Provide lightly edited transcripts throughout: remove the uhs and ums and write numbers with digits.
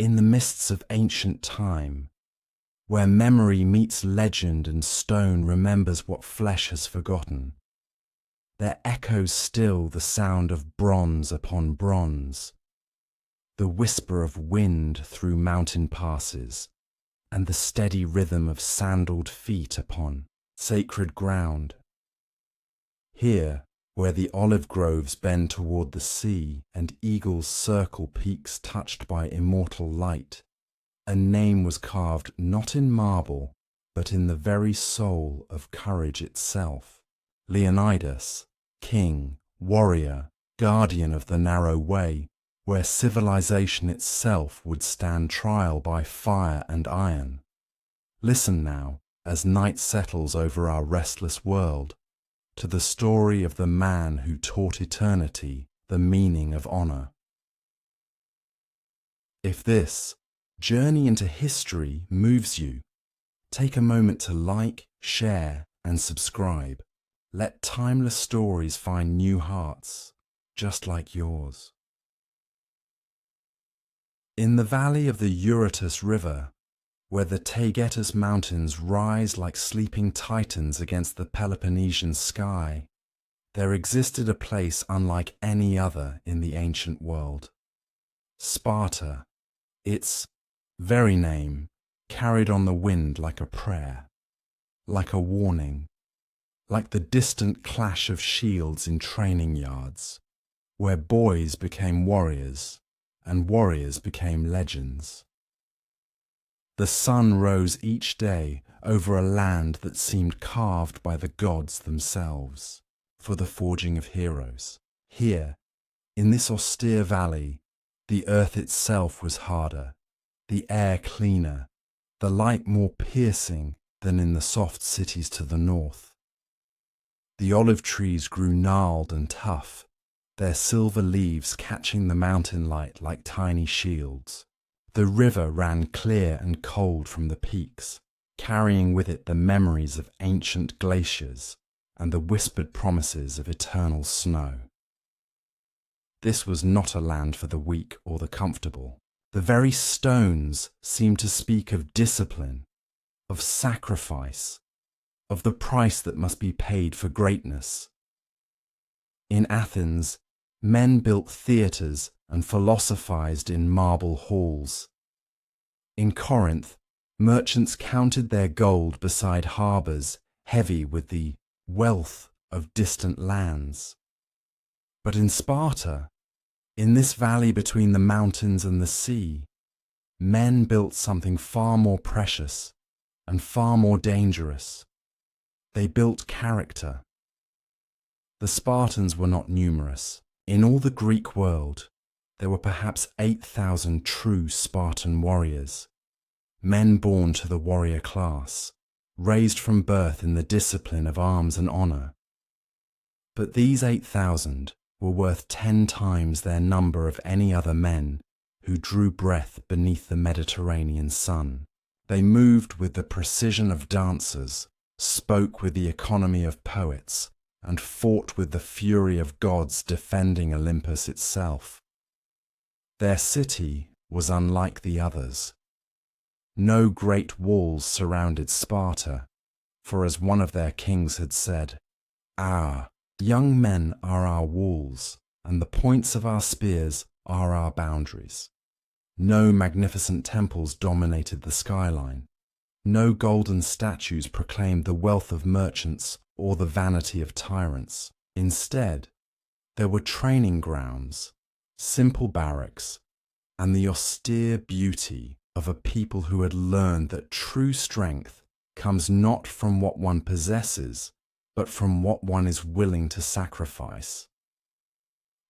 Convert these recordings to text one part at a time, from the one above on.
In the mists of ancient time, where memory meets legend and stone remembers what flesh has forgotten, there echoes still the sound of bronze upon bronze, the whisper of wind through mountain passes, and the steady rhythm of sandaled feet upon sacred ground. Here, where the olive groves bend toward the sea and eagles circle peaks touched by immortal light, a name was carved not in marble, but in the very soul of courage itself. Leonidas, king, warrior, guardian of the narrow way, where civilization itself would stand trial by fire and iron. Listen now, as night settles over our restless world, to the story of the man who taught eternity the meaning of honor. If this journey into history moves you, take a moment to like, share, and subscribe. Let timeless stories find new hearts, just like yours. In the valley of the Eurotas River, where the Taygetus Mountains rise like sleeping titans against the Peloponnesian sky, there existed a place unlike any other in the ancient world. Sparta, its very name, carried on the wind like a prayer, like a warning, like the distant clash of shields in training yards, where boys became warriors and warriors became legends. The sun rose each day over a land that seemed carved by the gods themselves for the forging of heroes. Here, in this austere valley, the earth itself was harder, the air cleaner, the light more piercing than in the soft cities to the north. The olive trees grew gnarled and tough, their silver leaves catching the mountain light like tiny shields. The river ran clear and cold from the peaks, carrying with it the memories of ancient glaciers and the whispered promises of eternal snow. This was not a land for the weak or the comfortable. The very stones seemed to speak of discipline, of sacrifice, of the price that must be paid for greatness. In Athens, men built theatres and philosophized in marble halls. In Corinth, merchants counted their gold beside harbours heavy with the wealth of distant lands. But in Sparta, in this valley between the mountains and the sea, men built something far more precious and far more dangerous. They built character. The Spartans were not numerous. In all the Greek world, there were perhaps 8,000 true Spartan warriors, men born to the warrior class, raised from birth in the discipline of arms and honor. But these 8,000 were worth 10 times their number of any other men who drew breath beneath the Mediterranean sun. They moved with the precision of dancers, spoke with the economy of poets, and fought with the fury of gods defending Olympus itself. Their city was unlike the others. No great walls surrounded Sparta, for as one of their kings had said, "Our young men are our walls, and the points of our spears are our boundaries." No magnificent temples dominated the skyline. No golden statues proclaimed the wealth of merchants or the vanity of tyrants. Instead, there were training grounds, simple barracks, and the austere beauty of a people who had learned that true strength comes not from what one possesses, but from what one is willing to sacrifice.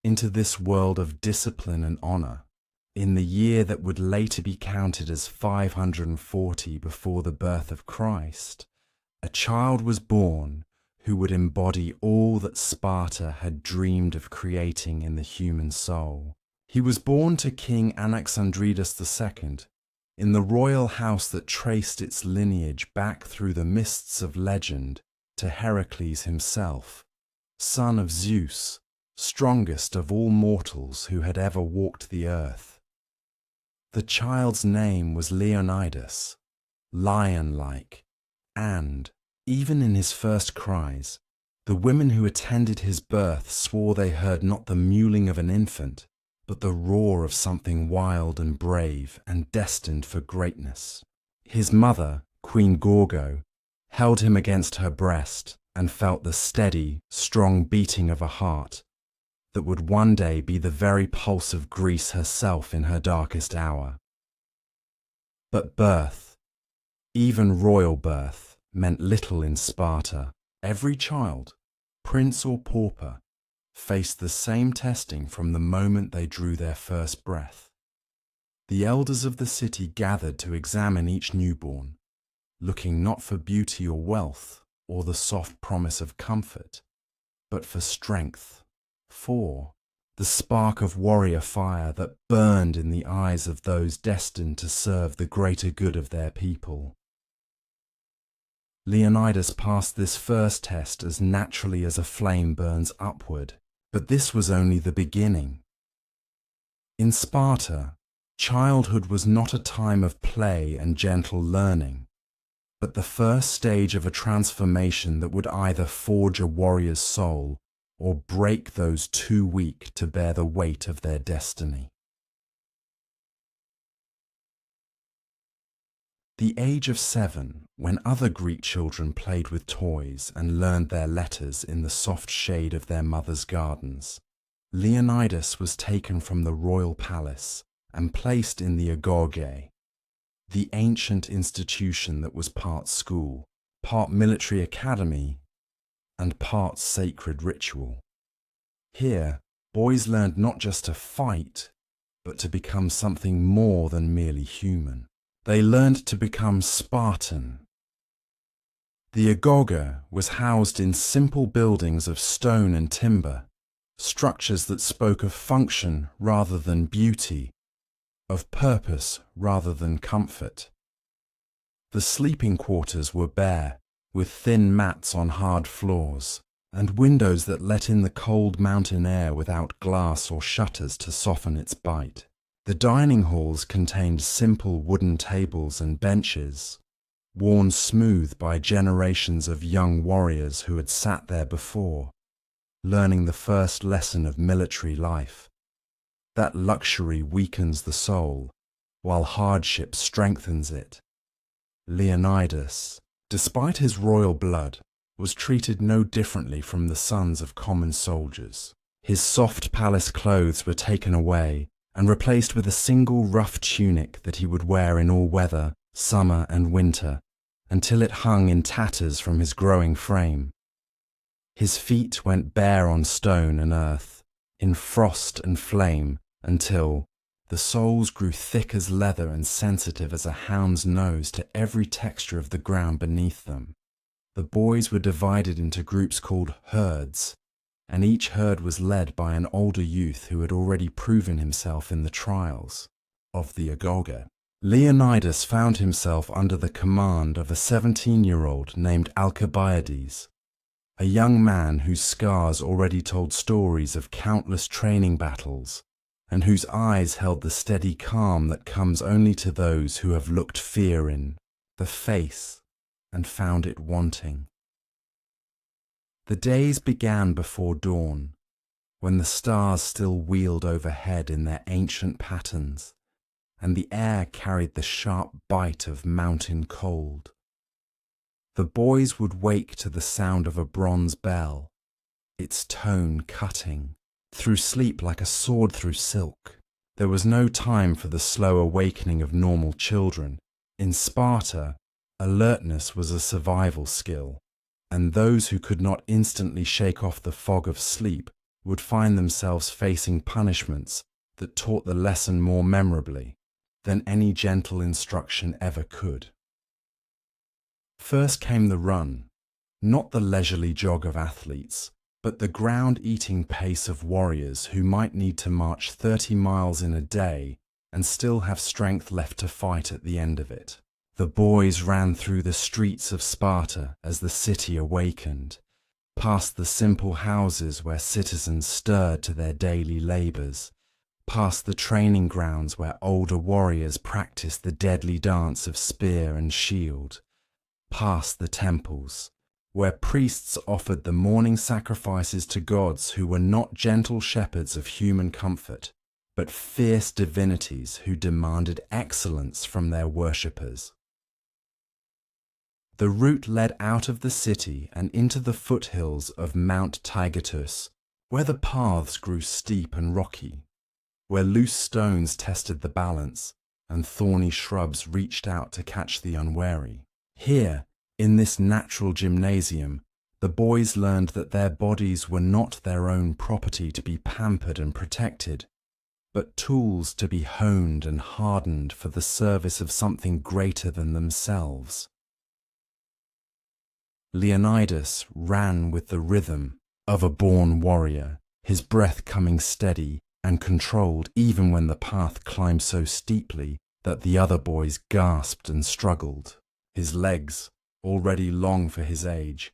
Into this world of discipline and honor, in the year that would later be counted as 540 before the birth of Christ, a child was born who would embody all that Sparta had dreamed of creating in the human soul. He was born to King Anaxandridas II, in the royal house that traced its lineage back through the mists of legend to Heracles himself, son of Zeus, strongest of all mortals who had ever walked the earth. The child's name was Leonidas, lion-like, and, even in his first cries, the women who attended his birth swore they heard not the mewling of an infant, but the roar of something wild and brave and destined for greatness. His mother, Queen Gorgo, held him against her breast and felt the steady, strong beating of a heart that would one day be the very pulse of Greece herself in her darkest hour. But birth, even royal birth, meant little in Sparta. Every child, prince or pauper, faced the same testing from the moment they drew their first breath. The elders of the city gathered to examine each newborn, looking not for beauty or wealth or the soft promise of comfort, but for strength, for the spark of warrior fire that burned in the eyes of those destined to serve the greater good of their people. Leonidas passed this first test as naturally as a flame burns upward, but this was only the beginning. In Sparta, childhood was not a time of play and gentle learning, but the first stage of a transformation that would either forge a warrior's soul or break those too weak to bear the weight of their destiny. The age of 7, when other Greek children played with toys and learned their letters in the soft shade of their mother's gardens, Leonidas was taken from the royal palace and placed in the Agoge, the ancient institution that was part school, part military academy, and part sacred ritual. Here, boys learned not just to fight, but to become something more than merely human. They learned to become Spartan. The Agoge was housed in simple buildings of stone and timber, structures that spoke of function rather than beauty, of purpose rather than comfort. The sleeping quarters were bare, with thin mats on hard floors, and windows that let in the cold mountain air without glass or shutters to soften its bite. The dining halls contained simple wooden tables and benches, worn smooth by generations of young warriors who had sat there before, learning the first lesson of military life. That luxury weakens the soul, while hardship strengthens it. Leonidas, despite his royal blood, was treated no differently from the sons of common soldiers. His soft palace clothes were taken away and replaced with a single rough tunic that he would wear in all weather, summer and winter, until it hung in tatters from his growing frame. His feet went bare on stone and earth, in frost and flame, until the soles grew thick as leather and sensitive as a hound's nose to every texture of the ground beneath them. The boys were divided into groups called herds, and each herd was led by an older youth who had already proven himself in the trials of the Agoge. Leonidas found himself under the command of a 17-year-old named Alcibiades, a young man whose scars already told stories of countless training battles, and whose eyes held the steady calm that comes only to those who have looked fear in the face and found it wanting. The days began before dawn, when the stars still wheeled overhead in their ancient patterns, and the air carried the sharp bite of mountain cold. The boys would wake to the sound of a bronze bell, its tone cutting through sleep like a sword through silk. There was no time for the slow awakening of normal children. In Sparta, alertness was a survival skill, and those who could not instantly shake off the fog of sleep would find themselves facing punishments that taught the lesson more memorably than any gentle instruction ever could. First came the run, not the leisurely jog of athletes, but the ground-eating pace of warriors who might need to march 30 miles in a day and still have strength left to fight at the end of it. The boys ran through the streets of Sparta as the city awakened, past the simple houses where citizens stirred to their daily labors, past the training grounds where older warriors practiced the deadly dance of spear and shield, past the temples, where priests offered the morning sacrifices to gods who were not gentle shepherds of human comfort, but fierce divinities who demanded excellence from their worshippers. The route led out of the city and into the foothills of Mount Taygetus, where the paths grew steep and rocky, where loose stones tested the balance and thorny shrubs reached out to catch the unwary. Here, in this natural gymnasium, the boys learned that their bodies were not their own property to be pampered and protected, but tools to be honed and hardened for the service of something greater than themselves. Leonidas ran with the rhythm of a born warrior, his breath coming steady and controlled even when the path climbed so steeply that the other boys gasped and struggled. His legs, already long for his age,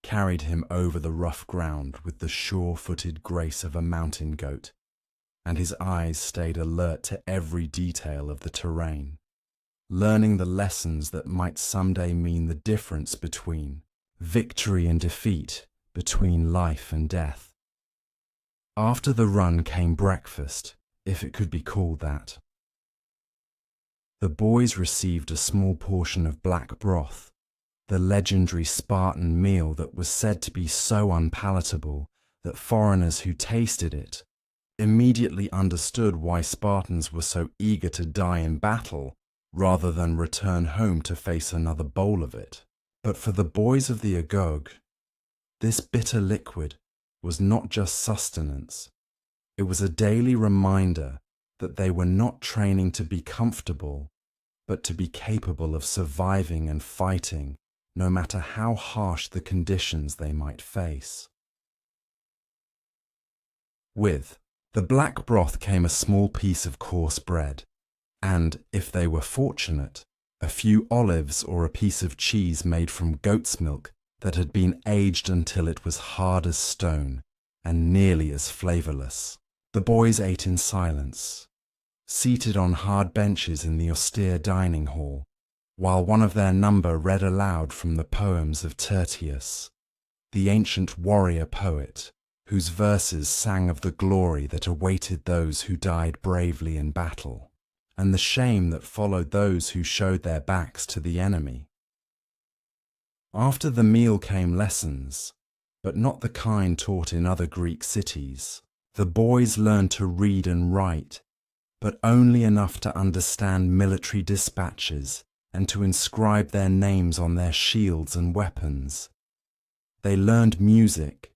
carried him over the rough ground with the sure-footed grace of a mountain goat, and his eyes stayed alert to every detail of the terrain, learning the lessons that might someday mean the difference between victory and defeat, between life and death. After the run came breakfast, if it could be called that. The boys received a small portion of black broth, the legendary Spartan meal that was said to be so unpalatable that foreigners who tasted it immediately understood why Spartans were so eager to die in battle rather than return home to face another bowl of it. But for the boys of the Agoge, this bitter liquid was not just sustenance. It was a daily reminder that they were not training to be comfortable, but to be capable of surviving and fighting, no matter how harsh the conditions they might face. With the black broth came a small piece of coarse bread, and, if they were fortunate, a few olives or a piece of cheese made from goat's milk that had been aged until it was hard as stone and nearly as flavourless. The boys ate in silence, seated on hard benches in the austere dining hall, while one of their number read aloud from the poems of Tyrtaeus, the ancient warrior poet, whose verses sang of the glory that awaited those who died bravely in battle, and the shame that followed those who showed their backs to the enemy. After the meal came lessons, but not the kind taught in other Greek cities. The boys learned to read and write, but only enough to understand military dispatches and to inscribe their names on their shields and weapons. They learned music,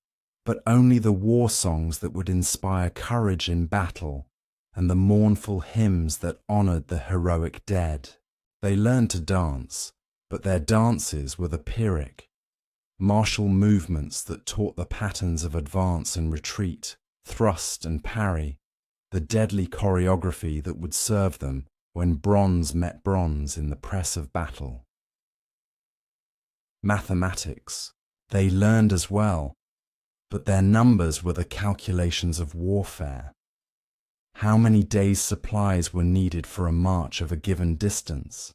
but only the war songs that would inspire courage in battle and the mournful hymns that honoured the heroic dead. They learned to dance, but their dances were the Pyrrhic, martial movements that taught the patterns of advance and retreat, thrust and parry, the deadly choreography that would serve them when bronze met bronze in the press of battle. Mathematics, they learned as well, but their numbers were the calculations of warfare. How many days' supplies were needed for a march of a given distance?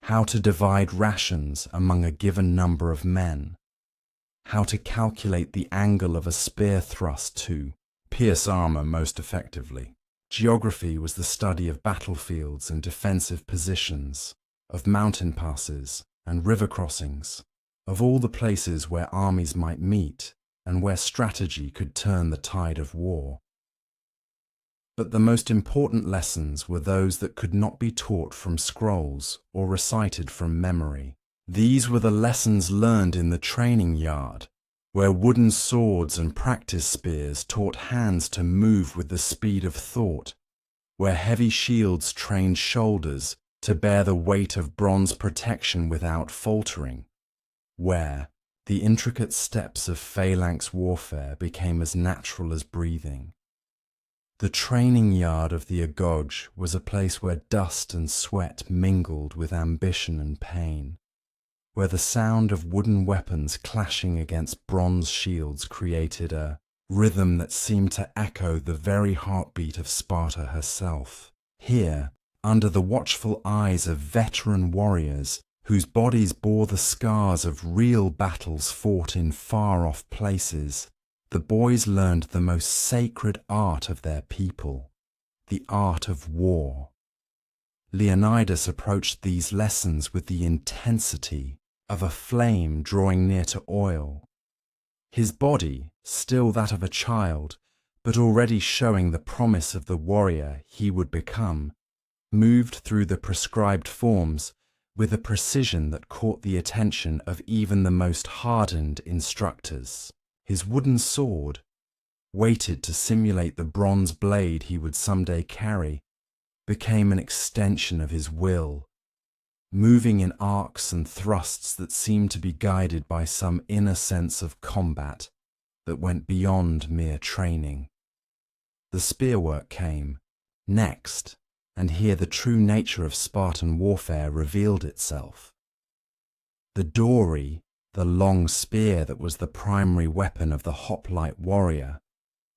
How to divide rations among a given number of men? How to calculate the angle of a spear thrust to pierce armor most effectively? Geography was the study of battlefields and defensive positions, of mountain passes and river crossings, of all the places where armies might meet and where strategy could turn the tide of war. But the most important lessons were those that could not be taught from scrolls or recited from memory. These were the lessons learned in the training yard, where wooden swords and practice spears taught hands to move with the speed of thought, where heavy shields trained shoulders to bear the weight of bronze protection without faltering, where the intricate steps of phalanx warfare became as natural as breathing. The training yard of the Agoge was a place where dust and sweat mingled with ambition and pain, where the sound of wooden weapons clashing against bronze shields created a rhythm that seemed to echo the very heartbeat of Sparta herself. Here, under the watchful eyes of veteran warriors whose bodies bore the scars of real battles fought in far-off places, the boys learned the most sacred art of their people, the art of war. Leonidas approached these lessons with the intensity of a flame drawing near to oil. His body, still that of a child, but already showing the promise of the warrior he would become, moved through the prescribed forms with a precision that caught the attention of even the most hardened instructors. His wooden sword, weighted to simulate the bronze blade he would someday carry, became an extension of his will, moving in arcs and thrusts that seemed to be guided by some inner sense of combat that went beyond mere training. The spearwork came next, and here the true nature of Spartan warfare revealed itself. The dory, the long spear that was the primary weapon of the hoplite warrior,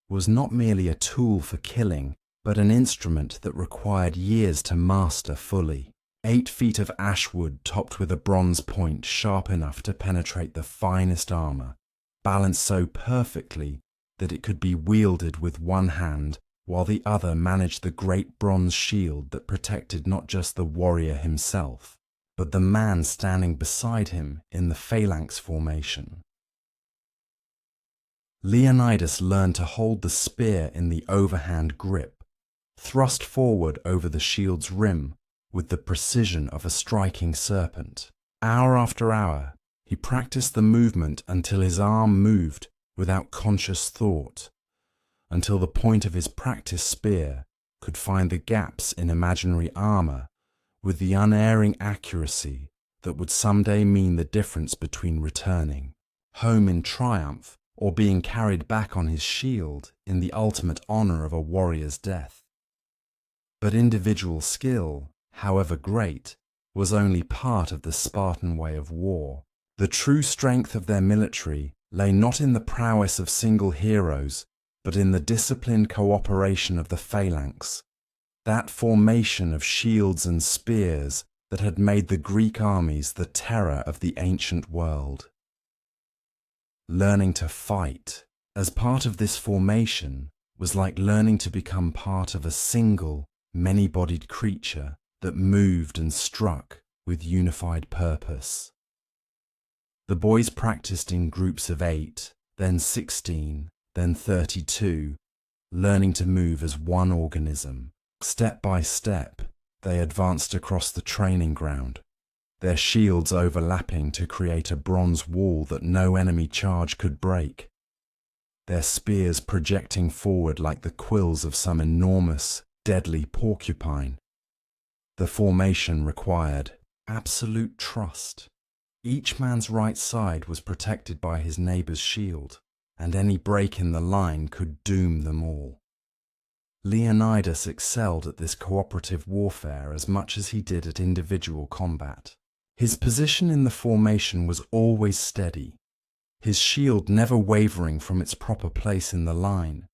was not merely a tool for killing, but an instrument that required years to master fully. 8 feet of ash wood topped with a bronze point sharp enough to penetrate the finest armor, balanced so perfectly that it could be wielded with one hand while the other managed the great bronze shield that protected not just the warrior himself, but the man standing beside him in the Phalanx formation. Leonidas learned to hold the spear in the overhand grip, thrust forward over the shield's rim with the precision of a striking serpent. Hour after hour, he practiced the movement until his arm moved without conscious thought, until the point of his practiced spear could find the gaps in imaginary armor with the unerring accuracy that would someday mean the difference between returning home in triumph or being carried back on his shield in the ultimate honor of a warrior's death. But individual skill, however great, was only part of the Spartan way of war. The true strength of their military lay not in the prowess of single heroes, but in the disciplined cooperation of the Phalanx, that formation of shields and spears that had made the Greek armies the terror of the ancient world. Learning to fight as part of this formation was like learning to become part of a single, many-bodied creature that moved and struck with unified purpose. The boys practiced in groups of 8, then 16, then 32, learning to move as one organism. Step by step, they advanced across the training ground, their shields overlapping to create a bronze wall that no enemy charge could break, their spears projecting forward like the quills of some enormous, deadly porcupine. The formation required absolute trust. Each man's right side was protected by his neighbor's shield, and any break in the line could doom them all. Leonidas excelled at this cooperative warfare as much as he did at individual combat. His position in the formation was always steady, his shield never wavering from its proper place in the line,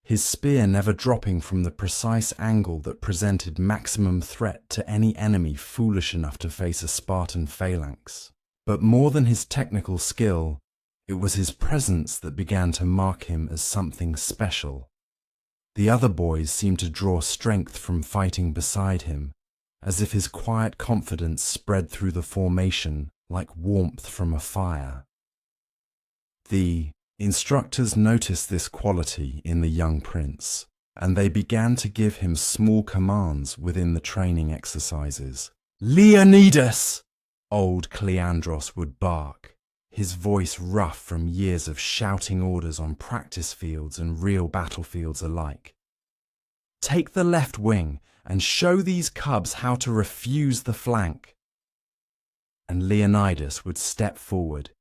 his spear never dropping from the precise angle that presented maximum threat to any enemy foolish enough to face a Spartan phalanx. But more than his technical skill, it was his presence that began to mark him as something special. The other boys seemed to draw strength from fighting beside him, as if his quiet confidence spread through the formation like warmth from a fire. The instructors noticed this quality in the young prince, and they began to give him small commands within the training exercises. "Leonidas!" old Cleandros would bark, his voice rough from years of shouting orders on practice fields and real battlefields alike. "Take the left wing and show these cubs how to refuse the flank." And Leonidas would step forward,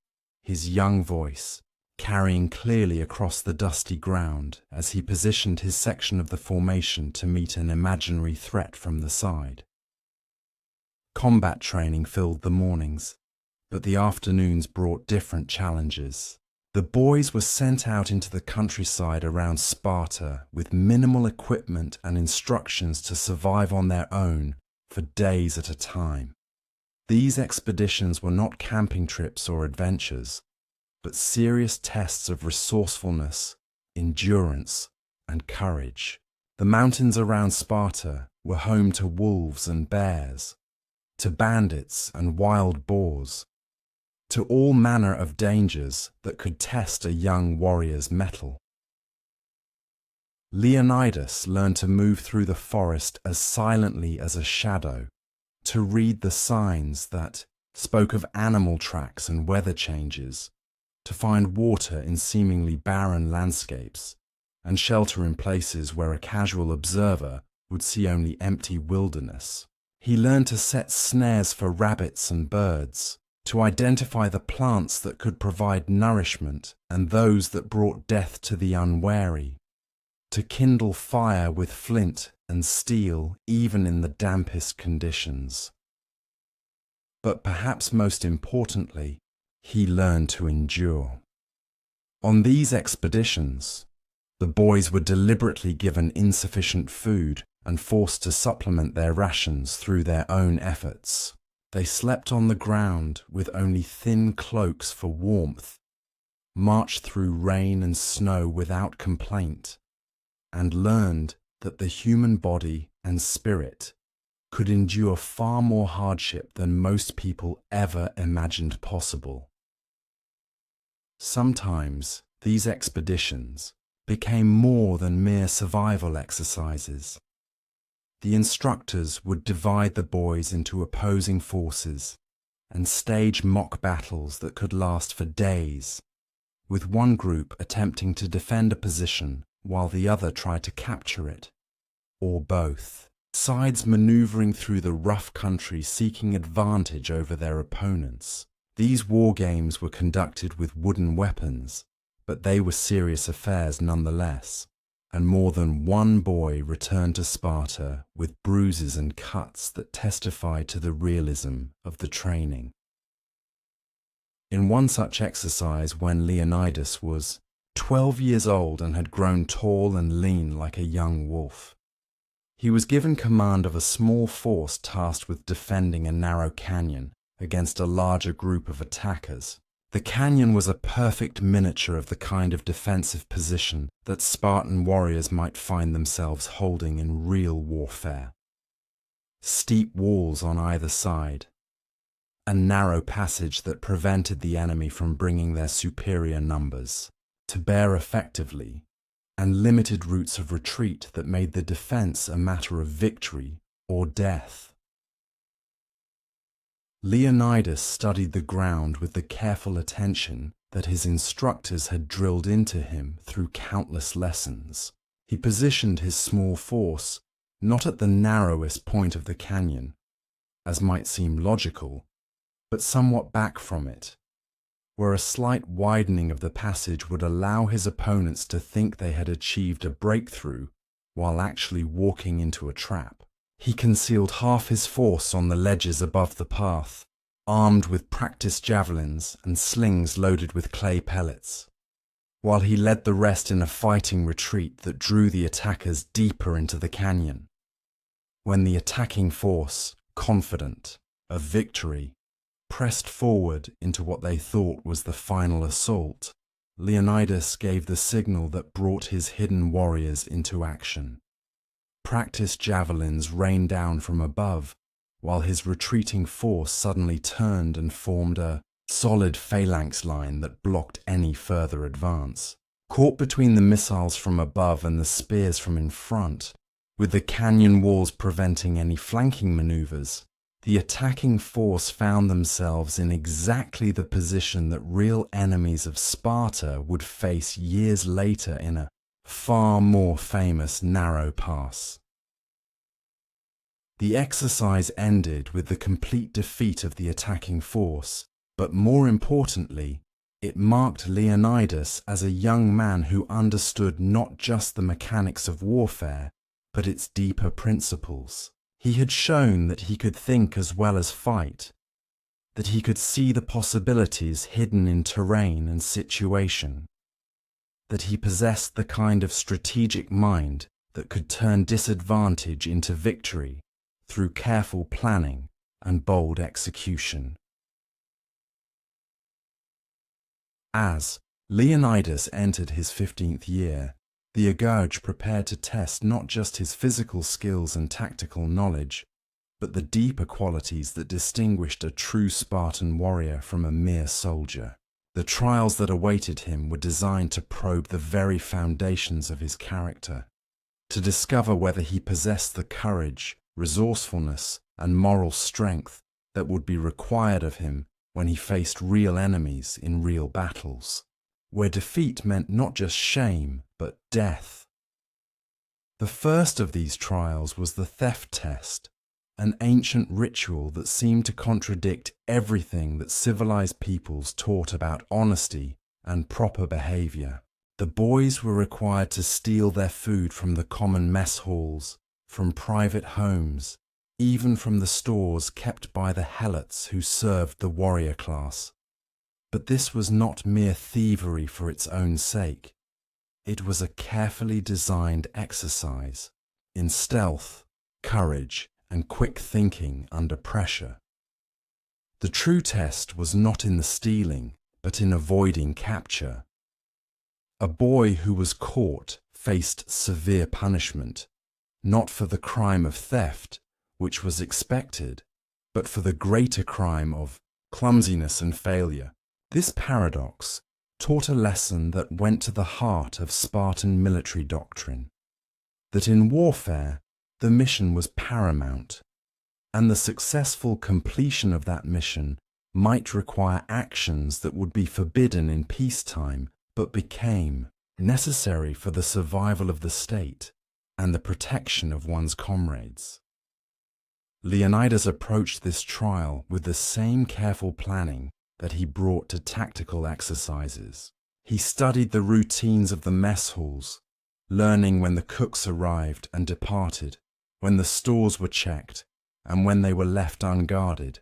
his young voice carrying clearly across the dusty ground as he positioned his section of the formation to meet an imaginary threat from the side. Combat training filled the mornings, but the afternoons brought different challenges. The boys were sent out into the countryside around Sparta with minimal equipment and instructions to survive on their own for days at a time. These expeditions were not camping trips or adventures, but serious tests of resourcefulness, endurance, and courage. The mountains around Sparta were home to wolves and bears, to bandits and wild boars, to all manner of dangers that could test a young warrior's mettle. Leonidas learned to move through the forest as silently as a shadow, to read the signs that spoke of animal tracks and weather changes, to find water in seemingly barren landscapes, and shelter in places where a casual observer would see only empty wilderness. He learned to set snares for rabbits and birds, to identify the plants that could provide nourishment and those that brought death to the unwary, to kindle fire with flint and steel even in the dampest conditions. But perhaps most importantly, he learned to endure. On these expeditions, the boys were deliberately given insufficient food and forced to supplement their rations through their own efforts. They slept on the ground with only thin cloaks for warmth, marched through rain and snow without complaint, and learned that the human body and spirit could endure far more hardship than most people ever imagined possible. Sometimes these expeditions became more than mere survival exercises. The instructors would divide the boys into opposing forces and stage mock battles that could last for days, with one group attempting to defend a position while the other tried to capture it, or both. Sides maneuvering through the rough country seeking advantage over their opponents. These war games were conducted with wooden weapons, but they were serious affairs nonetheless, and more than one boy returned to Sparta with bruises and cuts that testified to the realism of the training. In one such exercise, when Leonidas was 12 years old and had grown tall and lean like a young wolf, he was given command of a small force tasked with defending a narrow canyon against a larger group of attackers. The canyon was a perfect miniature of the kind of defensive position that Spartan warriors might find themselves holding in real warfare. Steep walls on either side, a narrow passage that prevented the enemy from bringing their superior numbers to bear effectively, and limited routes of retreat that made the defense a matter of victory or death. Leonidas studied the ground with the careful attention that his instructors had drilled into him through countless lessons. He positioned his small force not at the narrowest point of the canyon, as might seem logical, but somewhat back from it, where a slight widening of the passage would allow his opponents to think they had achieved a breakthrough while actually walking into a trap. He concealed half his force on the ledges above the path, armed with practiced javelins and slings loaded with clay pellets, while he led the rest in a fighting retreat that drew the attackers deeper into the canyon. When the attacking force, confident of victory, pressed forward into what they thought was the final assault, Leonidas gave the signal that brought his hidden warriors into action. Practiced javelins rained down from above, while his retreating force suddenly turned and formed a solid phalanx line that blocked any further advance. Caught between the missiles from above and the spears from in front, with the canyon walls preventing any flanking maneuvers, the attacking force found themselves in exactly the position that real enemies of Sparta would face years later in a far more famous narrow pass. The exercise ended with the complete defeat of the attacking force, but more importantly, it marked Leonidas as a young man who understood not just the mechanics of warfare, but its deeper principles. He had shown that he could think as well as fight, that he could see the possibilities hidden in terrain and situation, that he possessed the kind of strategic mind that could turn disadvantage into victory through careful planning and bold execution. As Leonidas entered his 15th year, the Agoge prepared to test not just his physical skills and tactical knowledge, but the deeper qualities that distinguished a true Spartan warrior from a mere soldier. The trials that awaited him were designed to probe the very foundations of his character, to discover whether he possessed the courage, resourcefulness, and moral strength that would be required of him when he faced real enemies in real battles, where defeat meant not just shame, but death. The first of these trials was the theft test, an ancient ritual that seemed to contradict everything that civilized peoples taught about honesty and proper behavior. The boys were required to steal their food from the common mess halls, from private homes, even from the stores kept by the helots who served the warrior class. But this was not mere thievery for its own sake. It was a carefully designed exercise in stealth, courage, and quick thinking under pressure. The true test was not in the stealing, but in avoiding capture. A boy who was caught faced severe punishment, not for the crime of theft, which was expected, but for the greater crime of clumsiness and failure. This paradox taught a lesson that went to the heart of Spartan military doctrine, that in warfare the mission was paramount, and the successful completion of that mission might require actions that would be forbidden in peacetime but became necessary for the survival of the state and the protection of one's comrades. Leonidas approached this trial with the same careful planning that he brought to tactical exercises. He studied the routines of the mess halls, learning when the cooks arrived and departed, when the stores were checked, and when they were left unguarded.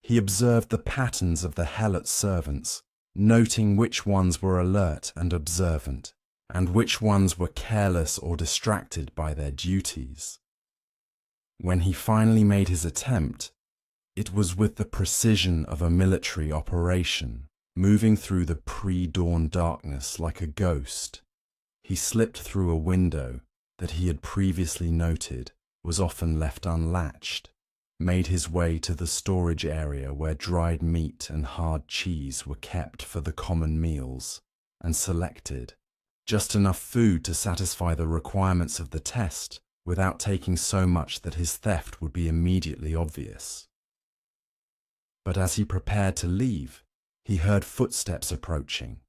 He observed the patterns of the helot servants, noting which ones were alert and observant, and which ones were careless or distracted by their duties. When he finally made his attempt, it was with the precision of a military operation, moving through the pre-dawn darkness like a ghost. He slipped through a window that he had previously noted was often left unlatched, made his way to the storage area where dried meat and hard cheese were kept for the common meals, and selected just enough food to satisfy the requirements of the test without taking so much that his theft would be immediately obvious. But as he prepared to leave, he heard footsteps approaching,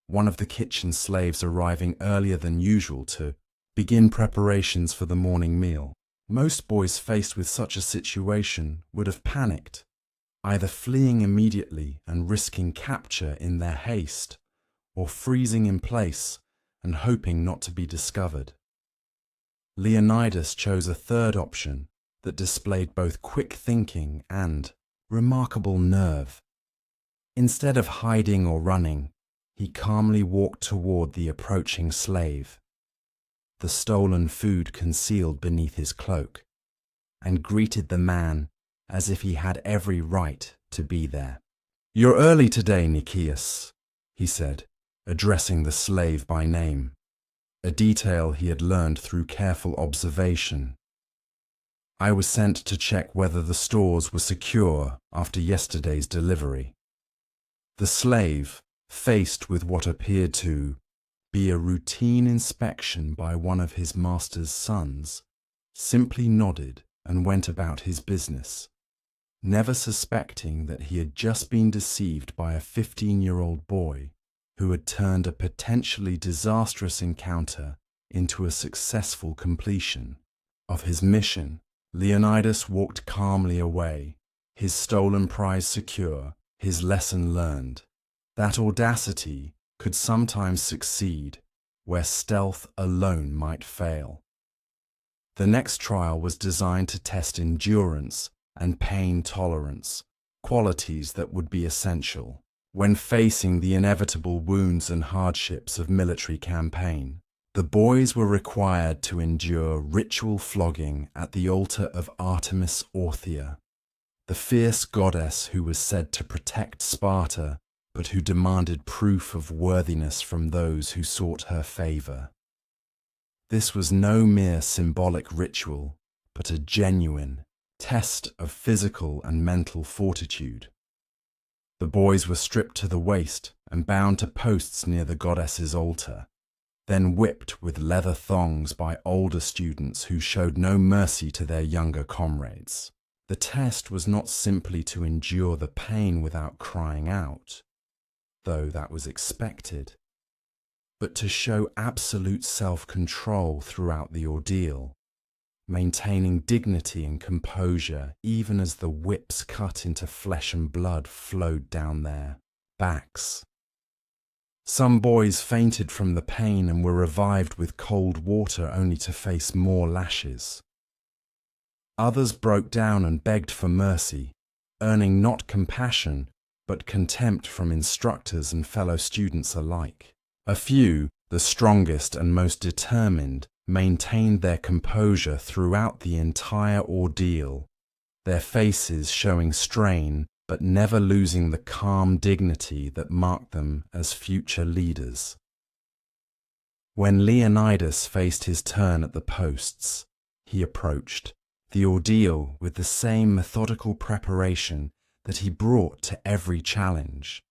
one of the kitchen slaves arriving earlier than usual to begin preparations for the morning meal. Most boys faced with such a situation would have panicked, either fleeing immediately and risking capture in their haste, or freezing in place and hoping not to be discovered. Leonidas chose a third option that displayed both quick thinking and remarkable nerve. Instead of hiding or running, he calmly walked toward the approaching slave, the stolen food concealed beneath his cloak, and greeted the man as if he had every right to be there. "You're early today, Nicias," he said, addressing the slave by name, a detail he had learned through careful observation. "I was sent to check whether the stores were secure after yesterday's delivery." The slave, faced with what appeared to be a routine inspection by one of his master's sons, simply nodded and went about his business, never suspecting that he had just been deceived by a 15-year-old boy who had turned a potentially disastrous encounter into a successful completion of his mission. Leonidas walked calmly away, his stolen prize secure, his lesson learned. That audacity could sometimes succeed where stealth alone might fail. The next trial was designed to test endurance and pain tolerance, qualities that would be essential when facing the inevitable wounds and hardships of military campaign. The boys were required to endure ritual flogging at the altar of Artemis Orthia, the fierce goddess who was said to protect Sparta, but who demanded proof of worthiness from those who sought her favor. This was no mere symbolic ritual, but a genuine test of physical and mental fortitude. The boys were stripped to the waist and bound to posts near the goddess's altar, then whipped with leather thongs by older students who showed no mercy to their younger comrades. The test was not simply to endure the pain without crying out, though that was expected, but to show absolute self-control throughout the ordeal, maintaining dignity and composure even as the whips cut into flesh and blood flowed down their backs. Some boys fainted from the pain and were revived with cold water only to face more lashes. Others broke down and begged for mercy, earning not compassion but contempt from instructors and fellow students alike. A few, the strongest and most determined, maintained their composure throughout the entire ordeal, their faces showing strain but never losing the calm dignity that marked them as future leaders. When Leonidas faced his turn at the posts, he approached the ordeal with the same methodical preparation that he brought to every challenge.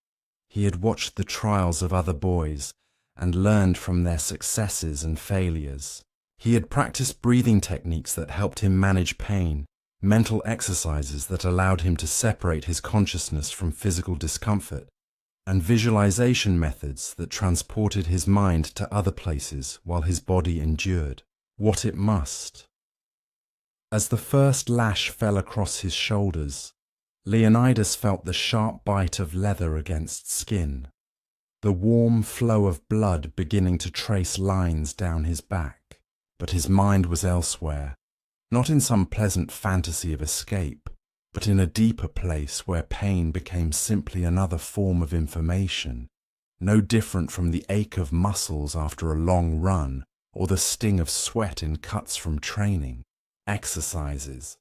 He had watched the trials of other boys and learned from their successes and failures. He had practiced breathing techniques that helped him manage pain, mental exercises that allowed him to separate his consciousness from physical discomfort, and visualization methods that transported his mind to other places while his body endured what it must. As the first lash fell across his shoulders, Leonidas felt the sharp bite of leather against skin, the warm flow of blood beginning to trace lines down his back. But his mind was elsewhere, not in some pleasant fantasy of escape, but in a deeper place where pain became simply another form of information, no different from the ache of muscles after a long run or the sting of sweat in cuts from training exercises.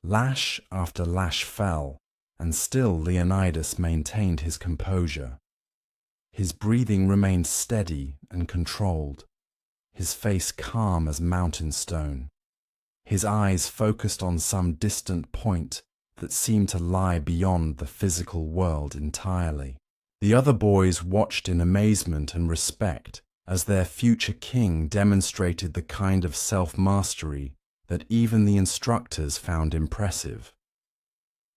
Lash after lash fell, and still Leonidas maintained his composure. His breathing remained steady and controlled, his face calm as mountain stone, his eyes focused on some distant point that seemed to lie beyond the physical world entirely. The other boys watched in amazement and respect as their future king demonstrated the kind of self-mastery that even the instructors found impressive.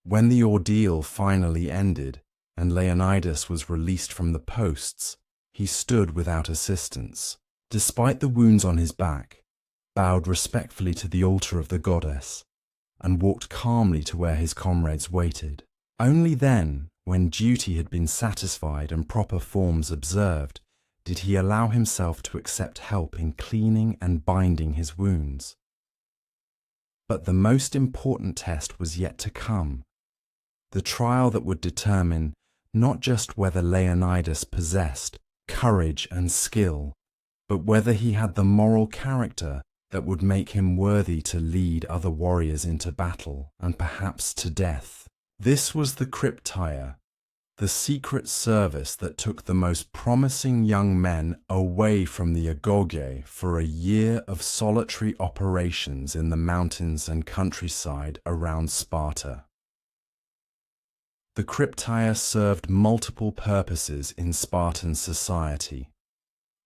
When the ordeal finally ended and Leonidas was released from the posts, he stood without assistance, despite the wounds on his back, bowed respectfully to the altar of the goddess, and walked calmly to where his comrades waited. Only then, when duty had been satisfied and proper forms observed, did he allow himself to accept help in cleaning and binding his wounds. But the most important test was yet to come, the trial that would determine not just whether Leonidas possessed courage and skill, but whether he had the moral character that would make him worthy to lead other warriors into battle and perhaps to death. This was the Krypteia, the secret service that took the most promising young men away from the Agoge for a year of solitary operations in the mountains and countryside around Sparta. The Krypteia served multiple purposes in Spartan society.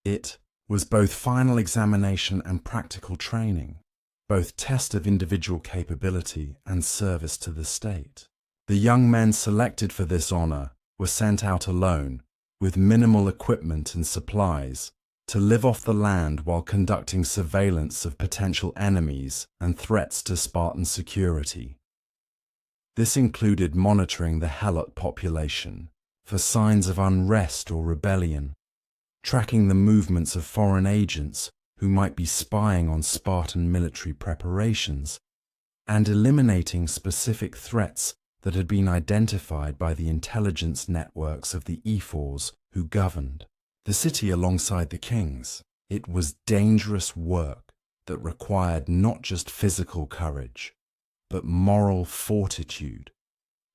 It was both final examination and practical training, both test of individual capability and service to the state. The young men selected for this honor were sent out alone, with minimal equipment and supplies, to live off the land while conducting surveillance of potential enemies and threats to Spartan security. This included monitoring the Helot population for signs of unrest or rebellion, tracking the movements of foreign agents who might be spying on Spartan military preparations, and eliminating specific threats that had been identified by the intelligence networks of the ephors who governed the city alongside the kings. It was dangerous work that required not just physical courage, but moral fortitude,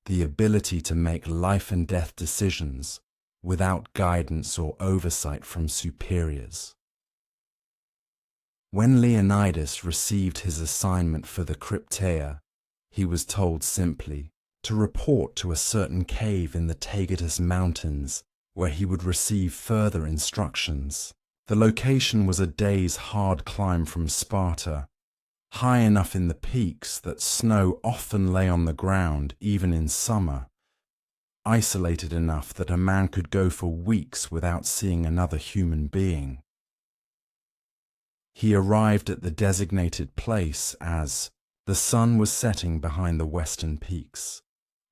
the ability to make life and death decisions without guidance or oversight from superiors. When Leonidas received his assignment for the Krypteia, he was told simply to report to a certain cave in the Taygetus Mountains where he would receive further instructions. The location was a day's hard climb from Sparta, high enough in the peaks that snow often lay on the ground even in summer, isolated enough that a man could go for weeks without seeing another human being. He arrived at the designated place as the sun was setting behind the western peaks,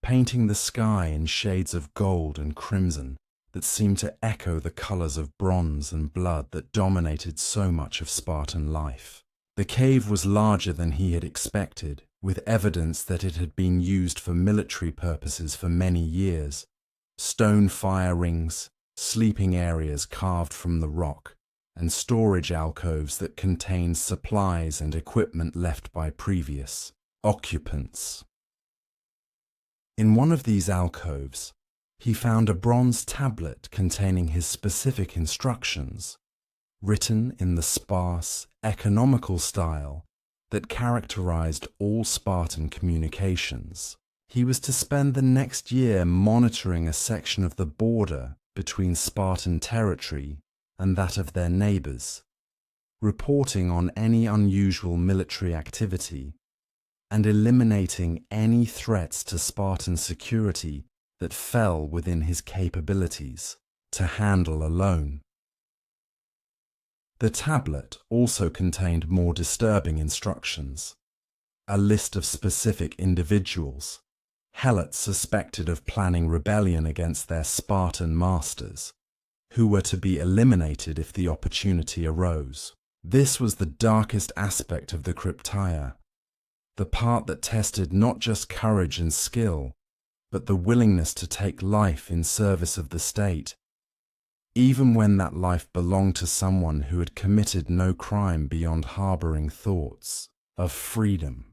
painting the sky in shades of gold and crimson that seemed to echo the colors of bronze and blood that dominated so much of Spartan life. The cave was larger than he had expected, with evidence that it had been used for military purposes for many years. Stone fire rings, sleeping areas carved from the rock, and storage alcoves that contained supplies and equipment left by previous occupants. In one of these alcoves, he found a bronze tablet containing his specific instructions, written in the sparse, economical style that characterized all Spartan communications. He was to spend the next year monitoring a section of the border between Spartan territory and that of their neighbors, reporting on any unusual military activity, and eliminating any threats to Spartan security that fell within his capabilities to handle alone. The tablet also contained more disturbing instructions, a list of specific individuals, helots suspected of planning rebellion against their Spartan masters, who were to be eliminated if the opportunity arose. This was the darkest aspect of the Krypteia, the part that tested not just courage and skill, but the willingness to take life in service of the state, even when that life belonged to someone who had committed no crime beyond harboring thoughts of freedom.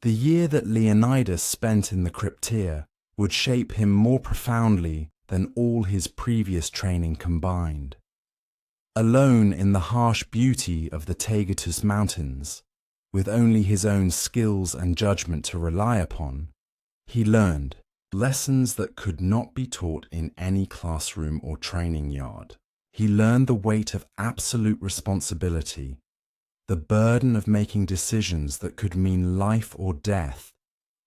The year that Leonidas spent in the Krypteia would shape him more profoundly than all his previous training combined. Alone in the harsh beauty of the Taygetus Mountains, with only his own skills and judgment to rely upon, he learned lessons that could not be taught in any classroom or training yard. He learned the weight of absolute responsibility, the burden of making decisions that could mean life or death,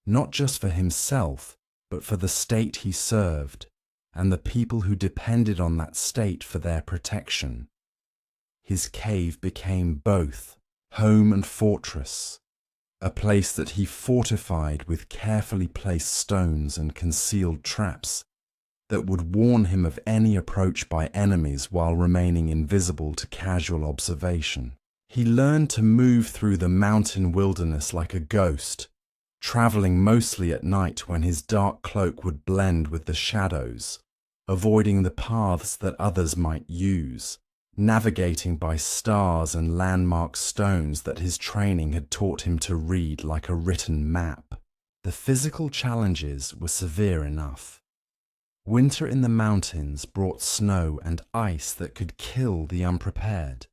not just for himself, but for the state he served and the people who depended on that state for their protection. His cave became both home and fortress, a place that he fortified with carefully placed stones and concealed traps that would warn him of any approach by enemies while remaining invisible to casual observation. He learned to move through the mountain wilderness like a ghost, traveling mostly at night when his dark cloak would blend with the shadows, avoiding the paths that others might use, navigating by stars and landmark stones that his training had taught him to read like a written map. The physical challenges were severe enough. Winter in the mountains brought snow and ice that could kill the unprepared,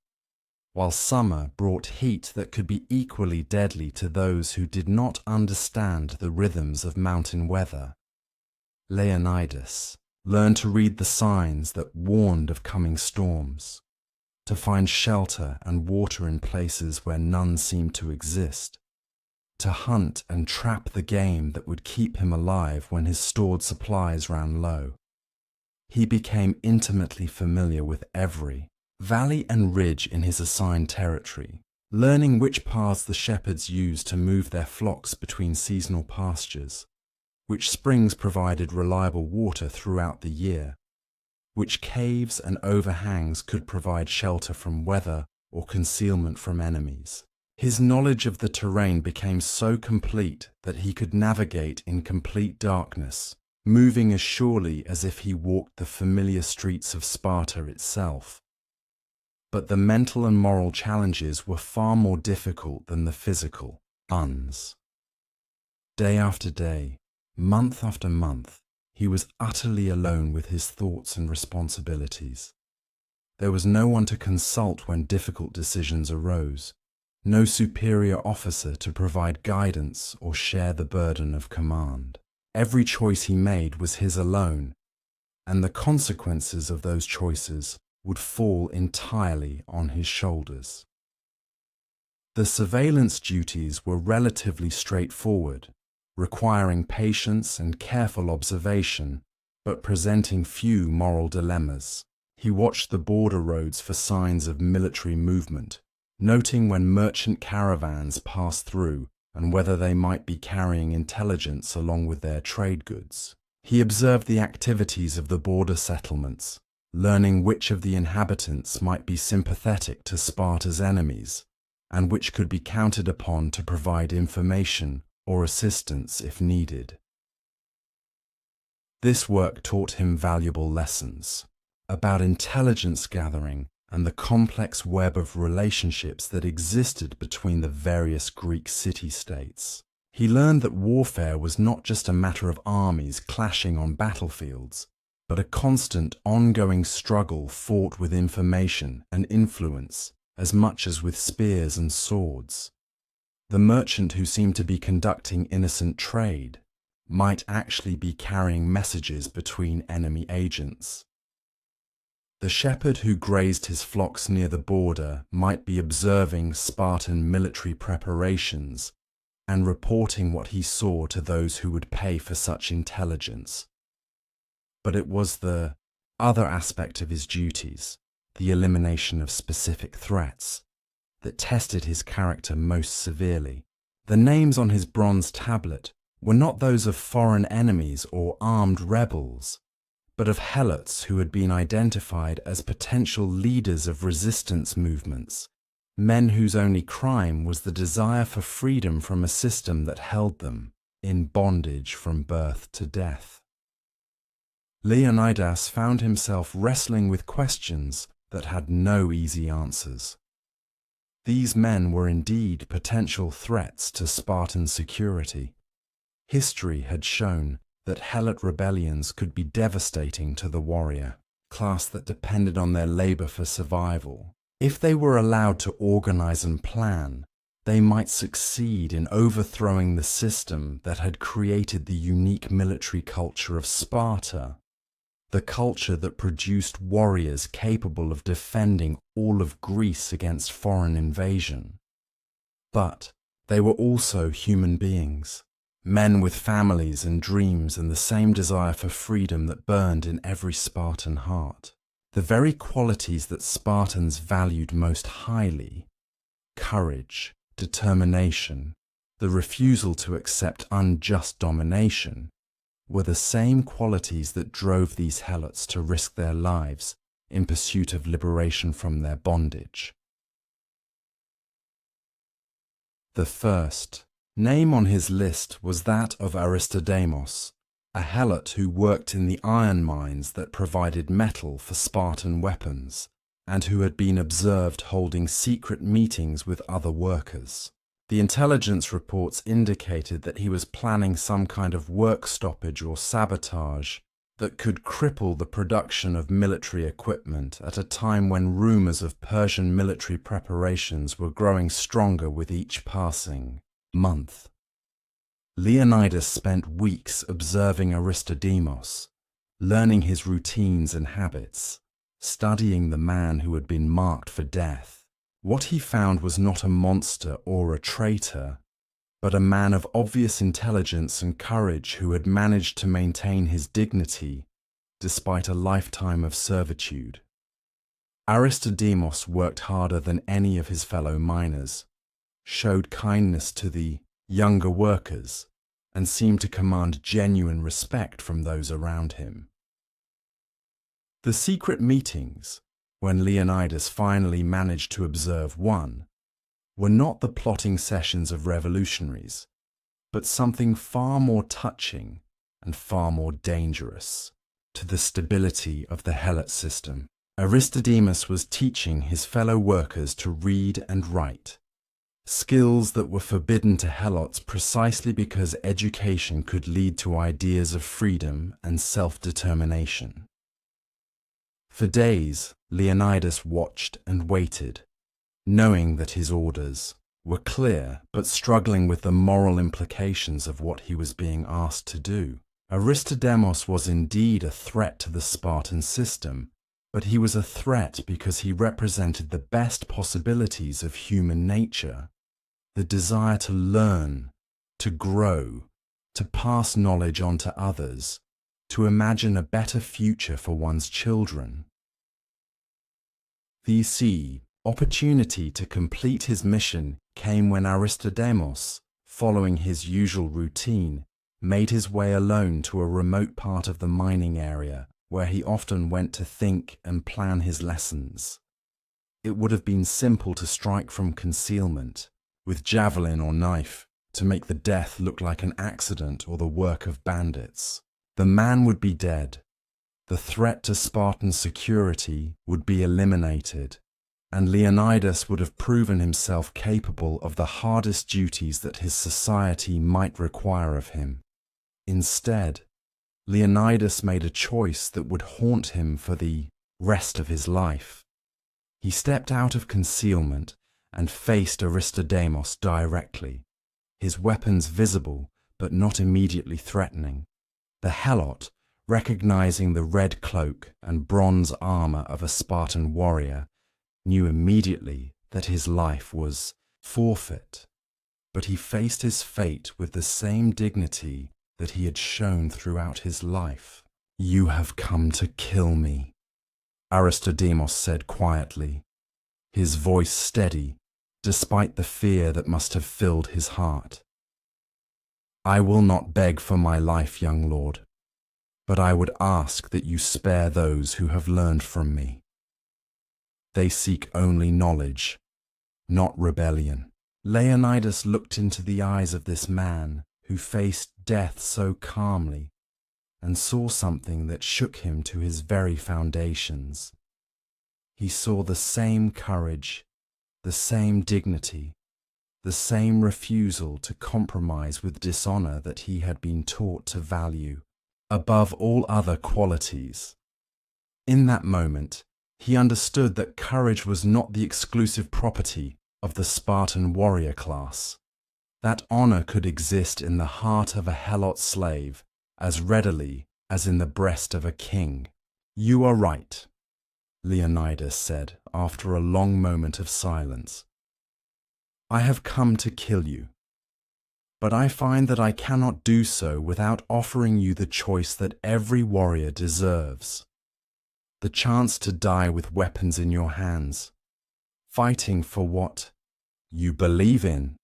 while summer brought heat that could be equally deadly to those who did not understand the rhythms of mountain weather. Leonidas learned to read the signs that warned of coming storms, to find shelter and water in places where none seemed to exist, to hunt and trap the game that would keep him alive when his stored supplies ran low. He became intimately familiar with every valley and ridge in his assigned territory, learning which paths the shepherds used to move their flocks between seasonal pastures, which springs provided reliable water throughout the year, which caves and overhangs could provide shelter from weather or concealment from enemies. His knowledge of the terrain became so complete that he could navigate in complete darkness, moving as surely as if he walked the familiar streets of Sparta itself. But the mental and moral challenges were far more difficult than the physical ones. Day after day, month after month, he was utterly alone with his thoughts and responsibilities. There was no one to consult when difficult decisions arose, no superior officer to provide guidance or share the burden of command. Every choice he made was his alone, and the consequences of those choices would fall entirely on his shoulders. The surveillance duties were relatively straightforward, requiring patience and careful observation, but presenting few moral dilemmas. He watched the border roads for signs of military movement, noting when merchant caravans passed through and whether they might be carrying intelligence along with their trade goods. He observed the activities of the border settlements, learning which of the inhabitants might be sympathetic to Sparta's enemies, and which could be counted upon to provide information or assistance if needed. This work taught him valuable lessons about intelligence gathering and the complex web of relationships that existed between the various Greek city-states. He learned that warfare was not just a matter of armies clashing on battlefields, but a constant, ongoing struggle fought with information and influence as much as with spears and swords. The merchant who seemed to be conducting innocent trade might actually be carrying messages between enemy agents. The shepherd who grazed his flocks near the border might be observing Spartan military preparations and reporting what he saw to those who would pay for such intelligence. But it was the other aspect of his duties, the elimination of specific threats, that tested his character most severely. The names on his bronze tablet were not those of foreign enemies or armed rebels, but of helots who had been identified as potential leaders of resistance movements, men whose only crime was the desire for freedom from a system that held them in bondage from birth to death. Leonidas found himself wrestling with questions that had no easy answers. These men were indeed potential threats to Spartan security. History had shown that helot rebellions could be devastating to the warrior class that depended on their labor for survival. If they were allowed to organize and plan, they might succeed in overthrowing the system that had created the unique military culture of Sparta, the culture that produced warriors capable of defending all of Greece against foreign invasion. But they were also human beings, men with families and dreams and the same desire for freedom that burned in every Spartan heart. The very qualities that Spartans valued most highly, courage, determination, the refusal to accept unjust domination, were the same qualities that drove these helots to risk their lives in pursuit of liberation from their bondage. The first name on his list was that of Aristodemos, a helot who worked in the iron mines that provided metal for Spartan weapons, and who had been observed holding secret meetings with other workers. The intelligence reports indicated that he was planning some kind of work stoppage or sabotage that could cripple the production of military equipment at a time when rumors of Persian military preparations were growing stronger with each passing month. Leonidas spent weeks observing Aristodemos, learning his routines and habits, studying the man who had been marked for death. What he found was not a monster or a traitor, but a man of obvious intelligence and courage who had managed to maintain his dignity despite a lifetime of servitude. Aristodemos worked harder than any of his fellow miners, showed kindness to the younger workers, and seemed to command genuine respect from those around him. The secret meetings, when Leonidas finally managed to observe one, were not the plotting sessions of revolutionaries, but something far more touching and far more dangerous to the stability of the Helot system. Aristodemos was teaching his fellow workers to read and write, skills that were forbidden to Helots precisely because education could lead to ideas of freedom and self-determination. For days, Leonidas watched and waited, knowing that his orders were clear but struggling with the moral implications of what he was being asked to do. Aristodemos was indeed a threat to the Spartan system, but he was a threat because he represented the best possibilities of human nature, the desire to learn, to grow, to pass knowledge on to others, to imagine a better future for one's children. The opportunity to complete his mission came when Aristodemos, following his usual routine, made his way alone to a remote part of the mining area where he often went to think and plan his lessons. It would have been simple to strike from concealment, with javelin or knife, to make the death look like an accident or the work of bandits. The man would be dead. The threat to Spartan security would be eliminated, and Leonidas would have proven himself capable of the hardest duties that his society might require of him. Instead, Leonidas made a choice that would haunt him for the rest of his life. He stepped out of concealment and faced Aristodemos directly, his weapons visible but not immediately threatening. The Helot, recognizing the red cloak and bronze armor of a Spartan warrior, knew immediately that his life was forfeit, but he faced his fate with the same dignity that he had shown throughout his life. "You have come to kill me," Aristodemos said quietly, his voice steady, despite the fear that must have filled his heart. "I will not beg for my life, young lord, but I would ask that you spare those who have learned from me. They seek only knowledge, not rebellion." Leonidas looked into the eyes of this man who faced death so calmly and saw something that shook him to his very foundations. He saw the same courage, the same dignity, the same refusal to compromise with dishonor that he had been taught to value above all other qualities. In that moment, he understood that courage was not the exclusive property of the Spartan warrior class, that honor could exist in the heart of a Helot slave as readily as in the breast of a king. "You are right," Leonidas said after a long moment of silence. "I have come to kill you, but I find that I cannot do so without offering you the choice that every warrior deserves. The chance to die with weapons in your hands, fighting for what you believe in."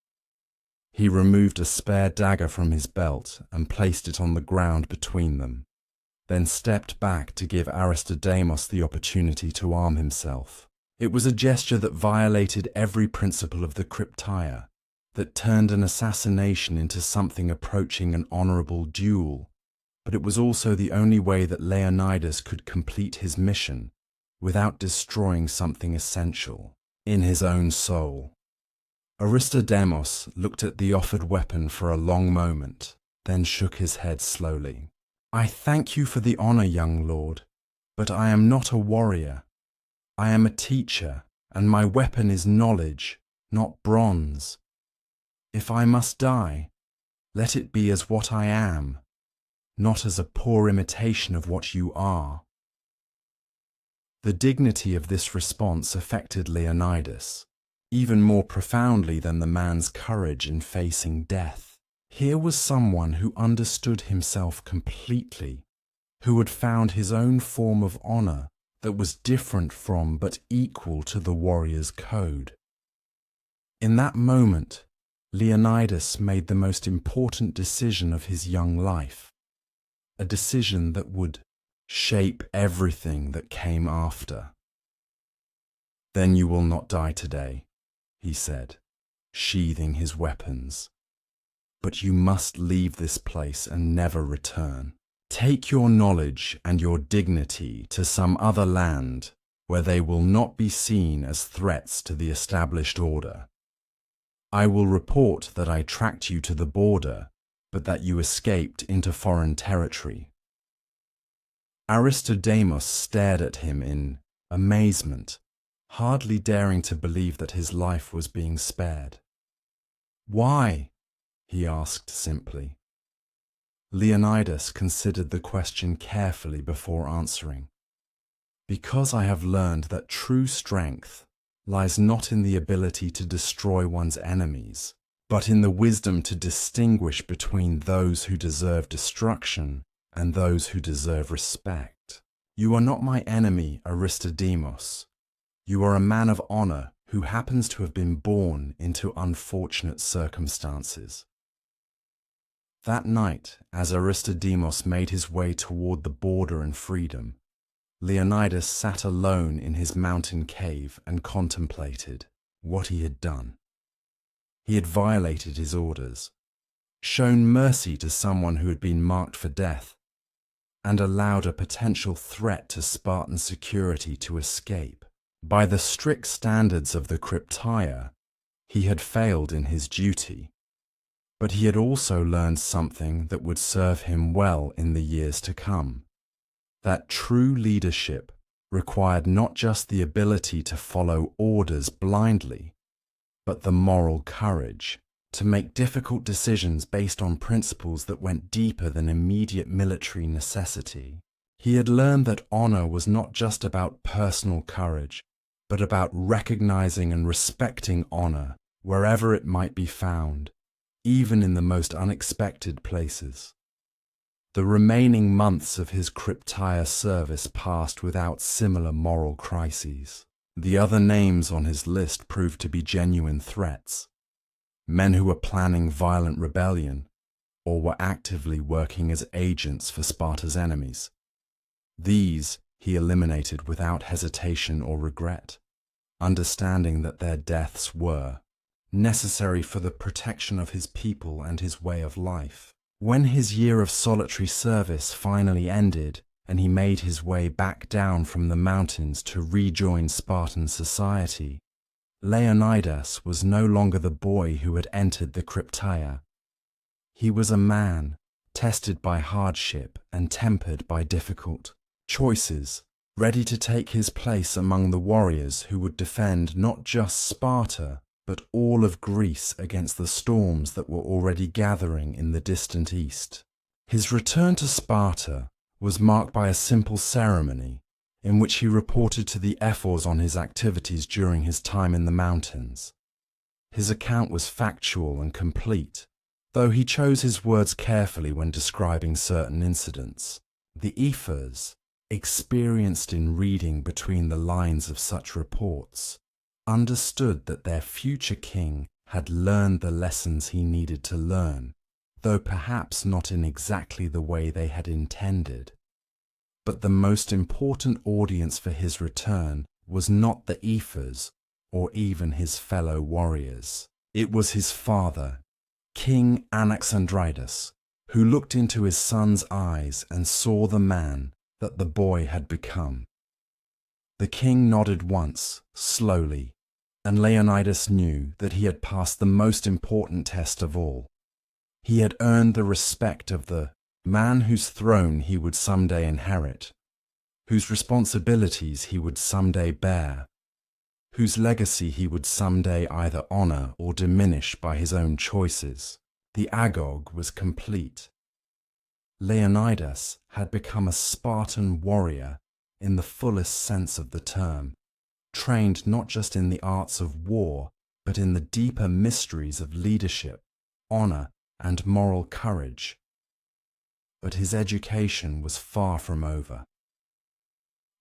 He removed a spare dagger from his belt and placed it on the ground between them, then stepped back to give Aristodemos the opportunity to arm himself. It was a gesture that violated every principle of the Krypteia, that turned an assassination into something approaching an honorable duel, but it was also the only way that Leonidas could complete his mission without destroying something essential in his own soul. Aristodemos looked at the offered weapon for a long moment, then shook his head slowly. "I thank you for the honor, young lord, but I am not a warrior. I am a teacher, and my weapon is knowledge, not bronze. If I must die, let it be as what I am, not as a poor imitation of what you are." The dignity of this response affected Leonidas, even more profoundly than the man's courage in facing death. Here was someone who understood himself completely, who had found his own form of honor that was different from but equal to the warrior's code. In that moment, Leonidas made the most important decision of his young life, a decision that would shape everything that came after. Then you will not die today, he said, sheathing his weapons. But you must leave this place and never return. Take your knowledge and your dignity to some other land where they will not be seen as threats to the established order. I will report that I tracked you to the border, but that you escaped into foreign territory. Aristodemos stared at him in amazement, hardly daring to believe that his life was being spared. Why? He asked simply. Leonidas considered the question carefully before answering. Because I have learned that true strength lies not in the ability to destroy one's enemies, but in the wisdom to distinguish between those who deserve destruction and those who deserve respect. You are not my enemy, Aristodemos. You are a man of honor who happens to have been born into unfortunate circumstances. That night, as Aristodemos made his way toward the border and freedom, Leonidas sat alone in his mountain cave and contemplated what he had done. He had violated his orders, shown mercy to someone who had been marked for death, and allowed a potential threat to Spartan security to escape. By the strict standards of the Krypteia, he had failed in his duty, but he had also learned something that would serve him well in the years to come. That true leadership required not just the ability to follow orders blindly, but the moral courage to make difficult decisions based on principles that went deeper than immediate military necessity. He had learned that honor was not just about personal courage, but about recognizing and respecting honor wherever it might be found, even in the most unexpected places. The remaining months of his Krypteia service passed without similar moral crises. The other names on his list proved to be genuine threats, men who were planning violent rebellion or were actively working as agents for Sparta's enemies. These he eliminated without hesitation or regret, understanding that their deaths were necessary for the protection of his people and his way of life. When his year of solitary service finally ended and he made his way back down from the mountains to rejoin Spartan society, Leonidas was no longer the boy who had entered the Krypteia. He was a man tested by hardship and tempered by difficult choices, ready to take his place among the warriors who would defend not just Sparta, but all of Greece against the storms that were already gathering in the distant east. His return to Sparta was marked by a simple ceremony in which he reported to the ephors on his activities during his time in the mountains. His account was factual and complete, though he chose his words carefully when describing certain incidents. The ephors, experienced in reading between the lines of such reports, understood that their future king had learned the lessons he needed to learn, though perhaps not in exactly the way they had intended. But the most important audience for his return was not the ephors or even his fellow warriors. It was his father, King Anaxandridas, who looked into his son's eyes and saw the man that the boy had become. The king nodded once, slowly, and Leonidas knew that he had passed the most important test of all. He had earned the respect of the man whose throne he would someday inherit, whose responsibilities he would someday bear, whose legacy he would someday either honor or diminish by his own choices. The Agoge was complete. Leonidas had become a Spartan warrior in the fullest sense of the term, trained not just in the arts of war, but in the deeper mysteries of leadership, honor, and moral courage. But his education was far from over.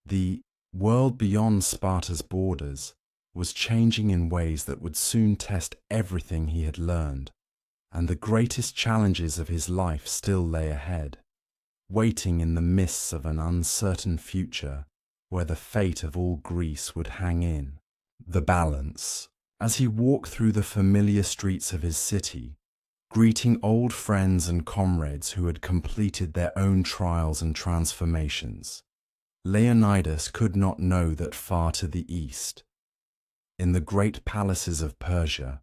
The world beyond Sparta's borders was changing in ways that would soon test everything he had learned, and the greatest challenges of his life still lay ahead. waiting in the mists of an uncertain future where the fate of all Greece would hang in the balance. As he walked through the familiar streets of his city, greeting old friends and comrades who had completed their own trials and transformations, Leonidas could not know that far to the east, in the great palaces of Persia,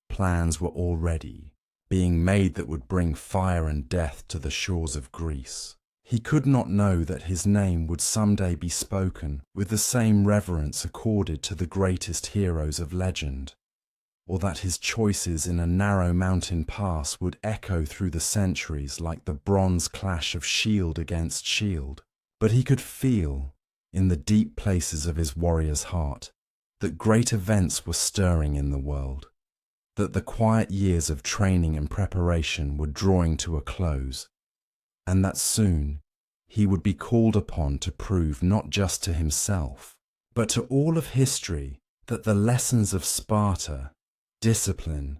plans were already being made that would bring fire and death to the shores of Greece. He could not know that his name would someday be spoken with the same reverence accorded to the greatest heroes of legend, or that his choices in a narrow mountain pass would echo through the centuries like the bronze clash of shield against shield. But he could feel, in the deep places of his warrior's heart, that great events were stirring in the world, that the quiet years of training and preparation were drawing to a close, and that soon he would be called upon to prove not just to himself, but to all of history that the lessons of Sparta, discipline,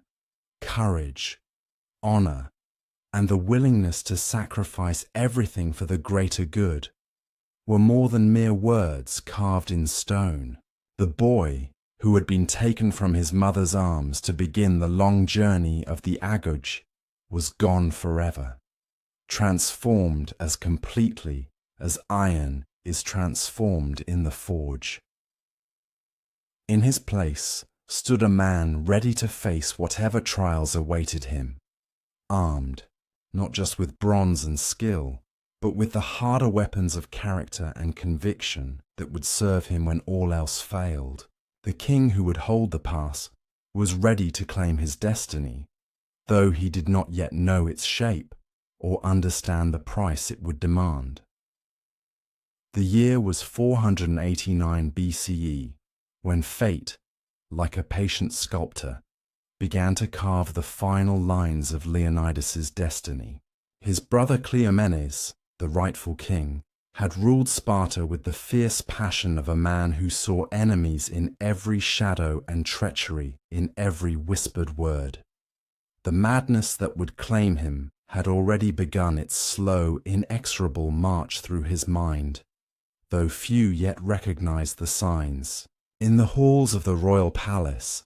courage, honor, and the willingness to sacrifice everything for the greater good were more than mere words carved in stone. The boy who had been taken from his mother's arms to begin the long journey of the Agoge was gone forever, transformed as completely as iron is transformed in the forge. In his place stood a man ready to face whatever trials awaited him, armed not just with bronze and skill, but with the harder weapons of character and conviction that would serve him when all else failed. The king who would hold the pass was ready to claim his destiny, though he did not yet know its shape or understand the price it would demand. The year was 489 BCE, when fate, like a patient sculptor, began to carve the final lines of Leonidas's destiny. His brother Cleomenes, the rightful king, had ruled Sparta with the fierce passion of a man who saw enemies in every shadow and treachery in every whispered word. The madness that would claim him had already begun its slow, inexorable march through his mind, though few yet recognized the signs. In the halls of the royal palace,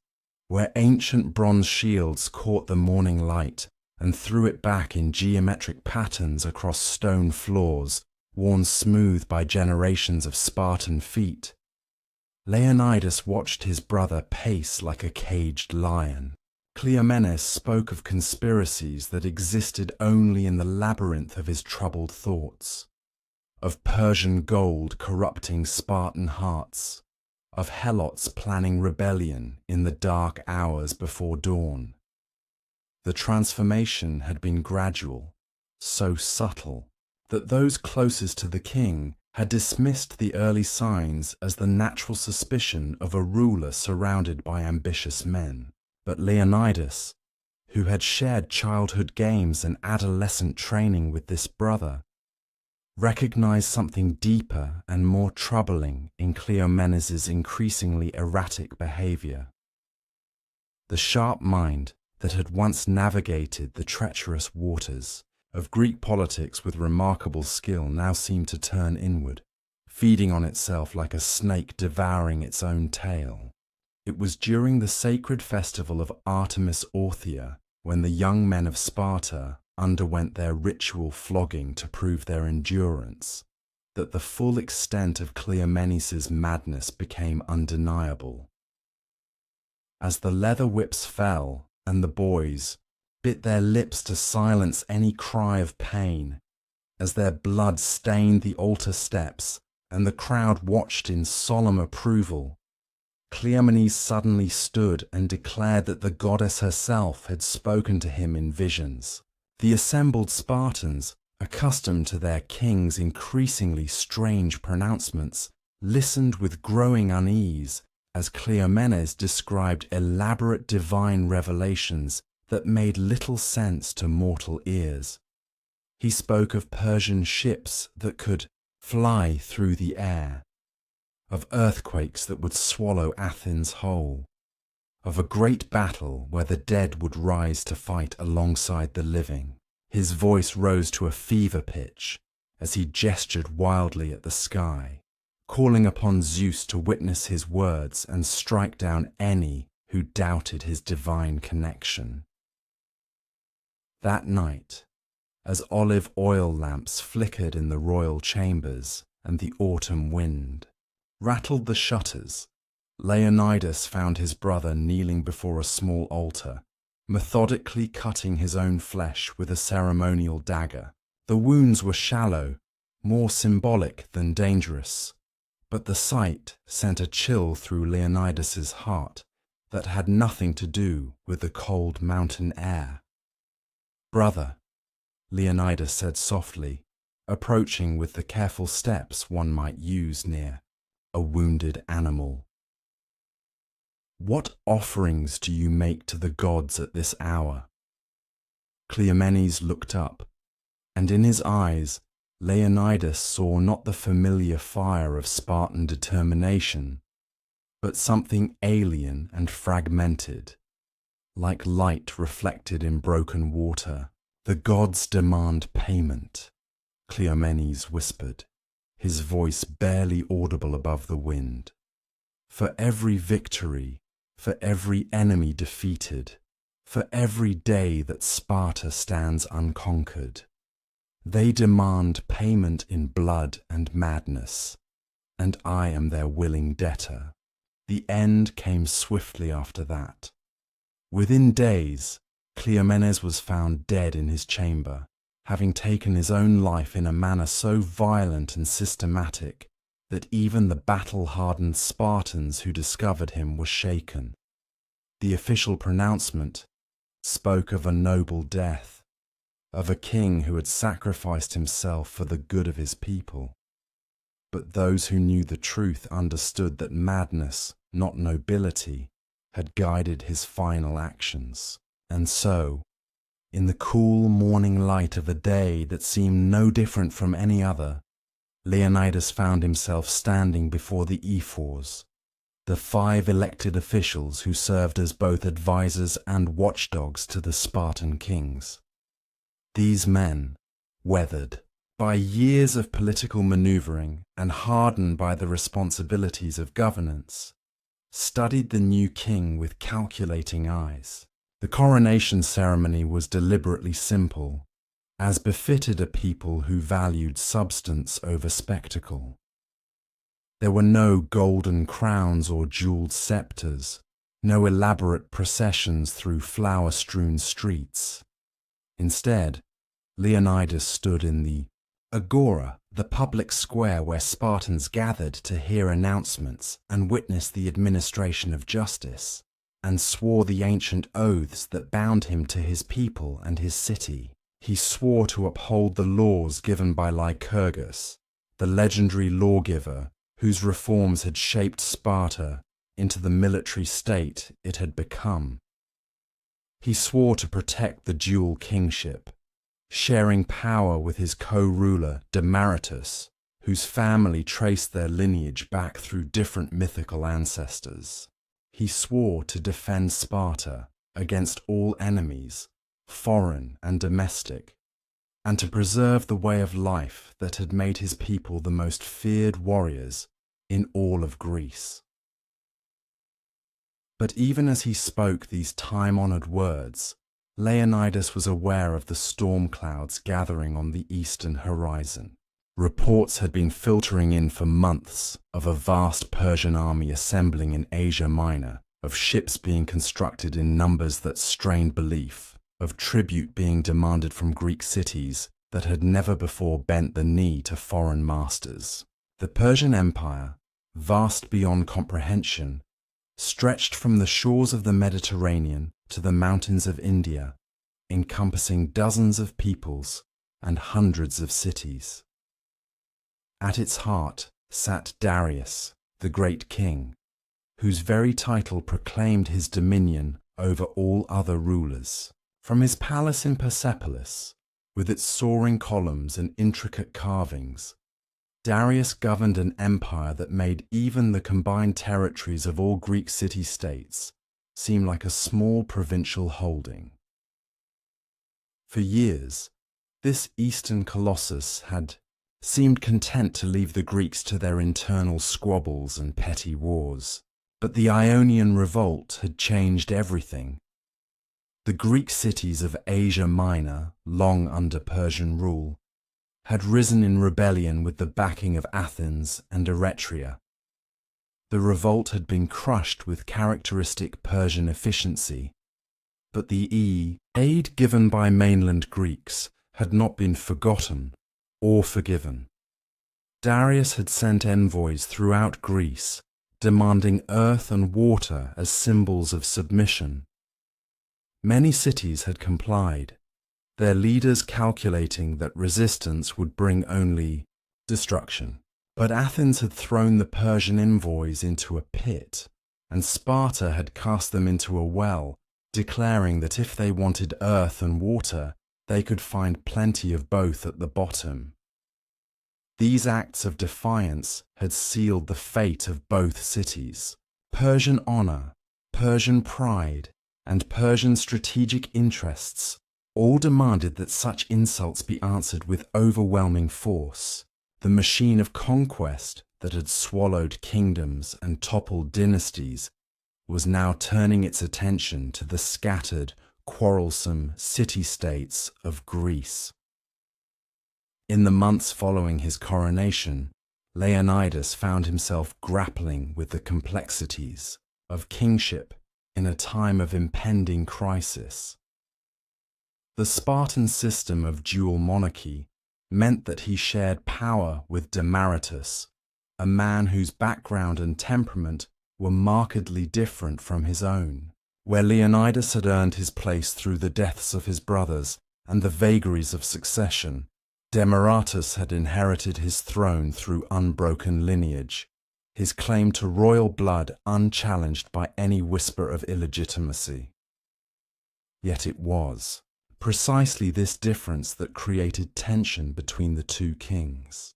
where ancient bronze shields caught the morning light and threw it back in geometric patterns across stone floors worn smooth by generations of Spartan feet, Leonidas watched his brother pace like a caged lion. Cleomenes spoke of conspiracies that existed only in the labyrinth of his troubled thoughts, of Persian gold corrupting Spartan hearts, of helots planning rebellion in the dark hours before dawn. The transformation had been gradual, so subtle, that those closest to the king had dismissed the early signs as the natural suspicion of a ruler surrounded by ambitious men. But Leonidas, who had shared childhood games and adolescent training with this brother, recognized something deeper and more troubling in Cleomenes' increasingly erratic behavior. The sharp mind that had once navigated the treacherous waters of Greek politics with remarkable skill now seemed to turn inward, feeding on itself like a snake devouring its own tail. It was during the sacred festival of Artemis Orthia, when the young men of Sparta underwent their ritual flogging to prove their endurance, that the full extent of Cleomenes' madness became undeniable. As the leather whips fell and the boys bit their lips to silence any cry of pain, as their blood stained the altar steps and the crowd watched in solemn approval, Cleomenes suddenly stood and declared that the goddess herself had spoken to him in visions. The assembled Spartans, accustomed to their king's increasingly strange pronouncements, listened with growing unease as Cleomenes described elaborate divine revelations that made little sense to mortal ears. He spoke of Persian ships that could fly through the air, of earthquakes that would swallow Athens whole, of a great battle where the dead would rise to fight alongside the living. His voice rose to a fever pitch, as he gestured wildly at the sky, calling upon Zeus to witness his words and strike down any who doubted his divine connection. That night, as olive oil lamps flickered in the royal chambers and the autumn wind rattled the shutters, Leonidas found his brother kneeling before a small altar, methodically cutting his own flesh with a ceremonial dagger. The wounds were shallow, more symbolic than dangerous, but the sight sent a chill through Leonidas's heart that had nothing to do with the cold mountain air. "Brother," Leonidas said softly, approaching with the careful steps one might use near a wounded animal. "What offerings do you make to the gods at this hour?" Cleomenes looked up, and in his eyes Leonidas saw not the familiar fire of Spartan determination, but something alien and fragmented, like light reflected in broken water. "The gods demand payment," Cleomenes whispered, his voice barely audible above the wind. "For every victory, for every enemy defeated, for every day that Sparta stands unconquered. They demand payment in blood and madness, and I am their willing debtor." The end came swiftly after that. Within days, Cleomenes was found dead in his chamber, having taken his own life in a manner so violent and systematic that even the battle-hardened Spartans who discovered him were shaken. The official pronouncement spoke of a noble death, of a king who had sacrificed himself for the good of his people. But those who knew the truth understood that madness, not nobility, had guided his final actions. And so, in the cool morning light of a day that seemed no different from any other, Leonidas found himself standing before the ephors, the 5 elected officials who served as both advisors and watchdogs to the Spartan kings. These men, weathered by years of political maneuvering and hardened by the responsibilities of governance, studied the new king with calculating eyes. The coronation ceremony was deliberately simple, as befitted a people who valued substance over spectacle. There were no golden crowns or jeweled scepters, no elaborate processions through flower-strewn streets. Instead, Leonidas stood in the Agora, the public square where Spartans gathered to hear announcements and witness the administration of justice, and swore the ancient oaths that bound him to his people and his city. He swore to uphold the laws given by Lycurgus, the legendary lawgiver whose reforms had shaped Sparta into the military state it had become. He swore to protect the dual kingship, sharing power with his co-ruler Demaratus, whose family traced their lineage back through different mythical ancestors. He swore to defend Sparta against all enemies, foreign and domestic, and to preserve the way of life that had made his people the most feared warriors in all of Greece. But even as he spoke these time-honored words, Leonidas was aware of the storm clouds gathering on the eastern horizon. Reports had been filtering in for months of a vast Persian army assembling in Asia Minor, of ships being constructed in numbers that strained belief, of tribute being demanded from Greek cities that had never before bent the knee to foreign masters. The Persian Empire, vast beyond comprehension, stretched from the shores of the Mediterranean to the mountains of India, encompassing dozens of peoples and hundreds of cities. At its heart sat Darius, the great king, whose very title proclaimed his dominion over all other rulers. From his palace in Persepolis, with its soaring columns and intricate carvings, Darius governed an empire that made even the combined territories of all Greek city-states seem like a small provincial holding. For years, this eastern colossus had seemed content to leave the Greeks to their internal squabbles and petty wars. But the Ionian revolt had changed everything. The Greek cities of Asia Minor, long under Persian rule, had risen in rebellion with the backing of Athens and Eretria. The revolt had been crushed with characteristic Persian efficiency, but the aid given by mainland Greeks had not been forgotten or forgiven. Darius had sent envoys throughout Greece, demanding earth and water as symbols of submission. Many cities had complied, their leaders calculating that resistance would bring only destruction. But Athens had thrown the Persian envoys into a pit, and Sparta had cast them into a well, declaring that if they wanted earth and water, they could find plenty of both at the bottom. These acts of defiance had sealed the fate of both cities. Persian honor, Persian pride, and Persian strategic interests all demanded that such insults be answered with overwhelming force. The machine of conquest that had swallowed kingdoms and toppled dynasties was now turning its attention to the scattered, quarrelsome city-states of Greece. In the months following his coronation, Leonidas found himself grappling with the complexities of kingship in a time of impending crisis. The Spartan system of dual monarchy meant that he shared power with Demaratus, a man whose background and temperament were markedly different from his own. Where Leonidas had earned his place through the deaths of his brothers and the vagaries of succession, Demaratus had inherited his throne through unbroken lineage, his claim to royal blood unchallenged by any whisper of illegitimacy. Yet it was precisely this difference that created tension between the two kings.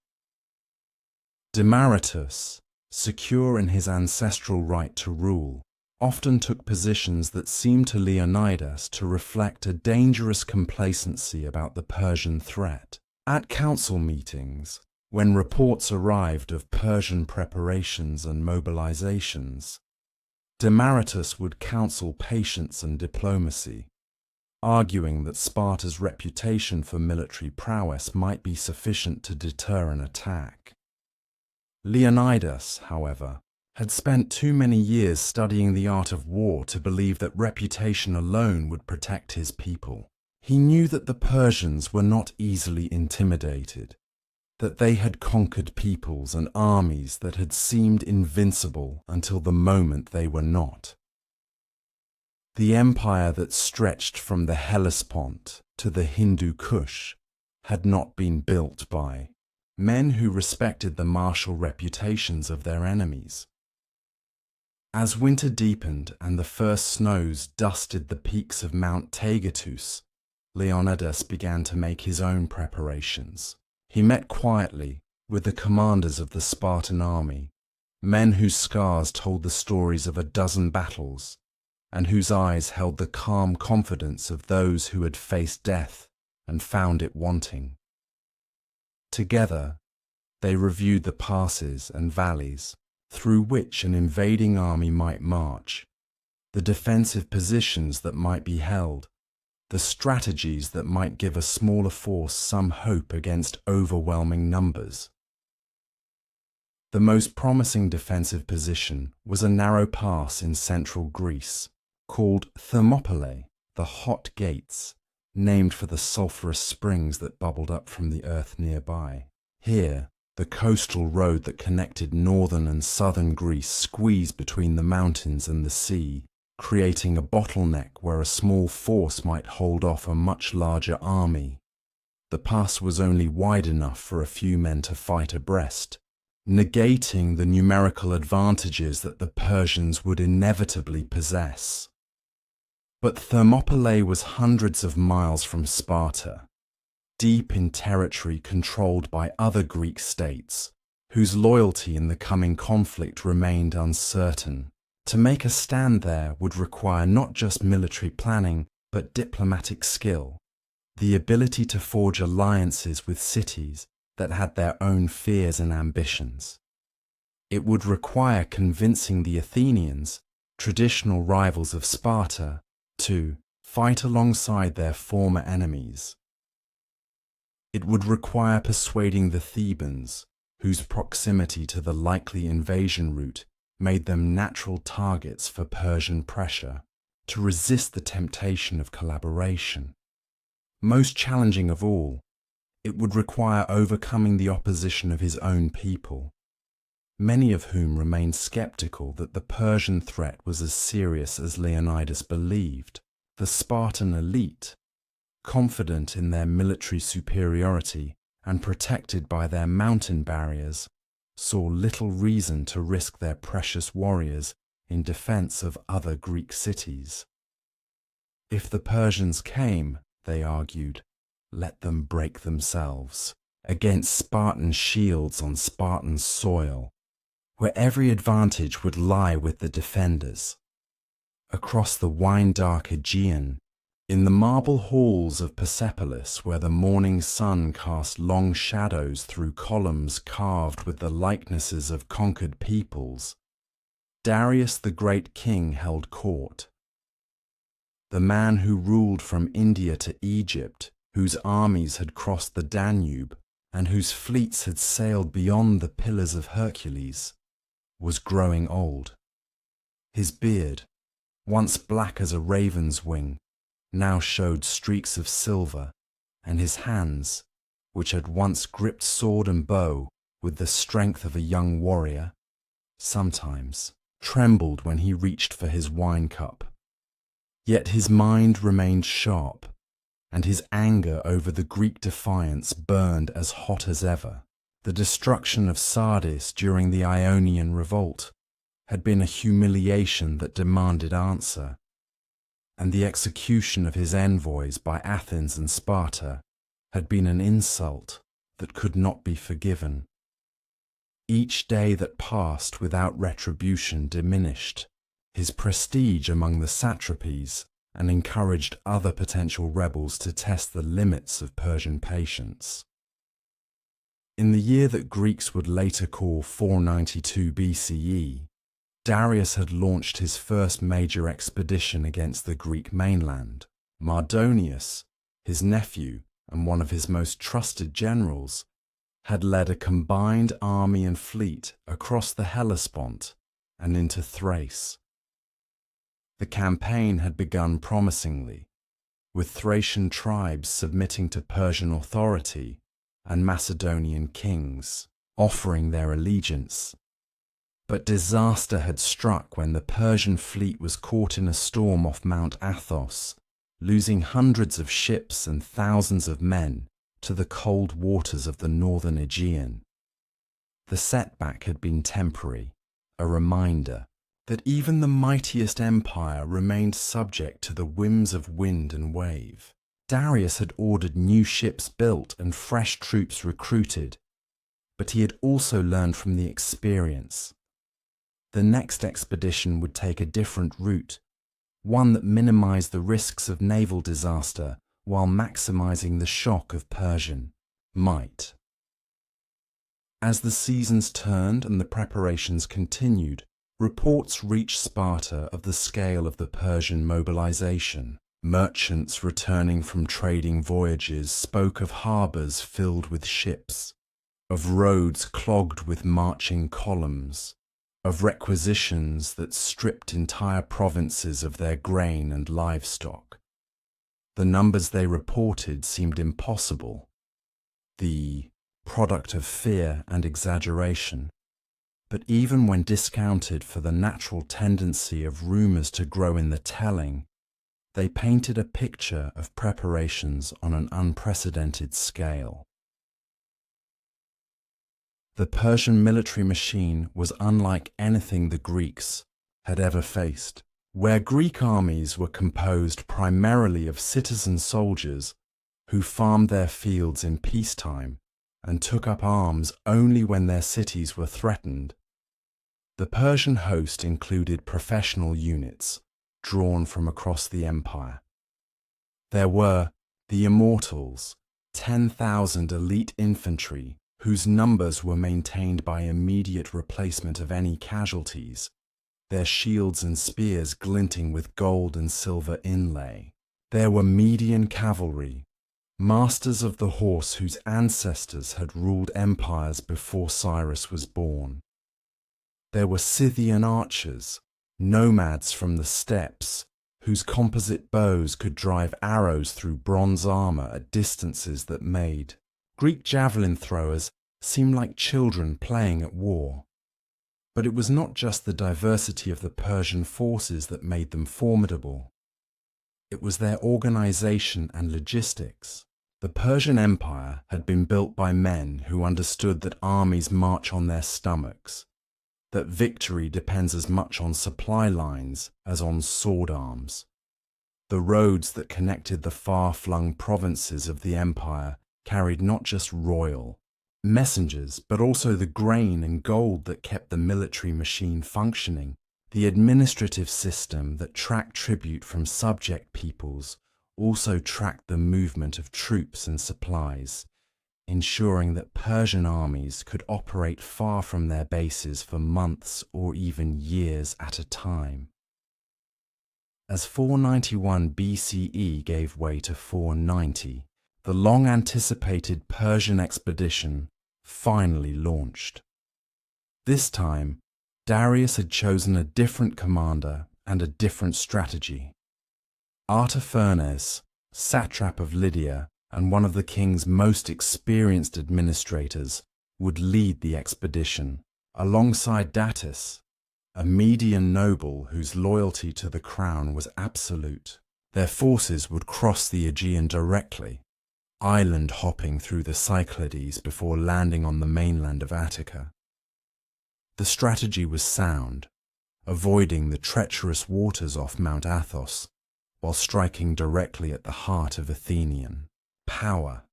Demaratus, secure in his ancestral right to rule, often took positions that seemed to Leonidas to reflect a dangerous complacency about the Persian threat. At council meetings, when reports arrived of Persian preparations and mobilizations, Demaratus would counsel patience and diplomacy, arguing that Sparta's reputation for military prowess might be sufficient to deter an attack. Leonidas, however, had spent too many years studying the art of war to believe that reputation alone would protect his people. He knew that the Persians were not easily intimidated, that they had conquered peoples and armies that had seemed invincible until the moment they were not. The empire that stretched from the Hellespont to the Hindu Kush had not been built by men who respected the martial reputations of their enemies. As winter deepened and the first snows dusted the peaks of Mount Taygetus, Leonidas began to make his own preparations. He met quietly with the commanders of the Spartan army, men whose scars told the stories of a dozen battles, and whose eyes held the calm confidence of those who had faced death and found it wanting. Together, they reviewed the passes and valleys through which an invading army might march, the defensive positions that might be held, the strategies that might give a smaller force some hope against overwhelming numbers. The most promising defensive position was a narrow pass in central Greece, called Thermopylae, the Hot Gates, named for the sulphurous springs that bubbled up from the earth nearby. Here, the coastal road that connected northern and southern Greece squeezed between the mountains and the sea, creating a bottleneck where a small force might hold off a much larger army. The pass was only wide enough for a few men to fight abreast, negating the numerical advantages that the Persians would inevitably possess. But Thermopylae was hundreds of miles from Sparta, deep in territory controlled by other Greek states, whose loyalty in the coming conflict remained uncertain. To make a stand there would require not just military planning, but diplomatic skill, the ability to forge alliances with cities that had their own fears and ambitions. It would require convincing the Athenians, traditional rivals of Sparta, to fight alongside their former enemies. It would require persuading the Thebans, whose proximity to the likely invasion route made them natural targets for Persian pressure, to resist the temptation of collaboration. Most challenging of all, it would require overcoming the opposition of his own people, many of whom remained skeptical that the Persian threat was as serious as Leonidas believed. The Spartan elite, confident in their military superiority and protected by their mountain barriers, saw little reason to risk their precious warriors in defense of other Greek cities. If the Persians came, they argued, let them break themselves against Spartan shields on Spartan soil, where every advantage would lie with the defenders. Across the wine-dark Aegean, in the marble halls of Persepolis, where the morning sun cast long shadows through columns carved with the likenesses of conquered peoples, Darius the great king held court. The man who ruled from India to Egypt, whose armies had crossed the Danube, and whose fleets had sailed beyond the Pillars of Hercules, was growing old. His beard, once black as a raven's wing, now showed streaks of silver, and his hands, which had once gripped sword and bow with the strength of a young warrior, sometimes trembled when he reached for his wine cup. Yet his mind remained sharp, and his anger over the Greek defiance burned as hot as ever. The destruction of Sardis during the Ionian revolt had been a humiliation that demanded answer, and the execution of his envoys by Athens and Sparta had been an insult that could not be forgiven. Each day that passed without retribution diminished his prestige among the satrapies and encouraged other potential rebels to test the limits of Persian patience. In the year that Greeks would later call 492 BCE, Darius had launched his first major expedition against the Greek mainland. Mardonius, his nephew and one of his most trusted generals, had led a combined army and fleet across the Hellespont and into Thrace. The campaign had begun promisingly, with Thracian tribes submitting to Persian authority and Macedonian kings offering their allegiance. But disaster had struck when the Persian fleet was caught in a storm off Mount Athos, losing hundreds of ships and thousands of men to the cold waters of the northern Aegean. The setback had been temporary, a reminder that even the mightiest empire remained subject to the whims of wind and wave. Darius had ordered new ships built and fresh troops recruited, but he had also learned from the experience. The next expedition would take a different route, one that minimized the risks of naval disaster while maximizing the shock of Persian might. As the seasons turned and the preparations continued, reports reached Sparta of the scale of the Persian mobilization. Merchants returning from trading voyages spoke of harbors filled with ships, of roads clogged with marching columns, of requisitions that stripped entire provinces of their grain and livestock. The numbers they reported seemed impossible, the product of fear and exaggeration. But even when discounted for the natural tendency of rumors to grow in the telling, they painted a picture of preparations on an unprecedented scale. The Persian military machine was unlike anything the Greeks had ever faced. Where Greek armies were composed primarily of citizen soldiers who farmed their fields in peacetime and took up arms only when their cities were threatened, the Persian host included professional units drawn from across the empire. There were the Immortals, 10,000 elite infantry whose numbers were maintained by immediate replacement of any casualties, their shields and spears glinting with gold and silver inlay. There were Median cavalry, masters of the horse whose ancestors had ruled empires before Cyrus was born. There were Scythian archers, nomads from the steppes, whose composite bows could drive arrows through bronze armor at distances that made Greek javelin throwers seem like children playing at war. But it was not just the diversity of the Persian forces that made them formidable. It was their organization and logistics. The Persian Empire had been built by men who understood that armies march on their stomachs, that victory depends as much on supply lines as on sword arms. The roads that connected the far-flung provinces of the empire carried not just royal messengers, but also the grain and gold that kept the military machine functioning, the administrative system that tracked tribute from subject peoples also tracked the movement of troops and supplies, ensuring that Persian armies could operate far from their bases for months or even years at a time. As 491 BCE gave way to 490, the long-anticipated Persian expedition finally launched. This time, Darius had chosen a different commander and a different strategy. Artaphernes, satrap of Lydia and one of the king's most experienced administrators, would lead the expedition, alongside Datis, a Median noble whose loyalty to the crown was absolute. Their forces would cross the Aegean directly, island hopping through the Cyclades before landing on the mainland of Attica. The strategy was sound, avoiding the treacherous waters off Mount Athos, while striking directly at the heart of Athenian power.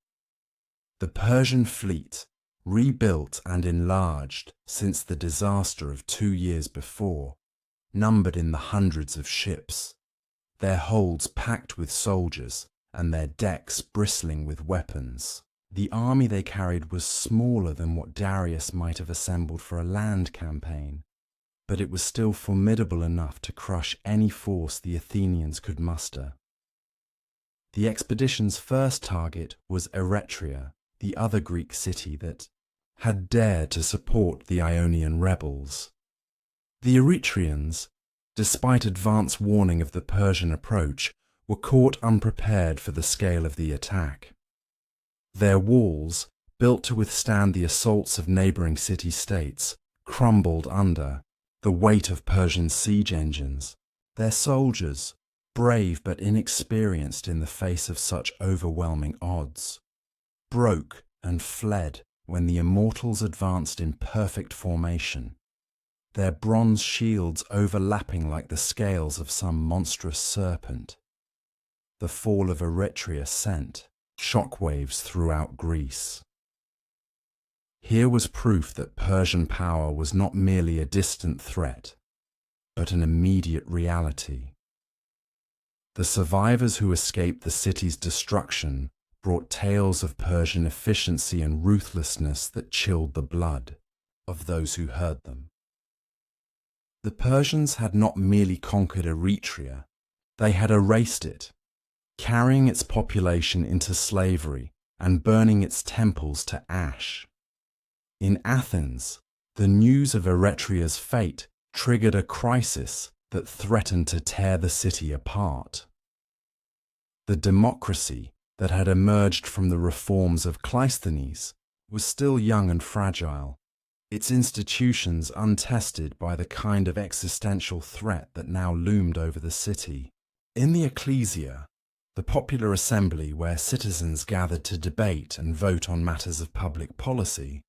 The Persian fleet, rebuilt and enlarged since the disaster of 2 years before, numbered in the hundreds of ships, their holds packed with soldiers and their decks bristling with weapons. The army they carried was smaller than what Darius might have assembled for a land campaign, but it was still formidable enough to crush any force the Athenians could muster. The expedition's first target was Eretria, the other Greek city that had dared to support the Ionian rebels. The Eretrians, despite advance warning of the Persian approach, were caught unprepared for the scale of the attack. Their walls, built to withstand the assaults of neighboring city-states, crumbled under the weight of Persian siege engines. Their soldiers, brave but inexperienced in the face of such overwhelming odds, broke and fled when the Immortals advanced in perfect formation, their bronze shields overlapping like the scales of some monstrous serpent. The fall of Eretria sent shockwaves throughout Greece. Here was proof that Persian power was not merely a distant threat, but an immediate reality. The survivors who escaped the city's destruction brought tales of Persian efficiency and ruthlessness that chilled the blood of those who heard them. The Persians had not merely conquered Eretria, they had erased it, carrying its population into slavery and burning its temples to ash. In Athens, the news of Eretria's fate triggered a crisis that threatened to tear the city apart. The democracy that had emerged from the reforms of Cleisthenes was still young and fragile, its institutions untested by the kind of existential threat that now loomed over the city. In the ecclesia, the popular assembly where citizens gathered to debate and vote on matters of public policy,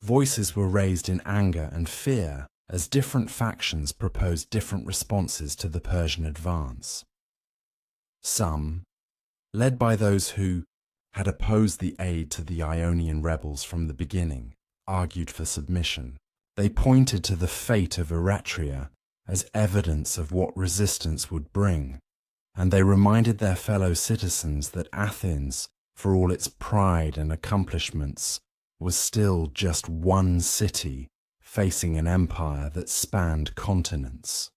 voices were raised in anger and fear as different factions proposed different responses to the Persian advance. Some, led by those who had opposed the aid to the Ionian rebels from the beginning, argued for submission. They pointed to the fate of Eretria as evidence of what resistance would bring, and they reminded their fellow citizens that Athens, for all its pride and accomplishments, was still just one city facing an empire that spanned continents.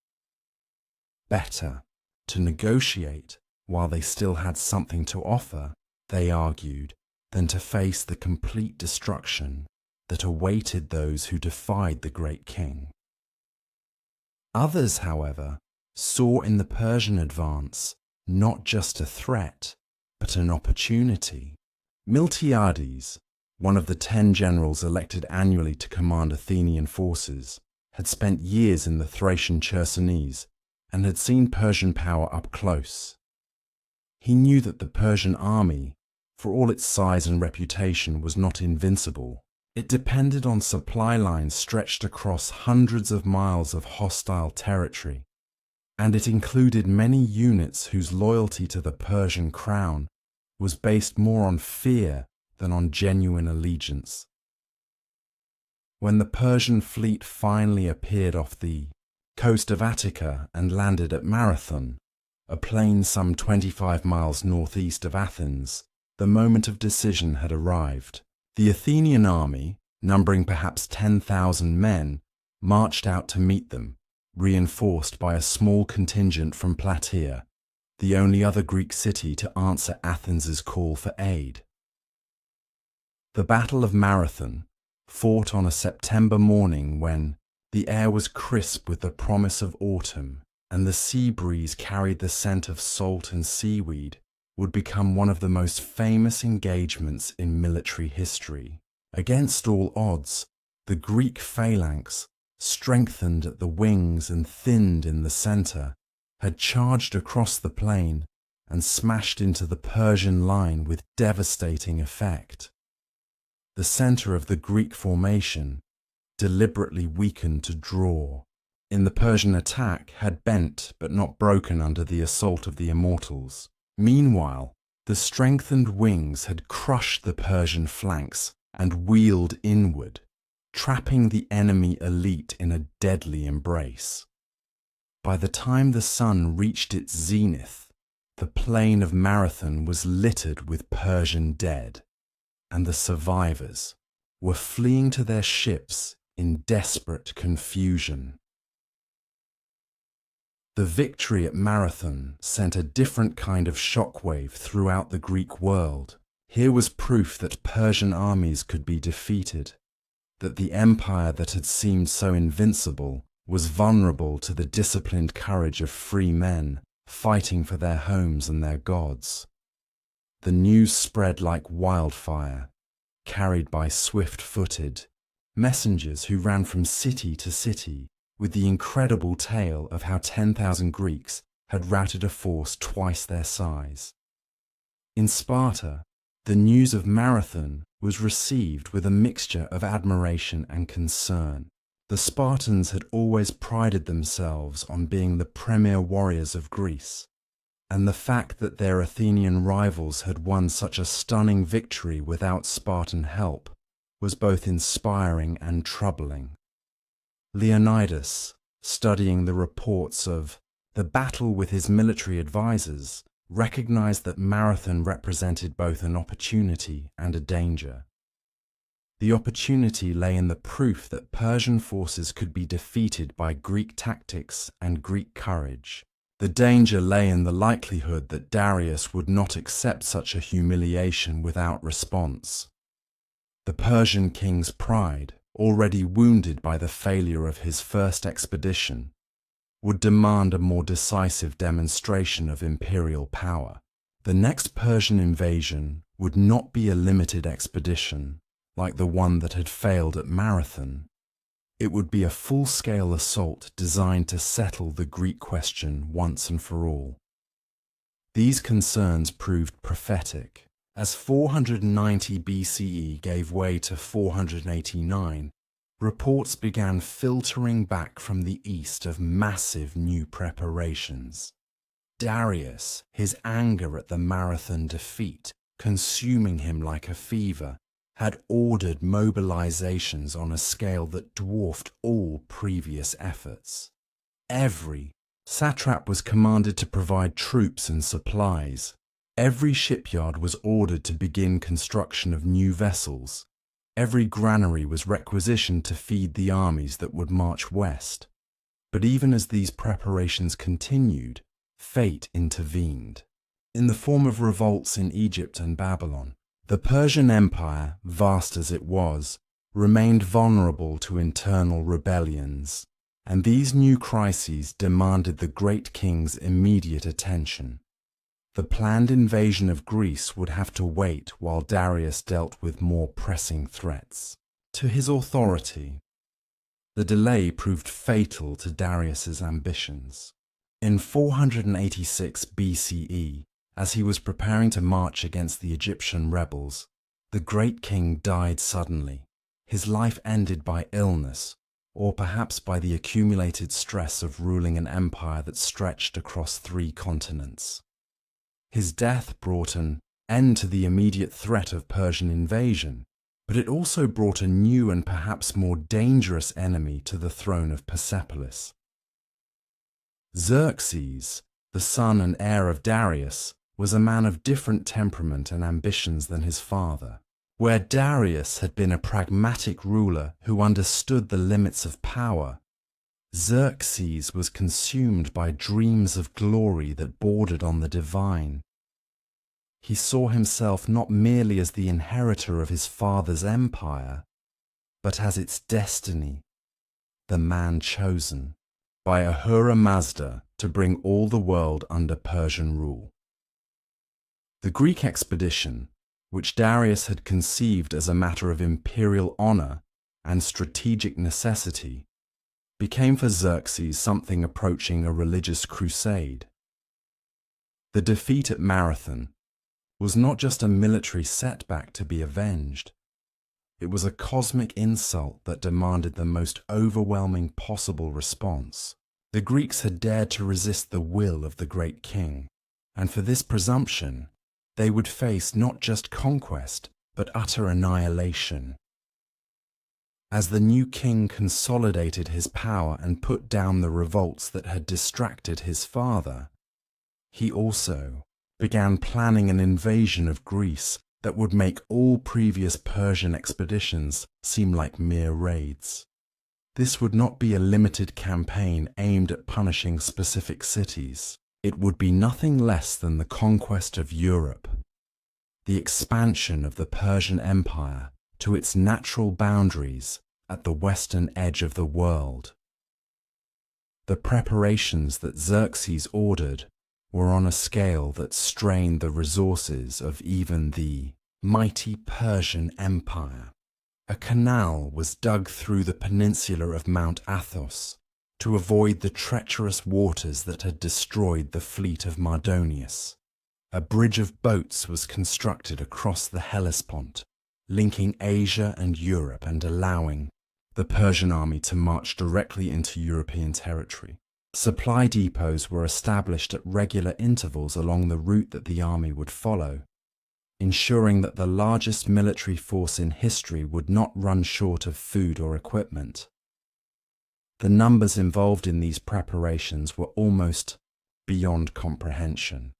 Better to negotiate while they still had something to offer, they argued, than to face the complete destruction that awaited those who defied the great king. Others, however, saw in the Persian advance not just a threat, but an opportunity. Miltiades, one of the 10 generals elected annually to command Athenian forces, had spent years in the Thracian Chersonese and had seen Persian power up close. He knew that the Persian army, for all its size and reputation, was not invincible. It depended on supply lines stretched across hundreds of miles of hostile territory, and it included many units whose loyalty to the Persian crown was based more on fear than on genuine allegiance. When the Persian fleet finally appeared off the coast of Attica and landed at Marathon, a plain some 25 miles northeast of Athens, the moment of decision had arrived. The Athenian army, numbering perhaps 10,000 men, marched out to meet them, reinforced by a small contingent from Plataea, the only other Greek city to answer Athens's call for aid. The Battle of Marathon, fought on a September morning when the air was crisp with the promise of autumn and the sea breeze carried the scent of salt and seaweed, would become one of the most famous engagements in military history. Against all odds, the Greek phalanx, strengthened at the wings and thinned in the center, had charged across the plain and smashed into the Persian line with devastating effect. The center of the Greek formation, deliberately weakened to draw, in the Persian attack had bent but not broken under the assault of the immortals. Meanwhile, the strengthened wings had crushed the Persian flanks and wheeled inward, trapping the enemy elite in a deadly embrace. By the time the sun reached its zenith, the plain of Marathon was littered with Persian dead, and the survivors were fleeing to their ships in desperate confusion. The victory at Marathon sent a different kind of shockwave throughout the Greek world. Here was proof that Persian armies could be defeated, that the empire that had seemed so invincible was vulnerable to the disciplined courage of free men fighting for their homes and their gods. The news spread like wildfire, carried by swift-footed messengers who ran from city to city with the incredible tale of how 10,000 Greeks had routed a force twice their size. In Sparta, the news of Marathon was received with a mixture of admiration and concern. The Spartans had always prided themselves on being the premier warriors of Greece, and the fact that their Athenian rivals had won such a stunning victory without Spartan help was both inspiring and troubling. Leonidas, studying the reports of the battle with his military advisors, recognized that Marathon represented both an opportunity and a danger. The opportunity lay in the proof that Persian forces could be defeated by Greek tactics and Greek courage. The danger lay in the likelihood that Darius would not accept such a humiliation without response. The Persian king's pride, already wounded by the failure of his first expedition, would demand a more decisive demonstration of imperial power. The next Persian invasion would not be a limited expedition like the one that had failed at Marathon. It would be a full-scale assault designed to settle the Greek question once and for all. These concerns proved prophetic. As 490 BCE gave way to 489, reports began filtering back from the east of massive new preparations. Darius, his anger at the Marathon defeat, consuming him like a fever, had ordered mobilizations on a scale that dwarfed all previous efforts. Every satrap was commanded to provide troops and supplies. Every shipyard was ordered to begin construction of new vessels. Every granary was requisitioned to feed the armies that would march west. But even as these preparations continued, fate intervened. In the form of revolts in Egypt and Babylon, the Persian Empire, vast as it was, remained vulnerable to internal rebellions, and these new crises demanded the great king's immediate attention. The planned invasion of Greece would have to wait while Darius dealt with more pressing threats. To his authority, the delay proved fatal to Darius's ambitions. In 486 BCE, as he was preparing to march against the Egyptian rebels, the great king died suddenly. His life ended by illness, or perhaps by the accumulated stress of ruling an empire that stretched across 3 continents. His death brought an end to the immediate threat of Persian invasion, but it also brought a new and perhaps more dangerous enemy to the throne of Persepolis. Xerxes, the son and heir of Darius, was a man of different temperament and ambitions than his father. Where Darius had been a pragmatic ruler who understood the limits of power, Xerxes was consumed by dreams of glory that bordered on the divine. He saw himself not merely as the inheritor of his father's empire, but as its destiny, the man chosen by Ahura Mazda to bring all the world under Persian rule. The Greek expedition, which Darius had conceived as a matter of imperial honor and strategic necessity, became for Xerxes something approaching a religious crusade. The defeat at Marathon was not just a military setback to be avenged. It was a cosmic insult that demanded the most overwhelming possible response. The Greeks had dared to resist the will of the great king, and for this presumption, they would face not just conquest, but utter annihilation. As the new king consolidated his power and put down the revolts that had distracted his father, he also began planning an invasion of Greece that would make all previous Persian expeditions seem like mere raids. This would not be a limited campaign aimed at punishing specific cities. It would be nothing less than the conquest of Europe, the expansion of the Persian Empire to its natural boundaries at the western edge of the world. The preparations that Xerxes ordered were on a scale that strained the resources of even the mighty Persian Empire. A canal was dug through the peninsula of Mount Athos to avoid the treacherous waters that had destroyed the fleet of Mardonius. A bridge of boats was constructed across the Hellespont, linking Asia and Europe and allowing the Persian army to march directly into European territory. Supply depots were established at regular intervals along the route that the army would follow, ensuring that the largest military force in history would not run short of food or equipment. The numbers involved in these preparations were almost beyond comprehension.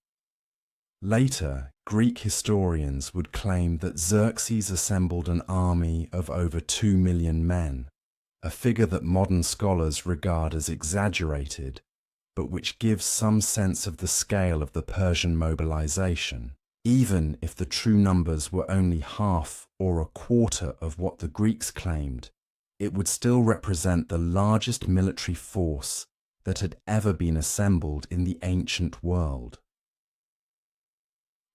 Later, Greek historians would claim that Xerxes assembled an army of over 2 million men, a figure that modern scholars regard as exaggerated, but which gives some sense of the scale of the Persian mobilization. Even if the true numbers were only half or a quarter of what the Greeks claimed, it would still represent the largest military force that had ever been assembled in the ancient world.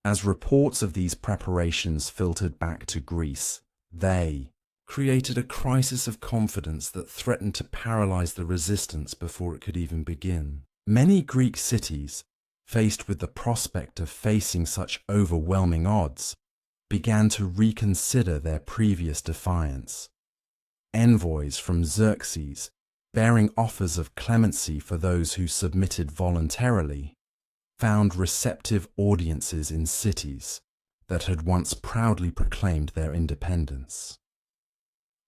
As reports of these preparations filtered back to Greece, they created a crisis of confidence that threatened to paralyze the resistance before it could even begin. Many Greek cities, faced with the prospect of facing such overwhelming odds, began to reconsider their previous defiance. Envoys from Xerxes, bearing offers of clemency for those who submitted voluntarily, found receptive audiences in cities that had once proudly proclaimed their independence.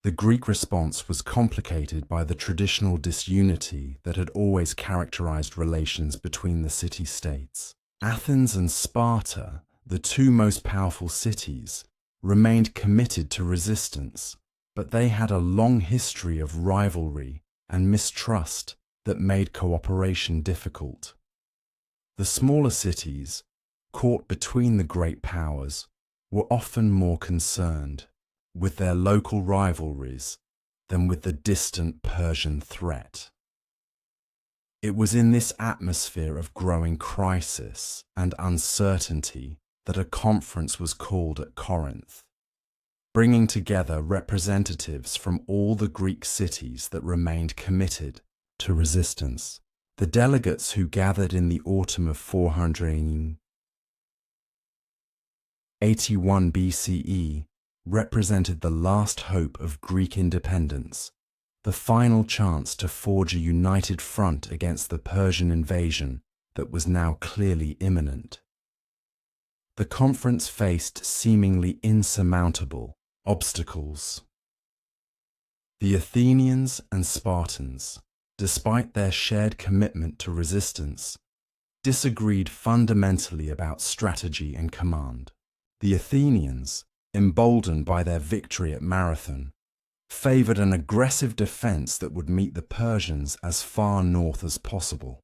The Greek response was complicated by the traditional disunity that had always characterized relations between the city-states. Athens and Sparta, the 2 most powerful cities, remained committed to resistance, but they had a long history of rivalry and mistrust that made cooperation difficult. The smaller cities, caught between the great powers, were often more concerned with their local rivalries than with the distant Persian threat. It was in this atmosphere of growing crisis and uncertainty that a conference was called at Corinth, bringing together representatives from all the Greek cities that remained committed to resistance. The delegates who gathered in the autumn of 481 BCE represented the last hope of Greek independence, the final chance to forge a united front against the Persian invasion that was now clearly imminent. The conference faced seemingly insurmountable obstacles. The Athenians and Spartans, despite their shared commitment to resistance, disagreed fundamentally about strategy and command. The Athenians, emboldened by their victory at Marathon, favored an aggressive defense that would meet the Persians as far north as possible.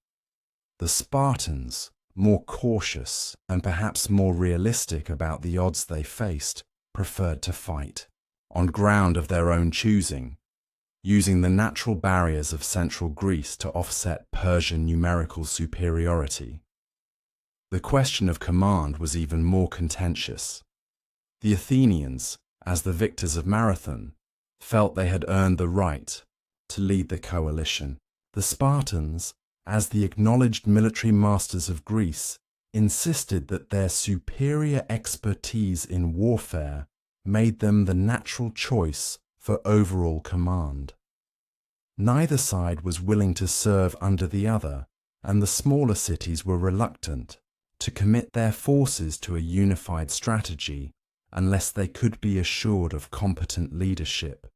The Spartans, more cautious and perhaps more realistic about the odds they faced, preferred to fight, on ground of their own choosing, using the natural barriers of central Greece to offset Persian numerical superiority. The question of command was even more contentious. The Athenians, as the victors of Marathon, felt they had earned the right to lead the coalition. The Spartans, as the acknowledged military masters of Greece, insisted that their superior expertise in warfare made them the natural choice for overall command. Neither side was willing to serve under the other, and the smaller cities were reluctant to commit their forces to a unified strategy unless they could be assured of competent leadership.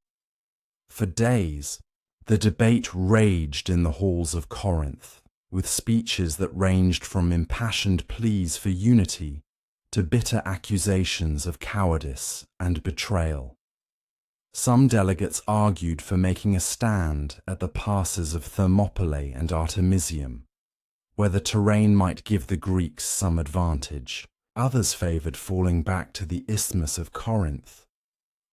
For days, the debate raged in the halls of Corinth, with speeches that ranged from impassioned pleas for unity to bitter accusations of cowardice and betrayal. Some delegates argued for making a stand at the passes of Thermopylae and Artemisium, where the terrain might give the Greeks some advantage. Others favoured falling back to the Isthmus of Corinth,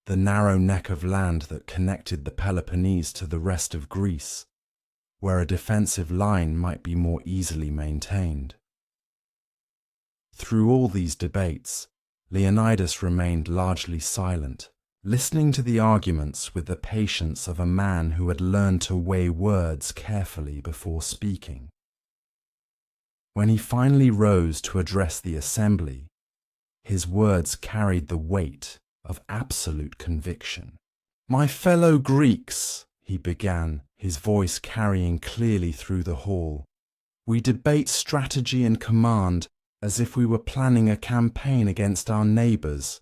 the narrow neck of land that connected the Peloponnese to the rest of Greece, where a defensive line might be more easily maintained. Through all these debates, Leonidas remained largely silent, listening to the arguments with the patience of a man who had learned to weigh words carefully before speaking. When he finally rose to address the assembly, his words carried the weight of absolute conviction. "My fellow Greeks," he began, his voice carrying clearly through the hall, "we debate strategy and command as if we were planning a campaign against our neighbours,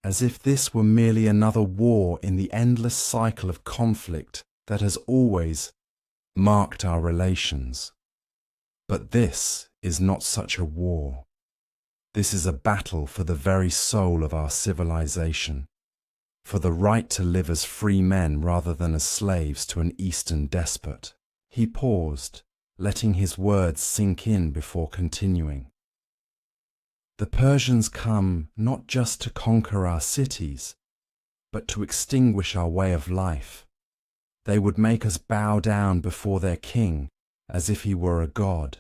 as if this were merely another war in the endless cycle of conflict that has always marked our relations. But this is not such a war. This is a battle for the very soul of our civilization, for the right to live as free men rather than as slaves to an Eastern despot." He paused, letting his words sink in before continuing. "The Persians come not just to conquer our cities, but to extinguish our way of life. They would make us bow down before their king as if he were a god,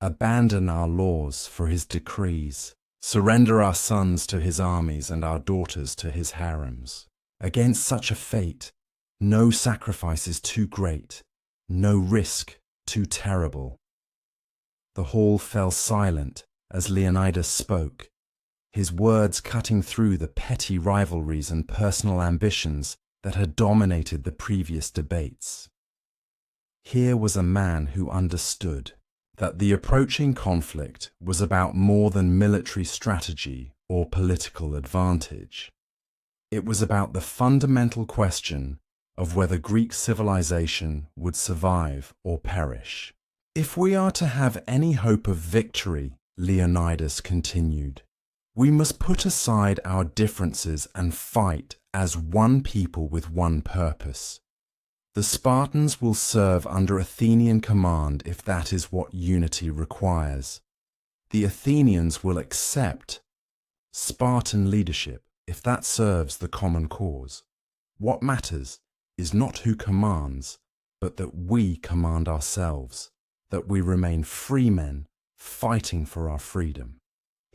abandon our laws for his decrees, surrender our sons to his armies and our daughters to his harems. Against such a fate, no sacrifice is too great, no risk too terrible." The hall fell silent as Leonidas spoke, his words cutting through the petty rivalries and personal ambitions that had dominated the previous debates. Here was a man who understood that the approaching conflict was about more than military strategy or political advantage. It was about the fundamental question of whether Greek civilization would survive or perish. "If we are to have any hope of victory," Leonidas continued, We must put aside our differences and fight as one people with one purpose. The Spartans will serve under Athenian command if that is what unity requires. The Athenians will accept Spartan leadership if that serves the common cause. What matters is not who commands, but that we command ourselves, that we remain free men fighting for our freedom.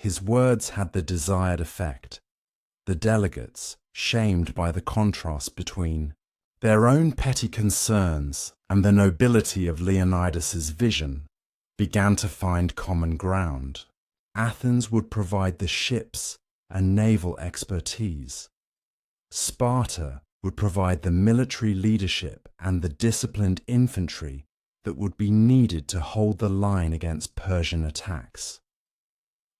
His words had the desired effect. The delegates, shamed by the contrast between their own petty concerns and the nobility of Leonidas's vision, began to find common ground. Athens would provide the ships and naval expertise. Sparta would provide the military leadership and the disciplined infantry that would be needed to hold the line against Persian attacks.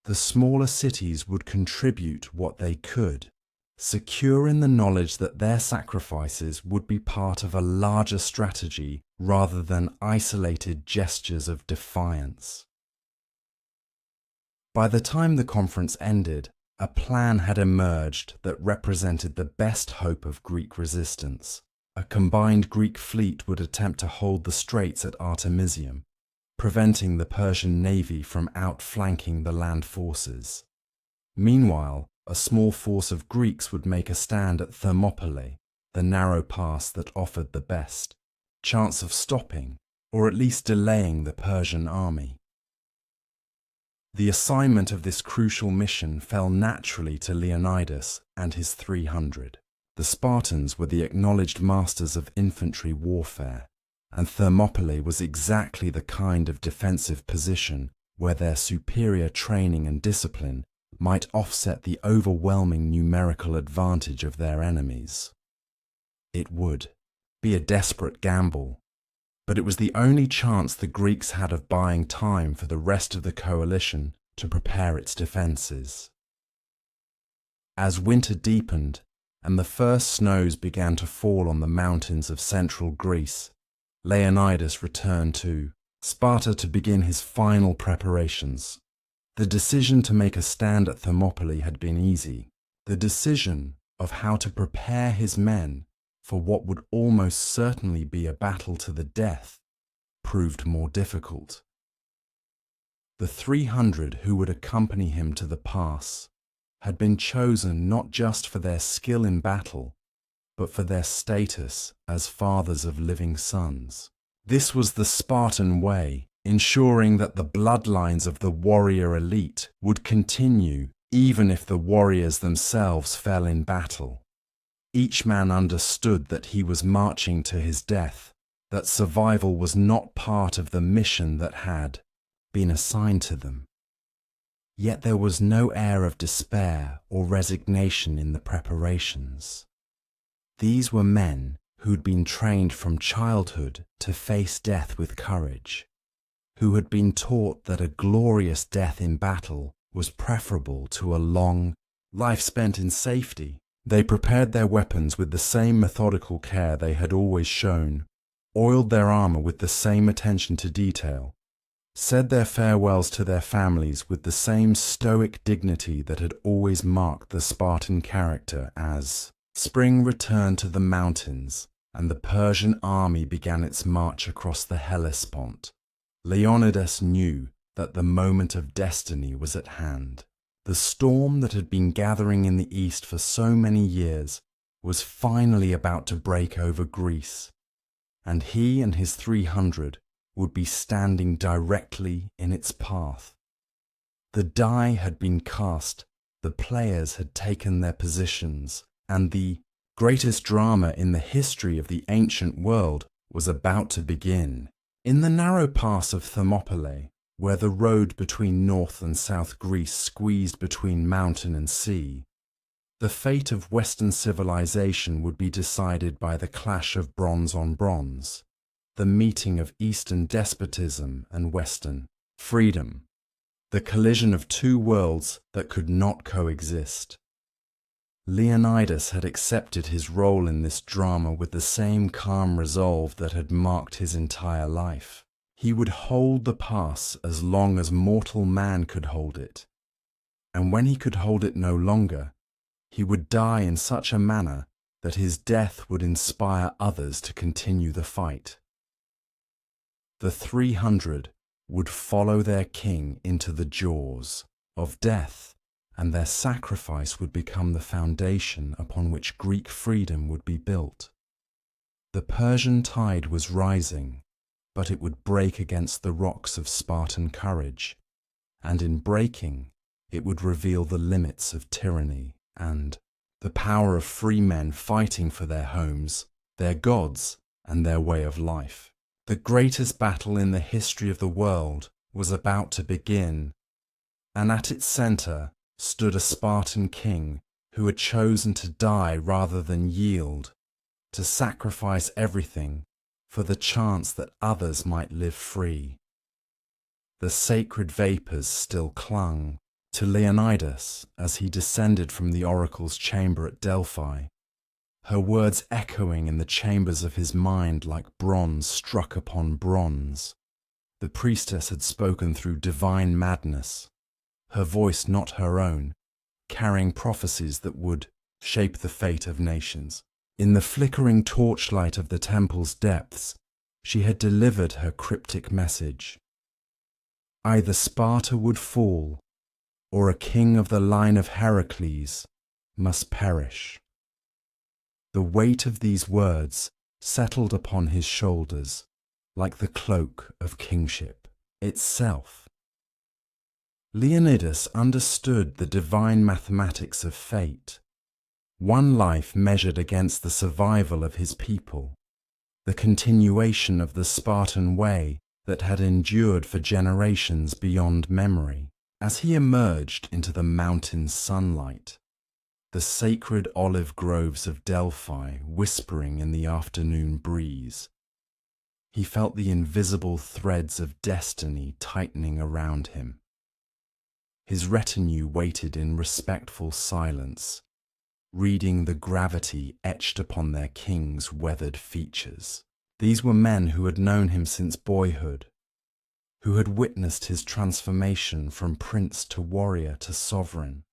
The smaller cities would contribute what they could, secure in the knowledge that their sacrifices would be part of a larger strategy rather than isolated gestures of defiance. By the time the conference ended, a plan had emerged that represented the best hope of Greek resistance. A combined Greek fleet would attempt to hold the straits at Artemisium, preventing the Persian navy from outflanking the land forces. Meanwhile, a small force of Greeks would make a stand at Thermopylae, the narrow pass that offered the best chance of stopping, or at least delaying, the Persian army. The assignment of this crucial mission fell naturally to Leonidas and his 300. The Spartans were the acknowledged masters of infantry warfare, and Thermopylae was exactly the kind of defensive position where their superior training and discipline might offset the overwhelming numerical advantage of their enemies. It would be a desperate gamble, but it was the only chance the Greeks had of buying time for the rest of the coalition to prepare its defences. As winter deepened and the first snows began to fall on the mountains of central Greece, Leonidas returned to Sparta to begin his final preparations. The decision to make a stand at Thermopylae had been easy. The decision of how to prepare his men for what would almost certainly be a battle to the death proved more difficult. The 300 who would accompany him to the pass had been chosen not just for their skill in battle, but for their status as fathers of living sons. This was the Spartan way, ensuring that the bloodlines of the warrior elite would continue even if the warriors themselves fell in battle. Each man understood that he was marching to his death, that survival was not part of the mission that had been assigned to them. Yet there was no air of despair or resignation in the preparations. These were men who'd been trained from childhood to face death with courage, who had been taught that a glorious death in battle was preferable to a long life spent in safety. They prepared their weapons with the same methodical care they had always shown, oiled their armor with the same attention to detail, said their farewells to their families with the same stoic dignity that had always marked the Spartan character as spring returned to the mountains and the Persian army began its march across the Hellespont. Leonidas knew that the moment of destiny was at hand. The storm that had been gathering in the east for so many years was finally about to break over Greece, and he and his 300 would be standing directly in its path. The die had been cast, the players had taken their positions, and the greatest drama in the history of the ancient world was about to begin. In the narrow pass of Thermopylae, where the road between North and South Greece squeezed between mountain and sea, the fate of Western civilization would be decided by the clash of bronze on bronze, the meeting of Eastern despotism and Western freedom, the collision of two worlds that could not coexist. Leonidas had accepted his role in this drama with the same calm resolve that had marked his entire life. He would hold the pass as long as mortal man could hold it. and when he could hold it no longer, he would die in such a manner that his death would inspire others to continue the fight. The 300 would follow their king into the jaws of death, and their sacrifice would become the foundation upon which Greek freedom would be built. The Persian tide was rising, but it would break against the rocks of Spartan courage, and in breaking, it would reveal the limits of tyranny and the power of free men fighting for their homes, their gods, and their way of life. The greatest battle in the history of the world was about to begin, and at its center stood a Spartan king who had chosen to die rather than yield, to sacrifice everything for the chance that others might live free. The sacred vapors still clung to Leonidas as he descended from the oracle's chamber at Delphi, her words echoing in the chambers of his mind like bronze struck upon bronze. The priestess had spoken through divine madness, her voice not her own, carrying prophecies that would shape the fate of nations. In the flickering torchlight of the temple's depths, she had delivered her cryptic message. Either Sparta would fall, or a king of the line of Heracles must perish. The weight of these words settled upon his shoulders like the cloak of kingship itself. Leonidas understood the divine mathematics of fate. One life measured against the survival of his people, the continuation of the Spartan way that had endured for generations beyond memory. As he emerged into the mountain sunlight, the sacred olive groves of Delphi whispering in the afternoon breeze, he felt the invisible threads of destiny tightening around him. His retinue waited in respectful silence, reading the gravity etched upon their king's weathered features. These were men who had known him since boyhood, who had witnessed his transformation from prince to warrior to sovereign.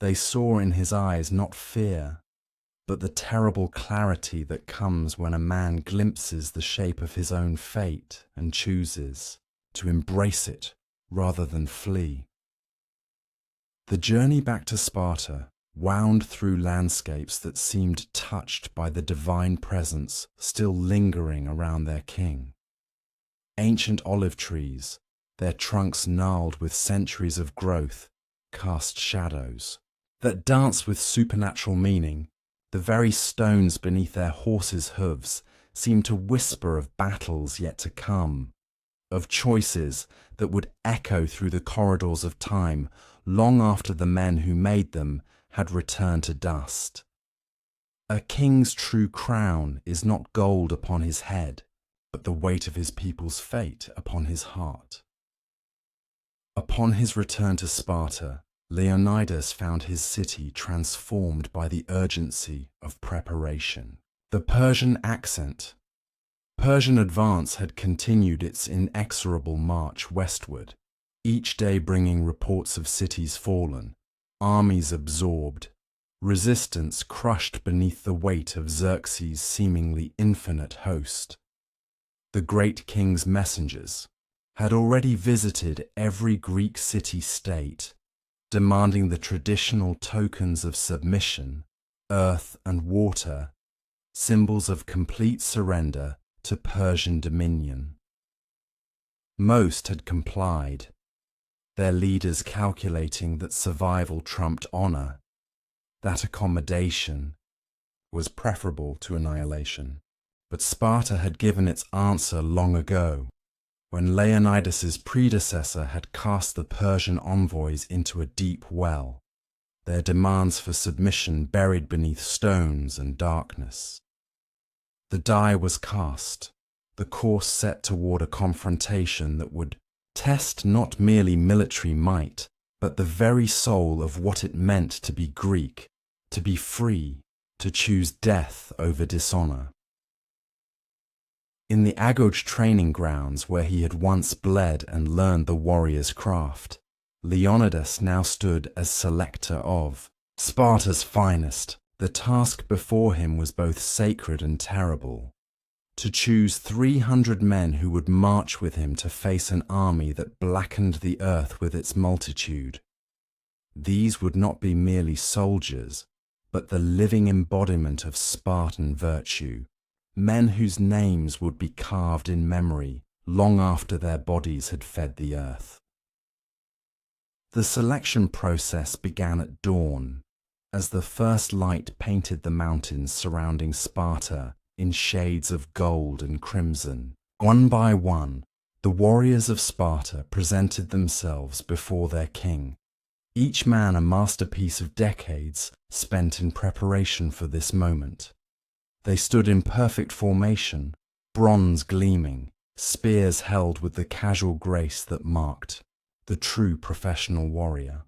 They saw in his eyes not fear, but the terrible clarity that comes when a man glimpses the shape of his own fate and chooses to embrace it rather than flee. The journey back to Sparta wound through landscapes that seemed touched by the divine presence still lingering around their king. Ancient olive trees, their trunks gnarled with centuries of growth, cast shadows that danced with supernatural meaning. The very stones beneath their horses' hooves seemed to whisper of battles yet to come, of choices that would echo through the corridors of time long after the men who made them had returned to dust. A king's true crown is not gold upon his head, but the weight of his people's fate upon his heart. Upon his return to Sparta, Leonidas found his city transformed by the urgency of preparation. The Persian advance had continued its inexorable march westward, each day bringing reports of cities fallen, armies absorbed, resistance crushed beneath the weight of Xerxes' seemingly infinite host. The great king's messengers had already visited every Greek city-state, demanding the traditional tokens of submission, earth and water, symbols of complete surrender to Persian dominion. Most had complied, their leaders calculating that survival trumped honor, that accommodation was preferable to annihilation. But Sparta had given its answer long ago, when Leonidas's predecessor had cast the Persian envoys into a deep well, their demands for submission buried beneath stones and darkness. The die was cast, the course set toward a confrontation that would test not merely military might, but the very soul of what it meant to be Greek, to be free, to choose death over dishonor. In the Agoge training grounds where he had once bled and learned the warrior's craft, Leonidas now stood as selector of Sparta's finest. The task before him was both sacred and terrible. To choose 300 men who would march with him to face an army that blackened the earth with its multitude. These would not be merely soldiers, but the living embodiment of Spartan virtue, men whose names would be carved in memory long after their bodies had fed the earth. The selection process began at dawn, as the first light painted the mountains surrounding Sparta in shades of gold and crimson. One by one, the warriors of Sparta presented themselves before their king, each man a masterpiece of decades spent in preparation for this moment. They stood in perfect formation, bronze gleaming, spears held with the casual grace that marked the true professional warrior.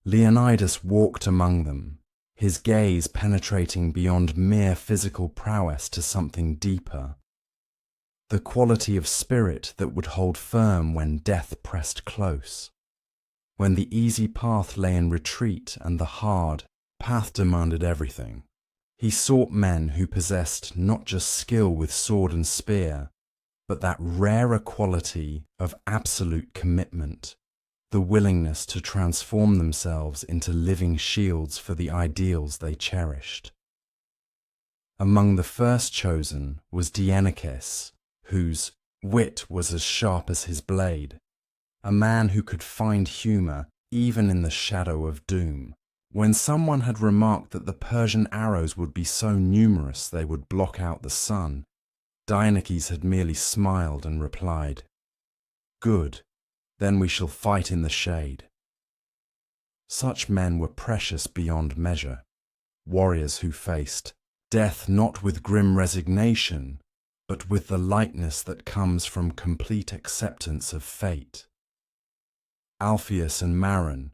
Leonidas walked among them, his gaze penetrating beyond mere physical prowess to something deeper. The quality of spirit that would hold firm when death pressed close. When the easy path lay in retreat and the hard path demanded everything. He sought men who possessed not just skill with sword and spear, but that rarer quality of absolute commitment, the willingness to transform themselves into living shields for the ideals they cherished. Among the first chosen was Dieneces, whose wit was as sharp as his blade, a man who could find humor even in the shadow of doom. When someone had remarked that the Persian arrows would be so numerous they would block out the sun, Dieneces had merely smiled and replied, "Good, then we shall fight in the shade." Such men were precious beyond measure, warriors who faced death not with grim resignation, but with the lightness that comes from complete acceptance of fate. Alpheus and Maron,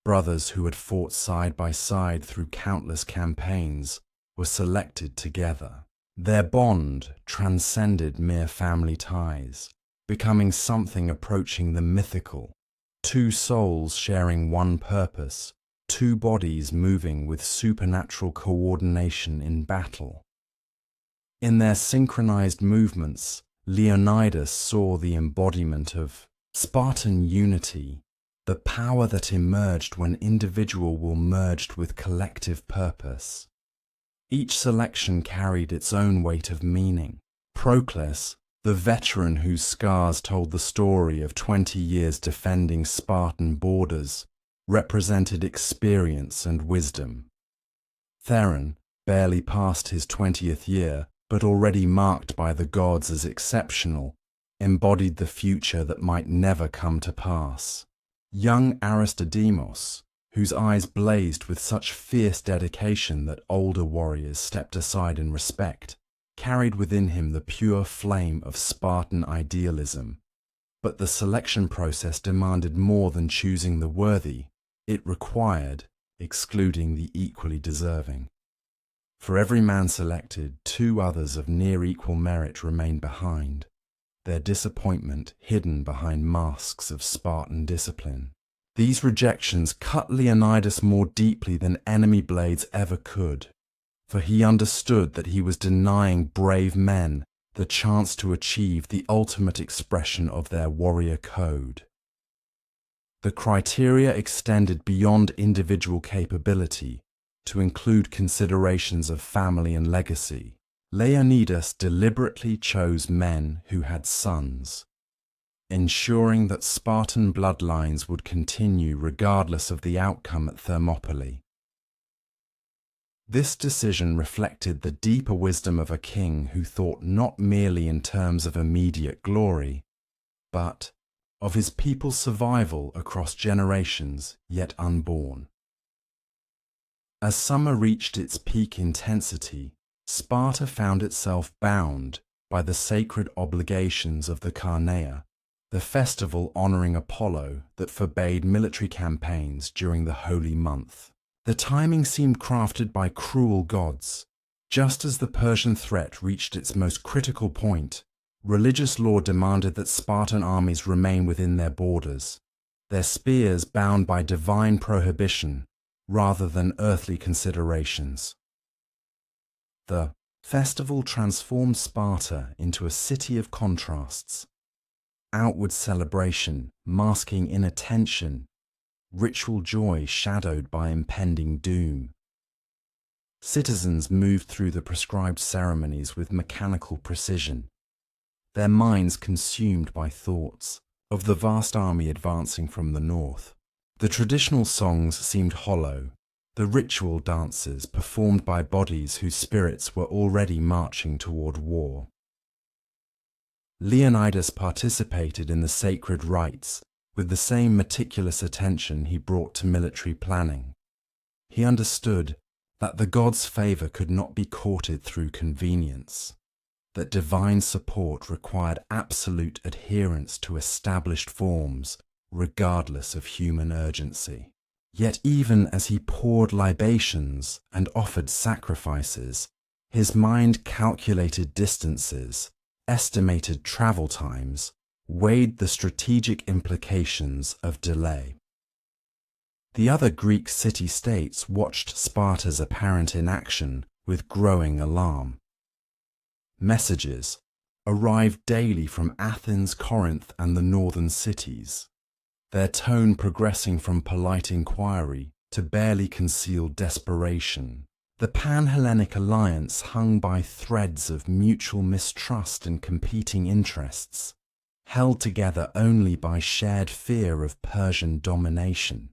brothers who had fought side by side through countless campaigns, were selected together. Their bond transcended mere family ties, becoming something approaching the mythical. Two souls sharing one purpose, two bodies moving with supernatural coordination in battle. In their synchronized movements, Leonidas saw the embodiment of Spartan unity, the power that emerged when individual will merged with collective purpose. Each selection carried its own weight of meaning. Proclus, the veteran whose scars told the story of 20 years defending Spartan borders, represented experience and wisdom. Theron, barely past his 20th year, but already marked by the gods as exceptional, embodied the future that might never come to pass. Young Aristodemos, whose eyes blazed with such fierce dedication that older warriors stepped aside in respect, carried within him the pure flame of Spartan idealism. But the selection process demanded more than choosing the worthy. It required excluding the equally deserving. For every man selected, two others of near equal merit remained behind, their disappointment hidden behind masks of Spartan discipline. These rejections cut Leonidas more deeply than enemy blades ever could, for he understood that he was denying brave men the chance to achieve the ultimate expression of their warrior code. The criteria extended beyond individual capability to include considerations of family and legacy. Leonidas deliberately chose men who had sons, ensuring that Spartan bloodlines would continue regardless of the outcome at Thermopylae. This decision reflected the deeper wisdom of a king who thought not merely in terms of immediate glory, but of his people's survival across generations yet unborn. As summer reached its peak intensity, Sparta found itself bound by the sacred obligations of the Carneia, the festival honoring Apollo that forbade military campaigns during the holy month. The timing seemed crafted by cruel gods. Just as the Persian threat reached its most critical point, religious law demanded that Spartan armies remain within their borders, their spears bound by divine prohibition rather than earthly considerations. The festival transformed Sparta into a city of contrasts. Outward celebration masking inner tension, ritual joy shadowed by impending doom. Citizens moved through the prescribed ceremonies with mechanical precision, their minds consumed by thoughts of the vast army advancing from the north. The traditional songs seemed hollow, the ritual dances performed by bodies whose spirits were already marching toward war. Leonidas participated in the sacred rites with the same meticulous attention he brought to military planning. He understood that the gods' favor could not be courted through convenience, that divine support required absolute adherence to established forms regardless of human urgency. Yet even as he poured libations and offered sacrifices, his mind calculated distances, estimated travel times, weighed the strategic implications of delay. The other Greek city-states watched Sparta's apparent inaction with growing alarm. Messages arrived daily from Athens, Corinth, and the northern cities, their tone progressing from polite inquiry to barely concealed desperation. The Pan-Hellenic alliance hung by threads of mutual mistrust and competing interests, held together only by shared fear of Persian domination.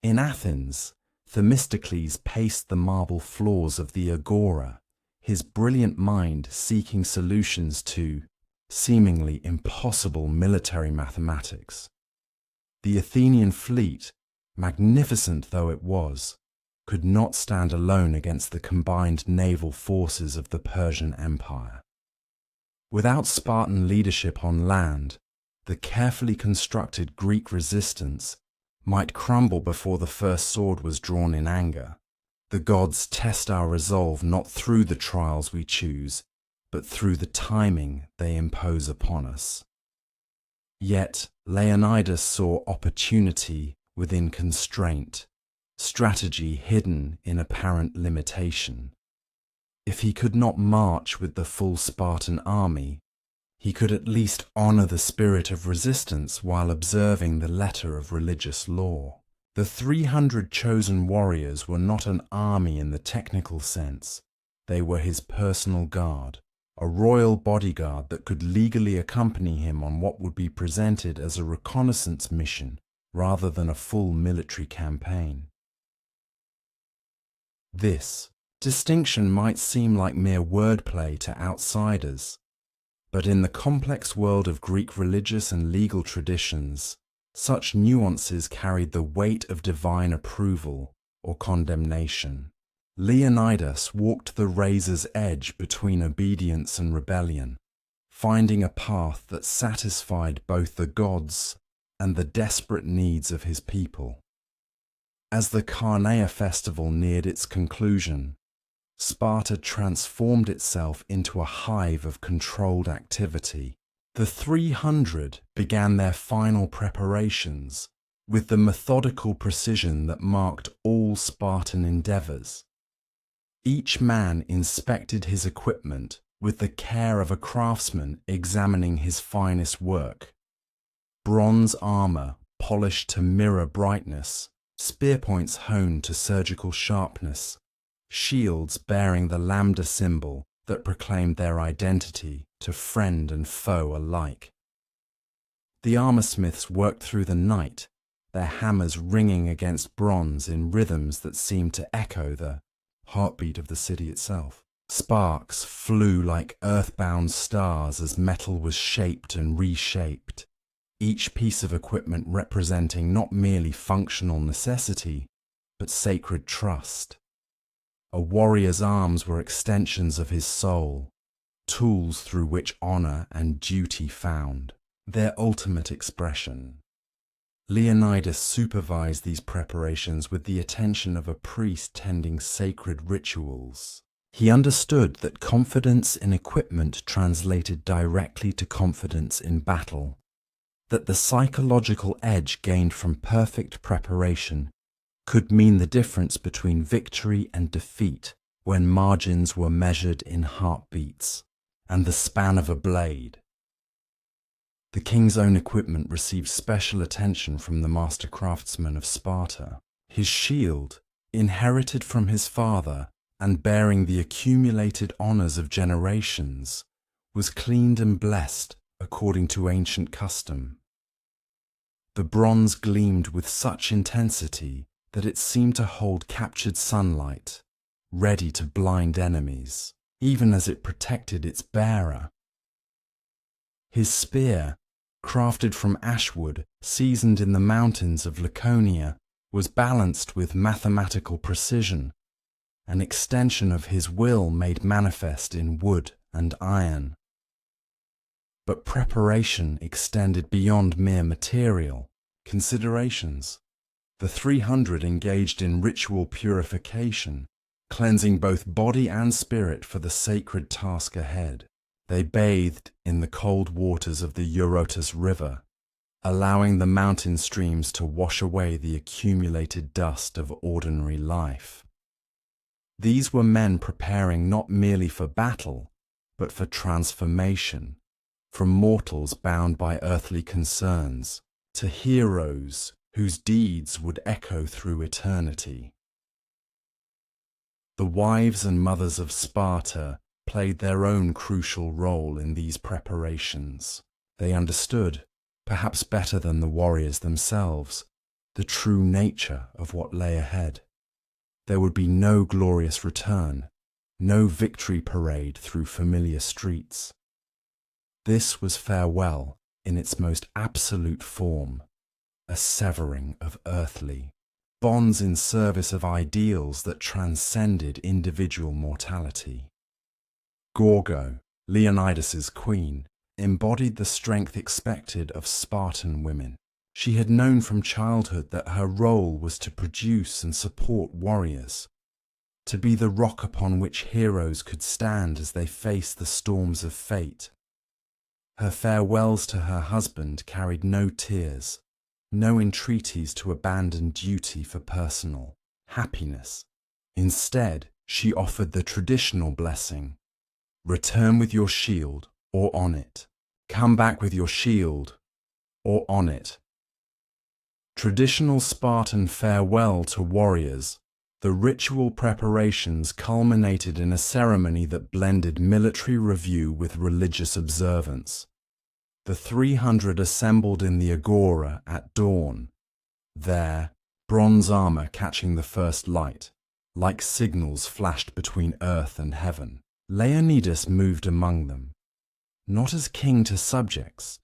In Athens, Themistocles paced the marble floors of the Agora, his brilliant mind seeking solutions to seemingly impossible military mathematics. The Athenian fleet, magnificent though it was, could not stand alone against the combined naval forces of the Persian Empire. Without Spartan leadership on land, the carefully constructed Greek resistance might crumble before the first sword was drawn in anger. The gods test our resolve not through the trials we choose, but through the timing they impose upon us. Yet Leonidas saw opportunity within constraint, strategy hidden in apparent limitation. If he could not march with the full Spartan army, he could at least honor the spirit of resistance while observing the letter of religious law. The 300 chosen warriors were not an army in the technical sense. They were his personal guard, a royal bodyguard that could legally accompany him on what would be presented as a reconnaissance mission rather than a full military campaign. This distinction might seem like mere wordplay to outsiders, but in the complex world of Greek religious and legal traditions, such nuances carried the weight of divine approval or condemnation. Leonidas walked the razor's edge between obedience and rebellion, finding a path that satisfied both the gods and the desperate needs of his people. As the Krypteia festival neared its conclusion, Sparta transformed itself into a hive of controlled activity. The 300 began their final preparations with the methodical precision that marked all Spartan endeavors. Each man inspected his equipment with the care of a craftsman examining his finest work. Bronze armor polished to mirror brightness, spear points honed to surgical sharpness, shields bearing the lambda symbol that proclaimed their identity to friend and foe alike. The armorsmiths worked through the night, their hammers ringing against bronze in rhythms that seemed to echo the heartbeat of the city itself. Sparks flew like earthbound stars as metal was shaped and reshaped, each piece of equipment representing not merely functional necessity, but sacred trust. A warrior's arms were extensions of his soul, tools through which honor and duty found their ultimate expression. Leonidas supervised these preparations with the attention of a priest tending sacred rituals. He understood that confidence in equipment translated directly to confidence in battle, that the psychological edge gained from perfect preparation could mean the difference between victory and defeat when margins were measured in heartbeats and the span of a blade. The king's own equipment received special attention from the master craftsman of Sparta. His shield, inherited from his father and bearing the accumulated honors of generations, was cleaned and blessed according to ancient custom. The bronze gleamed with such intensity that it seemed to hold captured sunlight, ready to blind enemies, even as it protected its bearer. His spear, crafted from ashwood seasoned in the mountains of Laconia, was balanced with mathematical precision, an extension of his will made manifest in wood and iron. But preparation extended beyond mere material considerations. The 300 engaged in ritual purification, cleansing both body and spirit for the sacred task ahead. They bathed in the cold waters of the Eurotas River, allowing the mountain streams to wash away the accumulated dust of ordinary life. These were men preparing not merely for battle, but for transformation, from mortals bound by earthly concerns to heroes whose deeds would echo through eternity. The wives and mothers of Sparta played their own crucial role in these preparations. They understood, perhaps better than the warriors themselves, the true nature of what lay ahead. There would be no glorious return, no victory parade through familiar streets. This was farewell in its most absolute form, a severing of earthly bonds in service of ideals that transcended individual mortality. Gorgo, Leonidas's queen, embodied the strength expected of Spartan women. She had known from childhood that her role was to produce and support warriors, to be the rock upon which heroes could stand as they faced the storms of fate. Her farewells to her husband carried no tears, no entreaties to abandon duty for personal happiness. Instead, she offered the traditional blessing: return with your shield or on it. Come back with your shield or on it. Traditional Spartan farewell to warriors, the ritual preparations culminated in a ceremony that blended military review with religious observance. The 300 assembled in the Agora at dawn, their bronze armor catching the first light, like signals flashed between earth and heaven. Leonidas moved among them, not as king to subjects,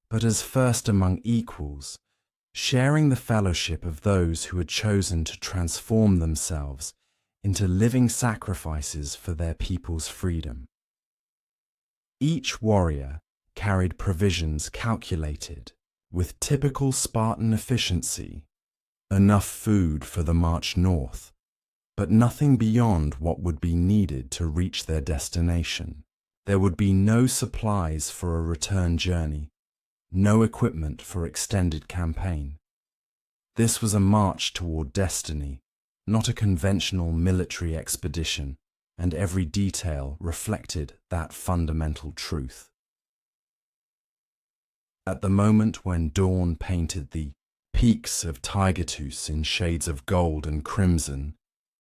but as first among equals, sharing the fellowship of those who had chosen to transform themselves into living sacrifices for their people's freedom. Each warrior carried provisions calculated with typical Spartan efficiency, enough food for the march north, but nothing beyond what would be needed to reach their destination. There would be no supplies for a return journey, no equipment for extended campaign. This was a march toward destiny, not a conventional military expedition, and every detail reflected that fundamental truth. At the moment when dawn painted the peaks of Taygetus in shades of gold and crimson,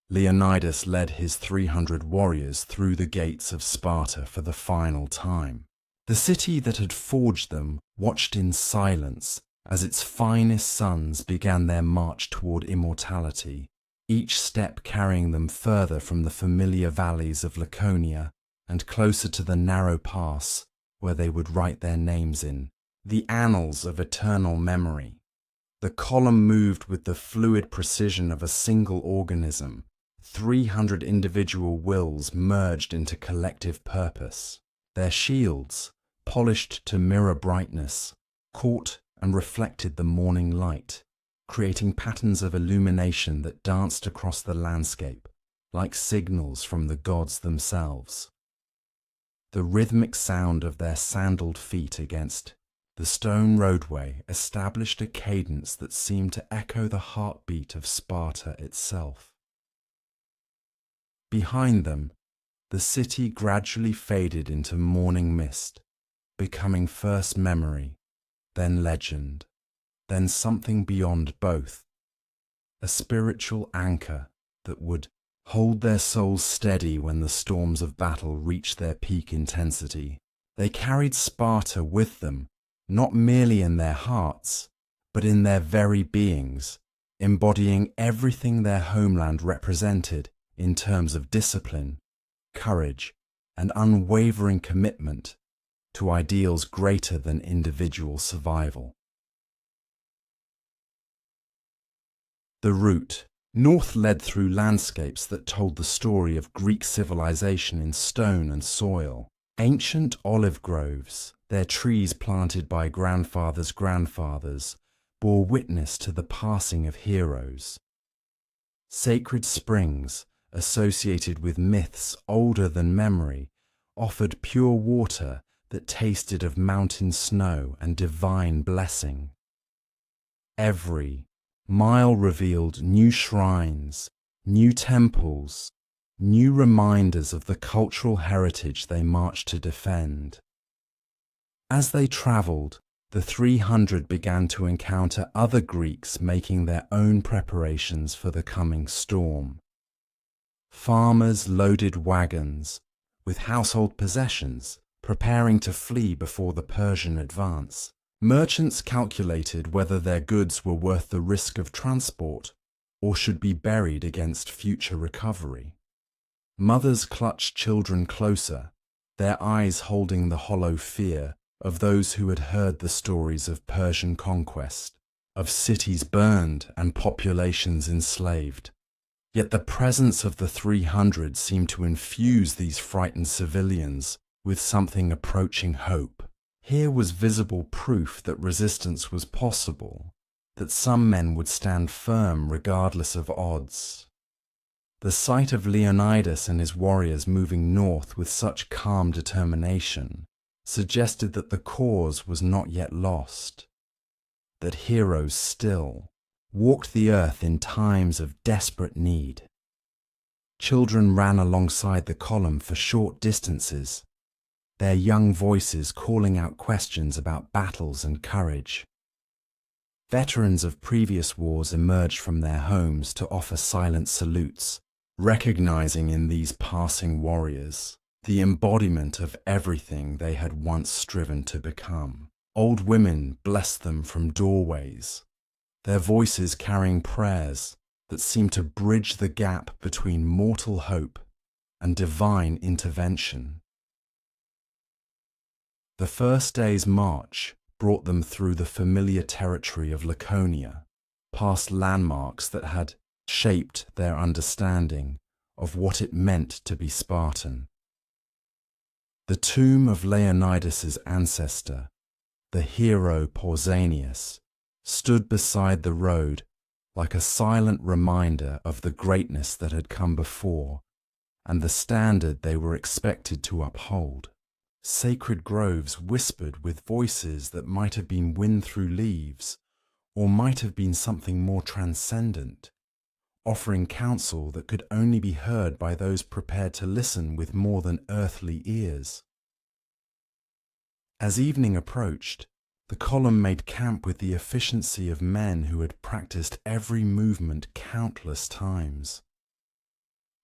Leonidas led his 300 warriors through the gates of Sparta for the final time. The city that had forged them watched in silence as its finest sons began their march toward immortality, each step carrying them further from the familiar valleys of Laconia and closer to the narrow pass where they would write their names in the annals of eternal memory. The column moved with the fluid precision of a single organism. 300 individual wills merged into collective purpose. Their shields, polished to mirror brightness, caught and reflected the morning light, creating patterns of illumination that danced across the landscape, like signals from the gods themselves. The rhythmic sound of their sandaled feet against The stone roadway established a cadence that seemed to echo the heartbeat of Sparta itself. Behind them, the city gradually faded into morning mist, becoming first memory, then legend, then something beyond both, a spiritual anchor that would hold their souls steady when the storms of battle reached their peak intensity. They carried Sparta with them, not merely in their hearts, but in their very beings, embodying everything their homeland represented in terms of discipline, courage, and unwavering commitment to ideals greater than individual survival. The route north led through landscapes that told the story of Greek civilization in stone and soil. Ancient olive groves, their trees planted by grandfathers' grandfathers, bore witness to the passing of heroes. Sacred springs, associated with myths older than memory, offered pure water that tasted of mountain snow and divine blessing. Every mile revealed new shrines, new temples, new reminders of the cultural heritage they marched to defend. As they travelled, the 300 began to encounter other Greeks making their own preparations for the coming storm. Farmers loaded wagons with household possessions, preparing to flee before the Persian advance. Merchants calculated whether their goods were worth the risk of transport or should be buried against future recovery. Mothers clutched children closer, their eyes holding the hollow fear of those who had heard the stories of Persian conquest, of cities burned and populations enslaved. Yet the presence of the 300 seemed to infuse these frightened civilians with something approaching hope. Here was visible proof that resistance was possible, that some men would stand firm regardless of odds. The sight of Leonidas and his warriors moving north with such calm determination suggested that the cause was not yet lost, that heroes still walked the earth in times of desperate need. Children ran alongside the column for short distances, their young voices calling out questions about battles and courage. Veterans of previous wars emerged from their homes to offer silent salutes, recognizing in these passing warriors the embodiment of everything they had once striven to become. Old women blessed them from doorways, their voices carrying prayers that seemed to bridge the gap between mortal hope and divine intervention. The first day's march brought them through the familiar territory of Laconia, past landmarks that had shaped their understanding of what it meant to be Spartan. The tomb of Leonidas's ancestor, the hero Pausanias, stood beside the road like a silent reminder of the greatness that had come before and the standard they were expected to uphold. Sacred groves whispered with voices that might have been wind through leaves, or might have been something more transcendent, offering counsel that could only be heard by those prepared to listen with more than earthly ears. As evening approached, the column made camp with the efficiency of men who had practiced every movement countless times.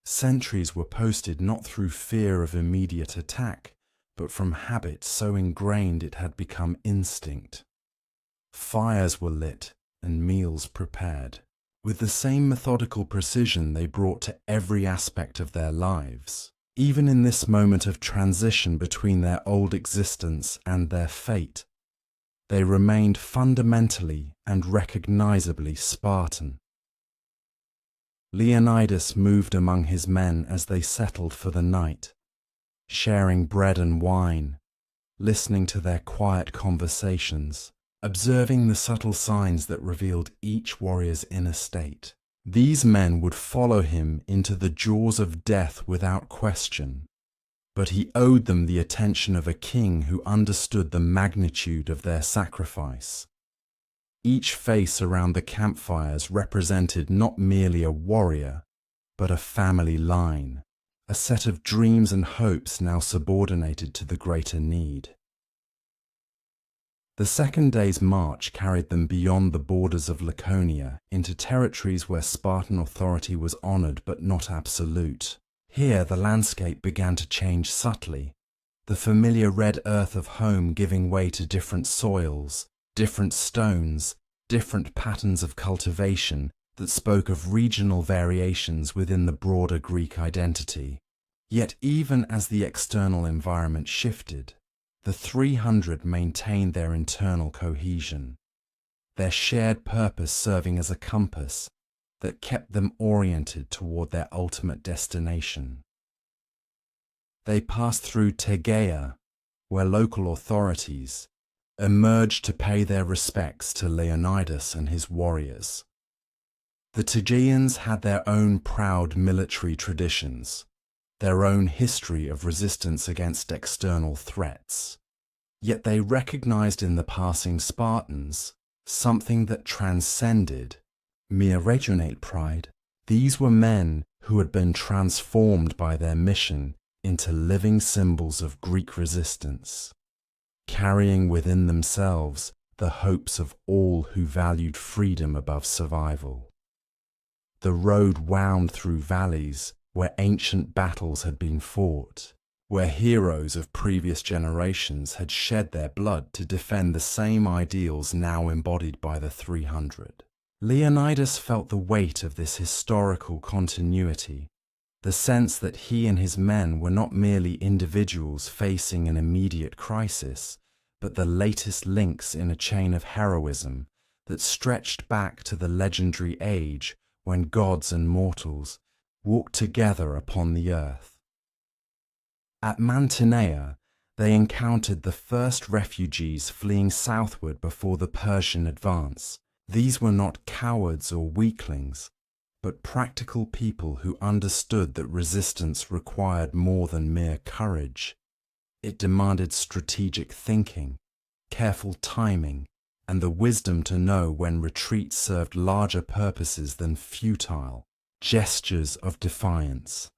Sentries were posted not through fear of immediate attack, but from habit so ingrained it had become instinct. Fires were lit and meals prepared, with the same methodical precision they brought to every aspect of their lives. Even in this moment of transition between their old existence and their fate, they remained fundamentally and recognizably Spartan. Leonidas moved among his men as they settled for the night, sharing bread and wine, listening to their quiet conversations, observing the subtle signs that revealed each warrior's inner state. These men would follow him into the jaws of death without question, but he owed them the attention of a king who understood the magnitude of their sacrifice. Each face around the campfires represented not merely a warrior, but a family line, a set of dreams and hopes now subordinated to the greater need. The second day's march carried them beyond the borders of Laconia into territories where Spartan authority was honored but not absolute. Here the landscape began to change subtly, the familiar red earth of home giving way to different soils, different stones, different patterns of cultivation that spoke of regional variations within the broader Greek identity. Yet even as the external environment shifted, the 300 maintained their internal cohesion, their shared purpose serving as a compass that kept them oriented toward their ultimate destination. They passed through Tegea, where local authorities emerged to pay their respects to Leonidas and his warriors. The Tegeans had their own proud military traditions, their own history of resistance against external threats. Yet they recognized in the passing Spartans something that transcended mere regionate pride. These were men who had been transformed by their mission into living symbols of Greek resistance, carrying within themselves the hopes of all who valued freedom above survival. The road wound through valleys where ancient battles had been fought, where heroes of previous generations had shed their blood to defend the same ideals now embodied by the 300. Leonidas felt the weight of this historical continuity, the sense that he and his men were not merely individuals facing an immediate crisis, but the latest links in a chain of heroism that stretched back to the legendary age when gods and mortals walked together upon the earth. At Mantinea, they encountered the first refugees fleeing southward before the Persian advance. These were not cowards or weaklings, but practical people who understood that resistance required more than mere courage. It demanded strategic thinking, careful timing, and the wisdom to know when retreat served larger purposes than futile gestures of defiance.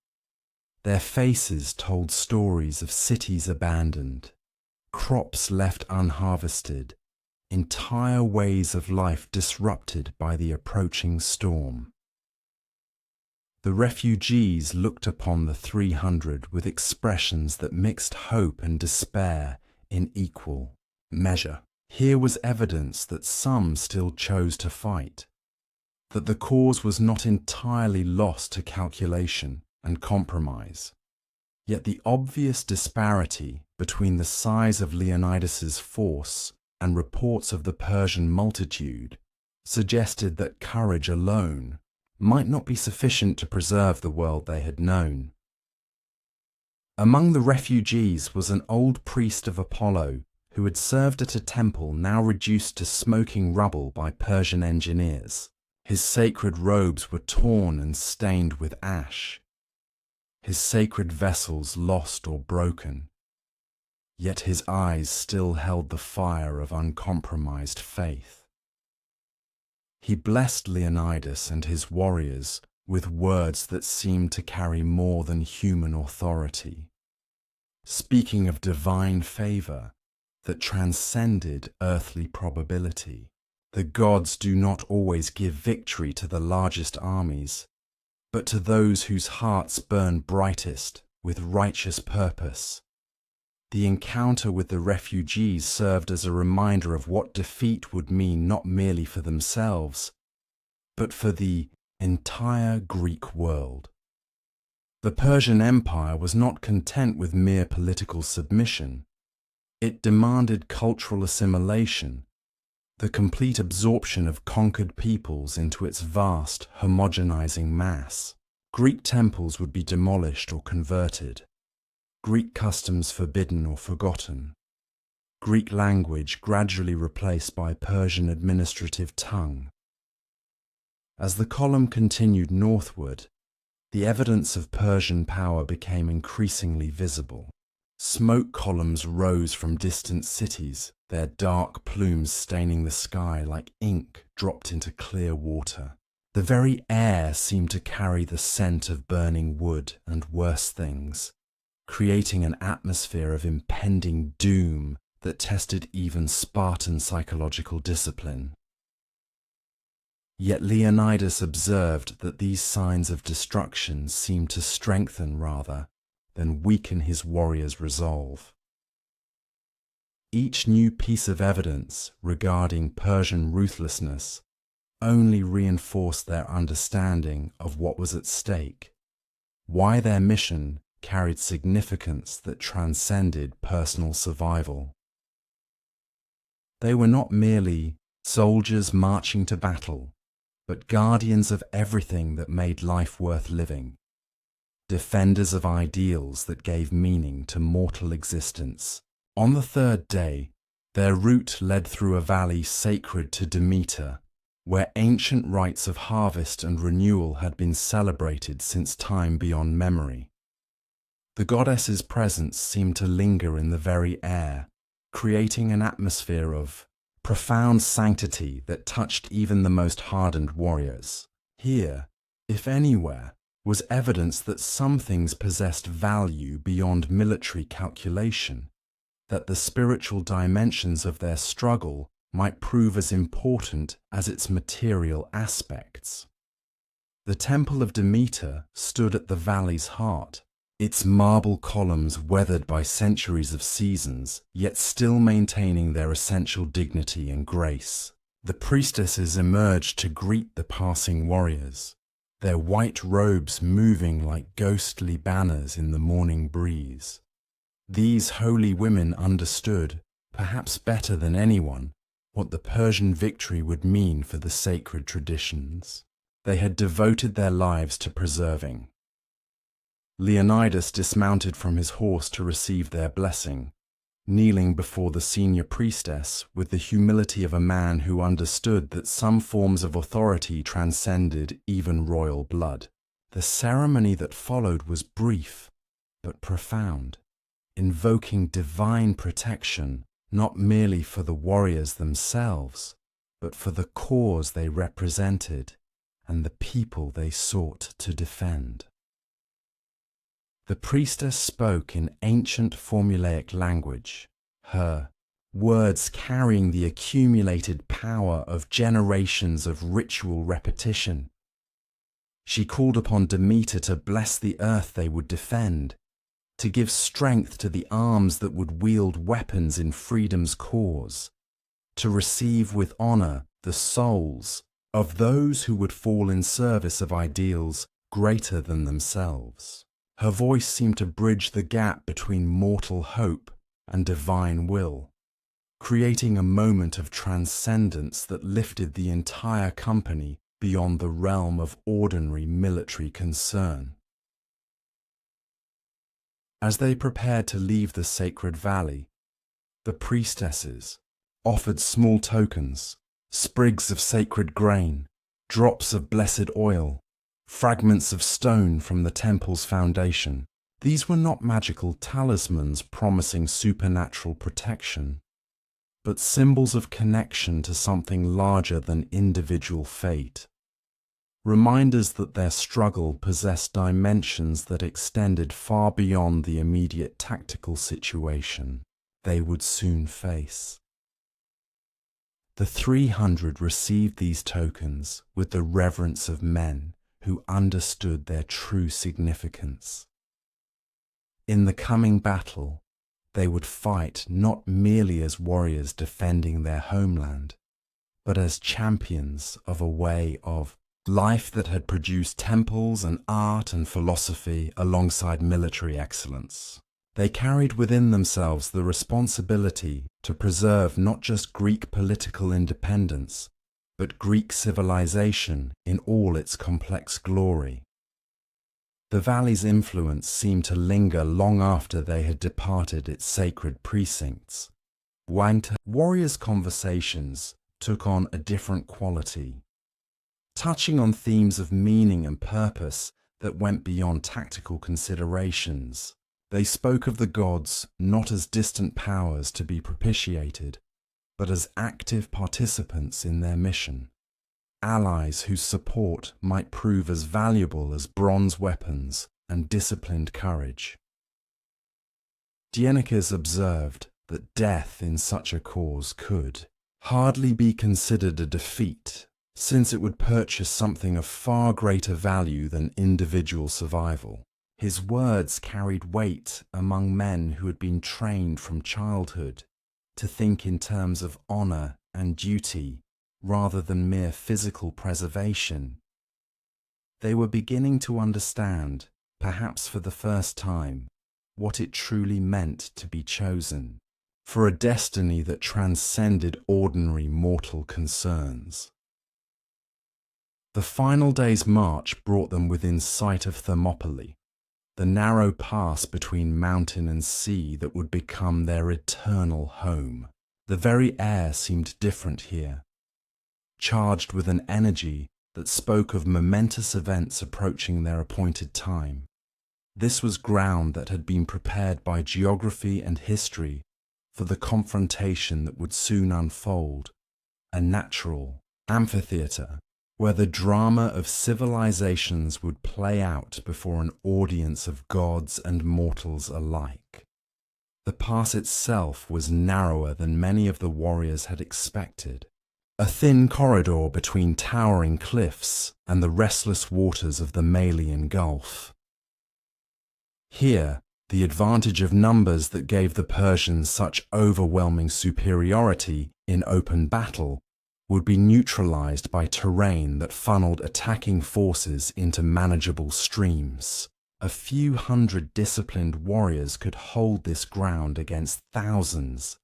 Their faces told stories of cities abandoned, crops left unharvested, entire ways of life disrupted by the approaching storm. The refugees looked upon the 300 with expressions that mixed hope and despair in equal measure. Here was evidence that some still chose to fight, that the cause was not entirely lost to calculation and compromise. Yet the obvious disparity between the size of Leonidas's force and reports of the Persian multitude suggested that courage alone might not be sufficient to preserve the world they had known. Among the refugees was an old priest of Apollo who had served at a temple now reduced to smoking rubble by Persian engineers. His sacred robes were torn and stained with ash, his sacred vessels lost or broken, yet his eyes still held the fire of uncompromised faith. He blessed Leonidas and his warriors with words that seemed to carry more than human authority, speaking of divine favor that transcended earthly probability. The gods do not always give victory to the largest armies, but to those whose hearts burn brightest with righteous purpose. The encounter with the refugees served as a reminder of what defeat would mean not merely for themselves, but for the entire Greek world. The Persian Empire was not content with mere political submission. It demanded cultural assimilation, the complete absorption of conquered peoples into its vast, homogenizing mass. Greek temples would be demolished or converted, Greek customs forbidden or forgotten, Greek language gradually replaced by Persian administrative tongue. As the column continued northward, the evidence of Persian power became increasingly visible. Smoke columns rose from distant cities, their dark plumes staining the sky like ink dropped into clear water. The very air seemed to carry the scent of burning wood and worse things, creating an atmosphere of impending doom that tested even Spartan psychological discipline. Yet Leonidas observed that these signs of destruction seemed to strengthen rather than weaken his warriors' resolve. Each new piece of evidence regarding Persian ruthlessness only reinforced their understanding of what was at stake, why their mission carried significance that transcended personal survival. They were not merely soldiers marching to battle, but guardians of everything that made life worth living, defenders of ideals that gave meaning to mortal existence. On the third day, their route led through a valley sacred to Demeter, where ancient rites of harvest and renewal had been celebrated since time beyond memory. The goddess's presence seemed to linger in the very air, creating an atmosphere of profound sanctity that touched even the most hardened warriors. Here, if anywhere, was evidence that some things possessed value beyond military calculation, that the spiritual dimensions of their struggle might prove as important as its material aspects. The Temple of Demeter stood at the valley's heart, its marble columns weathered by centuries of seasons, yet still maintaining their essential dignity and grace. The priestesses emerged to greet the passing warriors, their white robes moving like ghostly banners in the morning breeze. These holy women understood, perhaps better than anyone, what the Persian victory would mean for the sacred traditions they had devoted their lives to preserving. Leonidas dismounted from his horse to receive their blessing, kneeling before the senior priestess with the humility of a man who understood that some forms of authority transcended even royal blood. The ceremony that followed was brief but profound, invoking divine protection not merely for the warriors themselves, but for the cause they represented and the people they sought to defend. The priestess spoke in ancient formulaic language, her words carrying the accumulated power of generations of ritual repetition. She called upon Demeter to bless the earth they would defend, to give strength to the arms that would wield weapons in freedom's cause, to receive with honor the souls of those who would fall in service of ideals greater than themselves. Her voice seemed to bridge the gap between mortal hope and divine will, creating a moment of transcendence that lifted the entire company beyond the realm of ordinary military concern. As they prepared to leave the sacred valley, the priestesses offered small tokens, sprigs of sacred grain, drops of blessed oil, fragments of stone from the temple's foundation. These were not magical talismans promising supernatural protection, but symbols of connection to something larger than individual fate. Reminders that their struggle possessed dimensions that extended far beyond the immediate tactical situation they would soon face. The 300 received these tokens with the reverence of men who understood their true significance. In the coming battle, they would fight not merely as warriors defending their homeland, but as champions of a way of life that had produced temples and art and philosophy alongside military excellence. They carried within themselves the responsibility to preserve not just Greek political independence, but Greek civilization in all its complex glory. The valley's influence seemed to linger long after they had departed its sacred precincts. Warriors' conversations took on a different quality. Touching on themes of meaning and purpose, that went beyond tactical considerations. They spoke of the gods not as distant powers to be propitiated, but as active participants in their mission, allies whose support might prove as valuable as bronze weapons and disciplined courage. Dienicus observed that death in such a cause could hardly be considered a defeat, since it would purchase something of far greater value than individual survival. His words carried weight among men who had been trained from childhood to think in terms of honor and duty rather than mere physical preservation. They were beginning to understand, perhaps for the first time, what it truly meant to be chosen for a destiny that transcended ordinary mortal concerns. The final day's march brought them within sight of Thermopylae, the narrow pass between mountain and sea that would become their eternal home. The very air seemed different here, charged with an energy that spoke of momentous events approaching their appointed time. This was ground that had been prepared by geography and history for the confrontation that would soon unfold, a natural amphitheatre where the drama of civilizations would play out before an audience of gods and mortals alike. The pass itself was narrower than many of the warriors had expected, a thin corridor between towering cliffs and the restless waters of the Malian Gulf. Here, the advantage of numbers that gave the Persians such overwhelming superiority in open battle would be neutralized by terrain that funneled attacking forces into manageable streams. A few hundred disciplined warriors could hold this ground against thousands,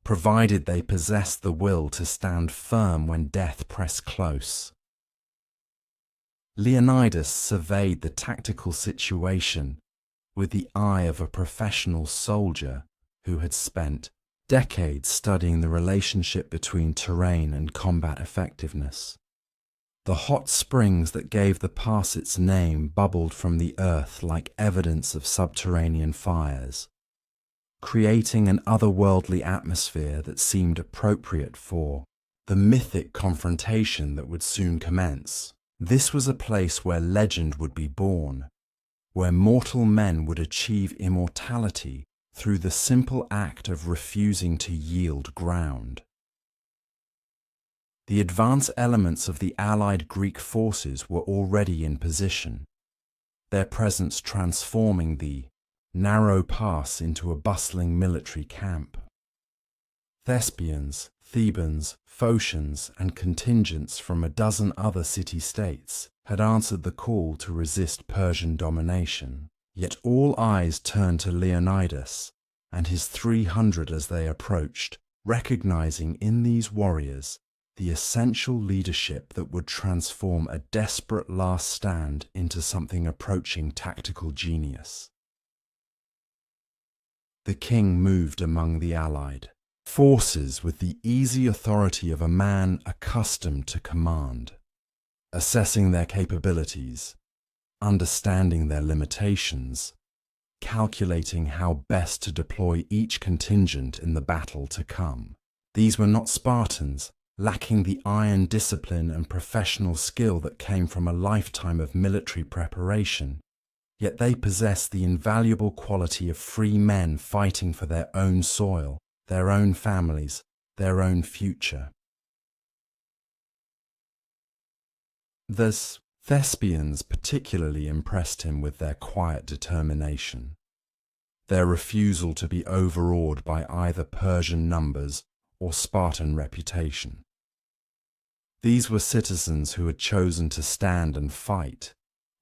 provided they possessed the will to stand firm when death pressed close. Leonidas surveyed the tactical situation with the eye of a professional soldier who had spent decades studying the relationship between terrain and combat effectiveness. The hot springs that gave the pass its name bubbled from the earth like evidence of subterranean fires, creating an otherworldly atmosphere that seemed appropriate for the mythic confrontation that would soon commence. This was a place where legend would be born, where mortal men would achieve immortality through the simple act of refusing to yield ground. The advance elements of the allied Greek forces were already in position, their presence transforming the narrow pass into a bustling military camp. Thespians, Thebans, Phocians, and contingents from a dozen other city-states had answered the call to resist Persian domination. Yet all eyes turned to Leonidas and his 300 as they approached, recognizing in these warriors the essential leadership that would transform a desperate last stand into something approaching tactical genius. The king moved among the allied forces with the easy authority of a man accustomed to command, assessing their capabilities, understanding their limitations, calculating how best to deploy each contingent in the battle to come. These were not Spartans, lacking the iron discipline and professional skill that came from a lifetime of military preparation, yet they possessed the invaluable quality of free men fighting for their own soil, their own families, their own future. The Thespians particularly impressed him with their quiet determination, their refusal to be overawed by either Persian numbers or Spartan reputation. These were citizens who had chosen to stand and fight,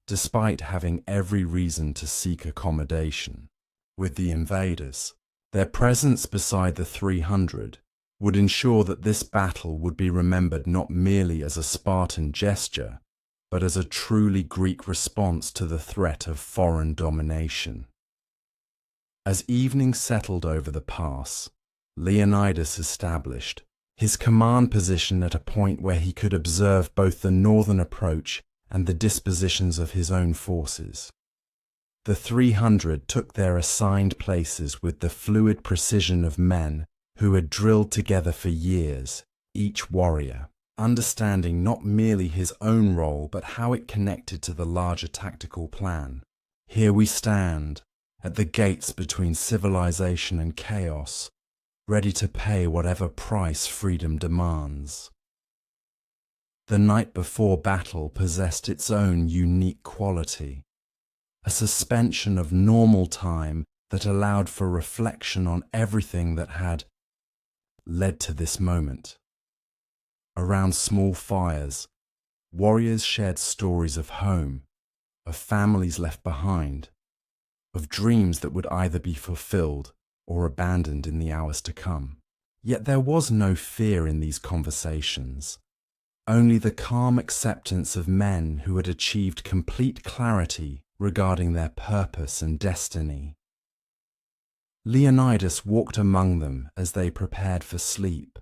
despite having every reason to seek accommodation with the invaders. Their presence beside the 300 would ensure that this battle would be remembered not merely as a Spartan gesture, but as a truly Greek response to the threat of foreign domination. As evening settled over the pass, Leonidas established his command position at a point where he could observe both the northern approach and the dispositions of his own forces. The 300 took their assigned places with the fluid precision of men who had drilled together for years, each warrior, understanding not merely his own role but how it connected to the larger tactical plan. Here we stand, at the gates between civilization and chaos, ready to pay whatever price freedom demands. The night before battle possessed its own unique quality, a suspension of normal time that allowed for reflection on everything that had led to this moment. Around small fires, warriors shared stories of home, of families left behind, of dreams that would either be fulfilled or abandoned in the hours to come. Yet there was no fear in these conversations, only the calm acceptance of men who had achieved complete clarity regarding their purpose and destiny. Leonidas walked among them as they prepared for sleep,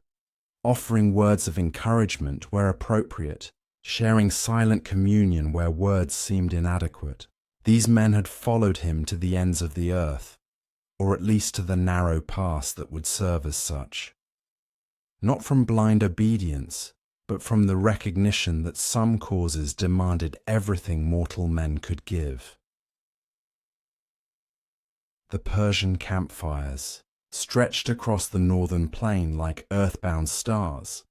offering words of encouragement where appropriate, sharing silent communion where words seemed inadequate. These men had followed him to the ends of the earth, or at least to the narrow pass that would serve as such. Not from blind obedience, but from the recognition that some causes demanded everything mortal men could give. The Persian campfires stretched across the northern plain like earthbound stars,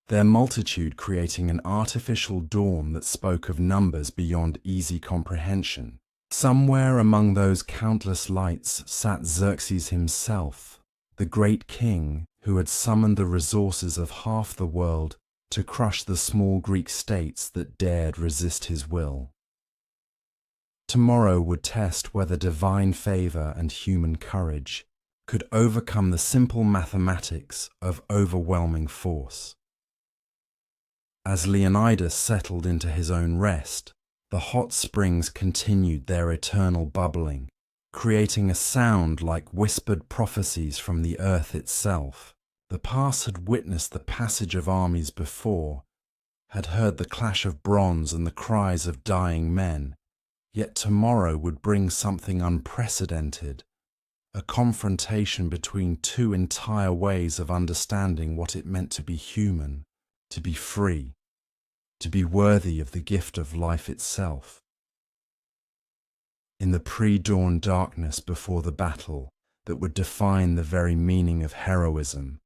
their multitude creating an artificial dawn that spoke of numbers beyond easy comprehension. Somewhere among those countless lights sat Xerxes himself, the great king who had summoned the resources of half the world to crush the small Greek states that dared resist his will. Tomorrow would test whether divine favor and human courage could overcome the simple mathematics of overwhelming force. As Leonidas settled into his own rest, the hot springs continued their eternal bubbling, creating a sound like whispered prophecies from the earth itself. The pass had witnessed the passage of armies before, had heard the clash of bronze and the cries of dying men, yet tomorrow would bring something unprecedented, a confrontation between two entire ways of understanding what it meant to be human, to be free, to be worthy of the gift of life itself. In the pre-dawn darkness before the battle that would define the very meaning of heroism,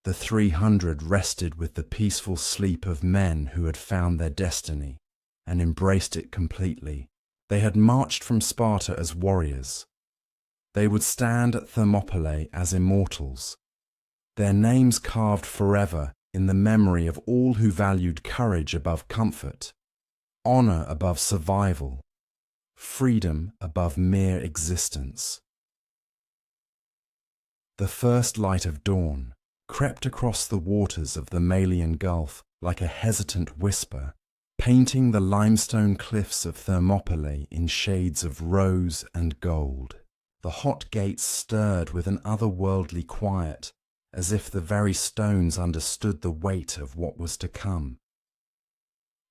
the 300 rested with the peaceful sleep of men who had found their destiny and embraced it completely. They had marched from Sparta as warriors. They would stand at Thermopylae as immortals, their names carved forever in the memory of all who valued courage above comfort, honor above survival, freedom above mere existence. The first light of dawn crept across the waters of the Malian Gulf like a hesitant whisper, painting the limestone cliffs of Thermopylae in shades of rose and gold. The hot gates stirred with an otherworldly quiet, as if the very stones understood the weight of what was to come.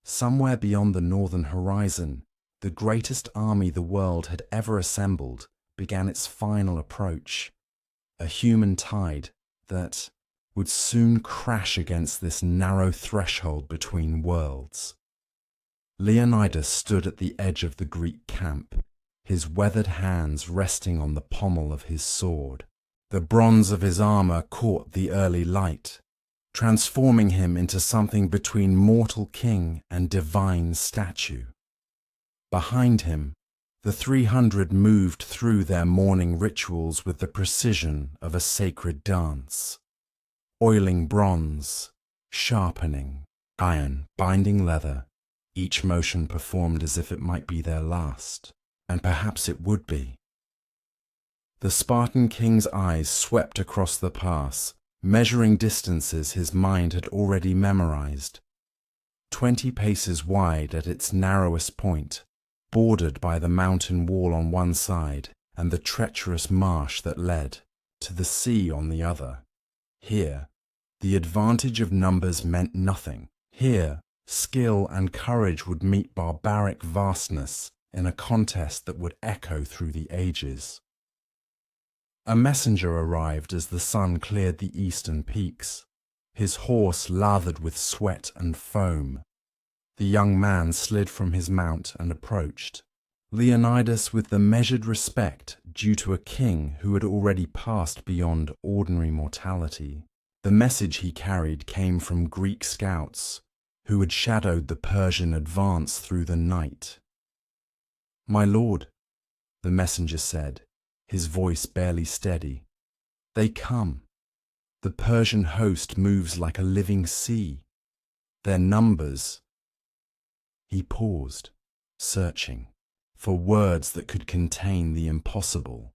Somewhere beyond the northern horizon, the greatest army the world had ever assembled began its final approach, a human tide that would soon crash against this narrow threshold between worlds. Leonidas stood at the edge of the Greek camp, his weathered hands resting on the pommel of his sword. The bronze of his armor caught the early light, transforming him into something between mortal king and divine statue. Behind him, the 300 moved through their morning rituals with the precision of a sacred dance. Oiling bronze, sharpening iron, binding leather, each motion performed as if it might be their last, and perhaps it would be. The Spartan king's eyes swept across the pass, measuring distances his mind had already memorized. 20 paces wide at its narrowest point, bordered by the mountain wall on one side and the treacherous marsh that led to the sea on the other. Here, the advantage of numbers meant nothing. Here, Skill and courage would meet barbaric vastness in a contest that would echo through the ages. A messenger arrived as the sun cleared the eastern peaks, his horse lathered with sweat and foam. The young man slid from his mount and approached, Leonidas with the measured respect due to a king who had already passed beyond ordinary mortality. The message he carried came from Greek scouts who had shadowed the Persian advance through the night. "My lord," the messenger said, his voice barely steady, "they come. The Persian host moves like a living sea. Their numbers—" He paused, searching for words that could contain the impossible.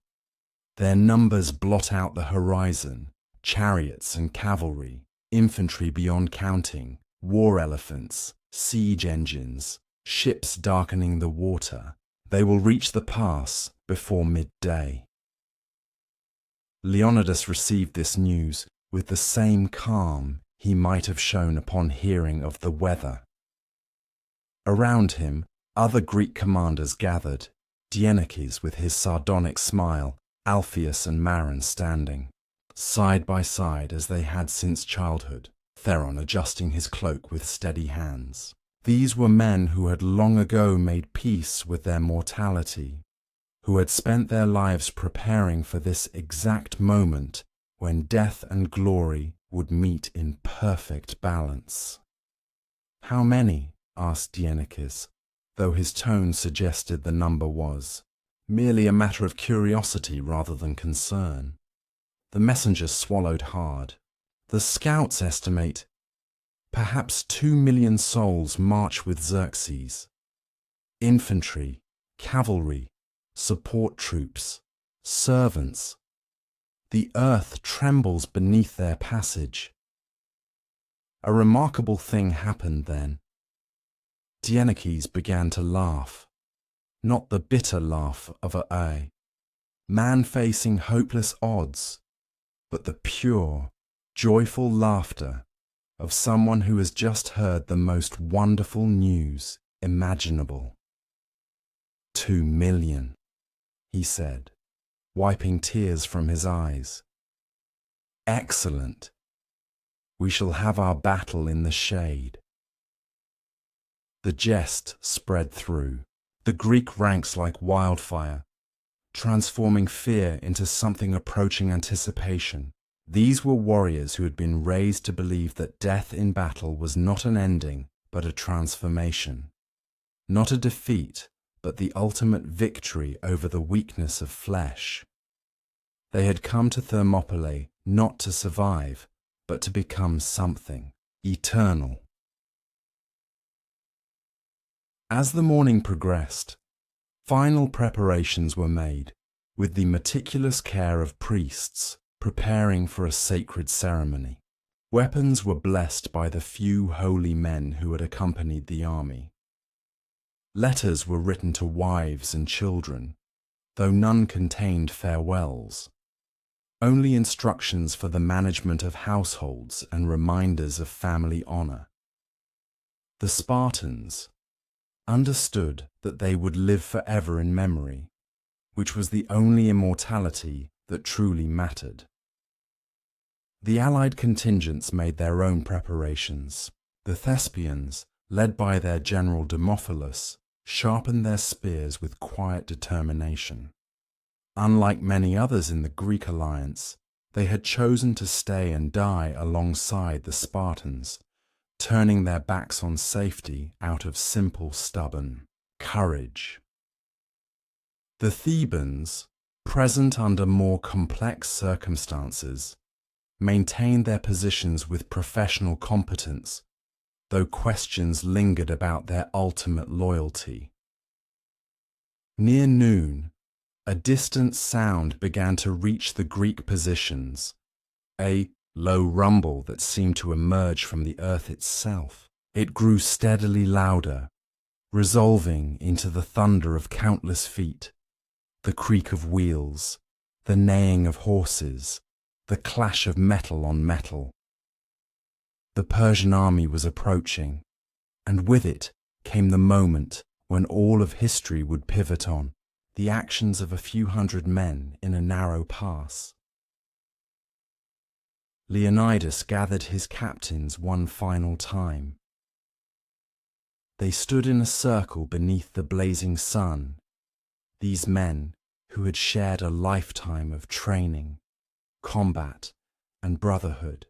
"Their numbers blot out the horizon, chariots and cavalry, infantry beyond counting, war elephants, siege engines, ships darkening the water. They will reach the pass before midday." Leonidas received this news with the same calm he might have shown upon hearing of the weather. Around him, other Greek commanders gathered, Dieneces with his sardonic smile, Alpheus and Maron standing, side by side as they had since childhood, Theron adjusting his cloak with steady hands. These were men who had long ago made peace with their mortality, who had spent their lives preparing for this exact moment when death and glory would meet in perfect balance. "How many?" asked Dieneces, though his tone suggested the number was merely a matter of curiosity rather than concern. The messenger swallowed hard. "The scouts estimate perhaps 2 million souls march with Xerxes. Infantry, cavalry, support troops, servants. The earth trembles beneath their passage." A remarkable thing happened then. Dieneces began to laugh, not the bitter laugh of a man facing hopeless odds, but the pure, joyful laughter of someone who has just heard the most wonderful news imaginable. 2 million, he said, wiping tears from his eyes. "Excellent. We shall have our battle in the shade." The jest spread through the Greek ranks like wildfire, transforming fear into something approaching anticipation. These were warriors who had been raised to believe that death in battle was not an ending, but a transformation. Not a defeat, but the ultimate victory over the weakness of flesh. They had come to Thermopylae not to survive, but to become something eternal. As the morning progressed, final preparations were made, with the meticulous care of priests preparing for a sacred ceremony. Weapons were blessed by the few holy men who had accompanied the army. Letters were written to wives and children, though none contained farewells. Only instructions for the management of households and reminders of family honor. The Spartans understood that they would live forever in memory, which was the only immortality that truly mattered. The allied contingents made their own preparations. The Thespians, led by their general Demophilus, sharpened their spears with quiet determination. Unlike many others in the Greek alliance, they had chosen to stay and die alongside the Spartans, turning their backs on safety out of simple, stubborn courage. The Thebans, present under more complex circumstances, maintained their positions with professional competence, though questions lingered about their ultimate loyalty. Near noon, a distant sound began to reach the Greek positions, a low rumble that seemed to emerge from the earth itself. It grew steadily louder, resolving into the thunder of countless feet, the creak of wheels, the neighing of horses, the clash of metal on metal. The Persian army was approaching, And with it came the moment when all of history would pivot on the actions of a few hundred men in a narrow pass. Leonidas gathered his captains one final time. They stood in a circle beneath the blazing sun, these men who had shared a lifetime of training, combat, and brotherhood.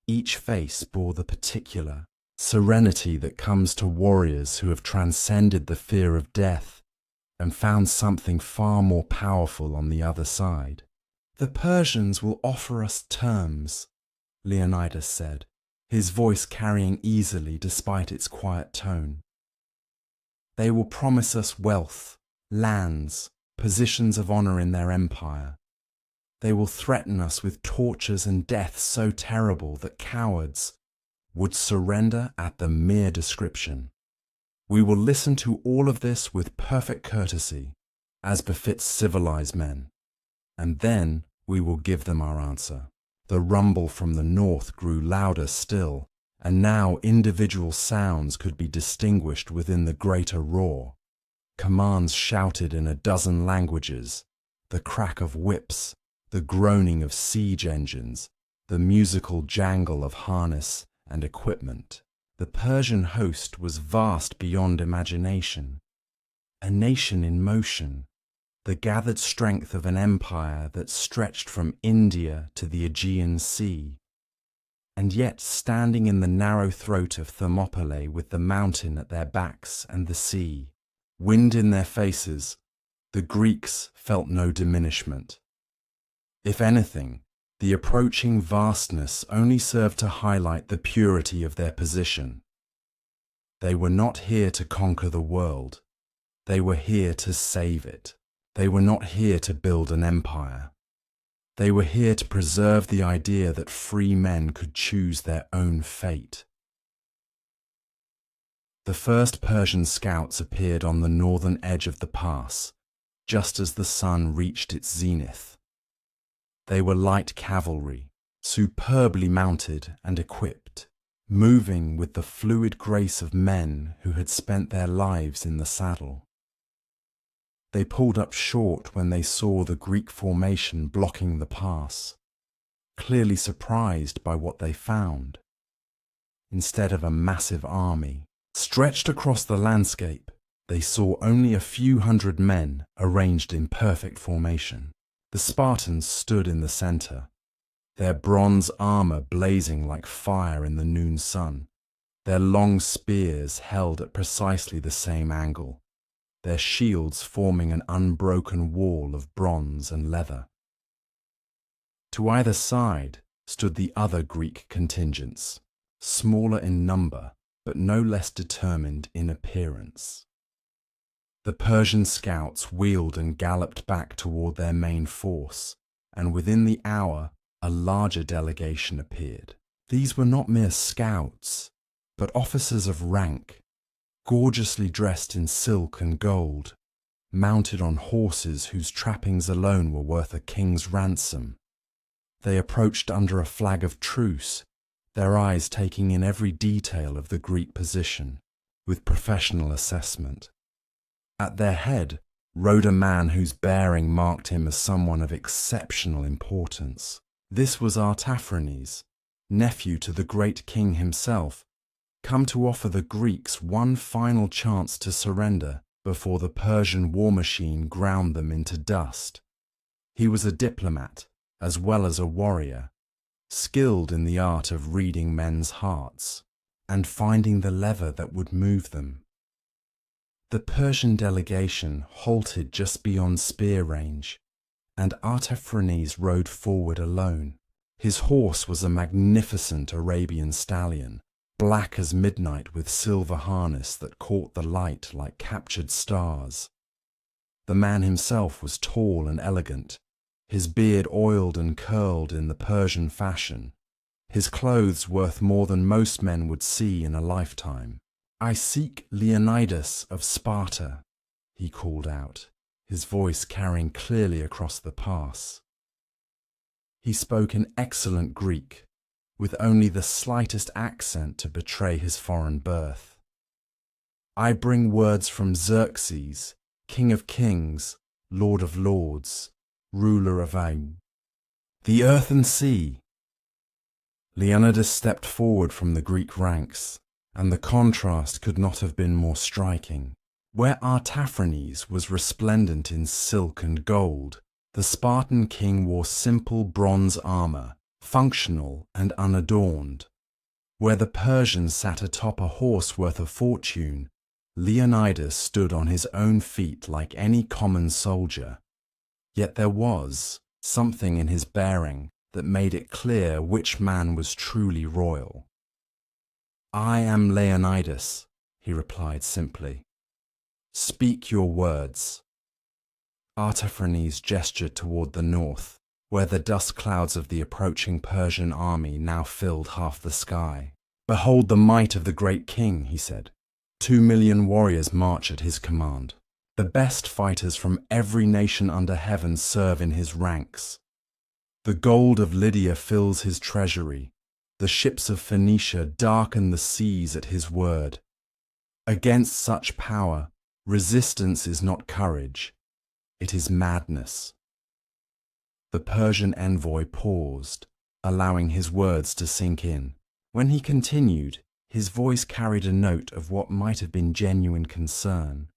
Each face bore the particular serenity that comes to warriors who have transcended the fear of death and found something far more powerful on the other side. "The Persians will offer us terms," Leonidas said, his voice carrying easily despite its quiet tone. "They will promise us wealth, lands, positions of honor in their empire. They will threaten us with tortures and death so terrible that cowards would surrender at the mere description. We will listen to all of this with perfect courtesy, as befits civilized men, and then we will give them our answer." The rumble from the north grew louder still, and now individual sounds could be distinguished within the greater roar. Commands shouted in a dozen languages, the crack of whips, the groaning of siege engines, the musical jangle of harness and equipment. The Persian host was vast beyond imagination, a nation in motion, the gathered strength of an empire that stretched from India to the Aegean Sea, and yet standing in the narrow throat of Thermopylae with the mountain at their backs and the sea, wind in their faces, the Greeks felt no diminishment. If anything, the approaching vastness only served to highlight the purity of their position. They were not here to conquer the world. They were here to save it. They were not here to build an empire. They were here to preserve the idea that free men could choose their own fate. The first Persian scouts appeared on the northern edge of the pass, just as the sun reached its zenith. They were light cavalry, superbly mounted and equipped, moving with the fluid grace of men who had spent their lives in the saddle. They pulled up short when they saw the Greek formation blocking the pass, clearly surprised by what they found. Instead of a massive army stretched across the landscape, they saw only a few hundred men arranged in perfect formation. The Spartans stood in the center, their bronze armor blazing like fire in the noon sun, their long spears held at precisely the same angle, their shields forming an unbroken wall of bronze and leather. To either side stood the other Greek contingents, smaller in number but no less determined in appearance. The Persian scouts wheeled and galloped back toward their main force, and within the hour a larger delegation appeared. These were not mere scouts, but officers of rank, gorgeously dressed in silk and gold, mounted on horses whose trappings alone were worth a king's ransom. They approached under a flag of truce, their eyes taking in every detail of the Greek position, with professional assessment. At their head rode a man whose bearing marked him as someone of exceptional importance. This was Artaphernes, nephew to the great king himself, come to offer the Greeks one final chance to surrender before the Persian war machine ground them into dust. He was a diplomat as well as a warrior, skilled in the art of reading men's hearts and finding the lever that would move them. The Persian delegation halted just beyond spear range, and Artaphernes rode forward alone. His horse was a magnificent Arabian stallion, black as midnight with silver harness that caught the light like captured stars. The man himself was tall and elegant, his beard oiled and curled in the Persian fashion, his clothes worth more than most men would see in a lifetime. "I seek Leonidas of Sparta," he called out, his voice carrying clearly across the pass. He spoke in excellent Greek, with only the slightest accent to betray his foreign birth. "I bring words from Xerxes, King of Kings, Lord of Lords, ruler of the earth and sea." Leonidas stepped forward from the Greek ranks, and the contrast could not have been more striking. Where Artaphernes was resplendent in silk and gold, the Spartan king wore simple bronze armor, functional and unadorned. Where the Persian sat atop a horse worth a fortune, Leonidas stood on his own feet like any common soldier. Yet there was something in his bearing that made it clear which man was truly royal. "I am Leonidas," he replied simply. "Speak your words." Artaphernes gestured toward the north, where the dust clouds of the approaching Persian army now filled half the sky. "Behold the might of the great king," he said. 2 million warriors march at his command. The best fighters from every nation under heaven serve in his ranks. The gold of Lydia fills his treasury. The ships of Phoenicia darken the seas at his word. Against such power, resistance is not courage, it is madness. The Persian envoy paused, allowing his words to sink in. When he continued, his voice carried a note of what might have been genuine concern.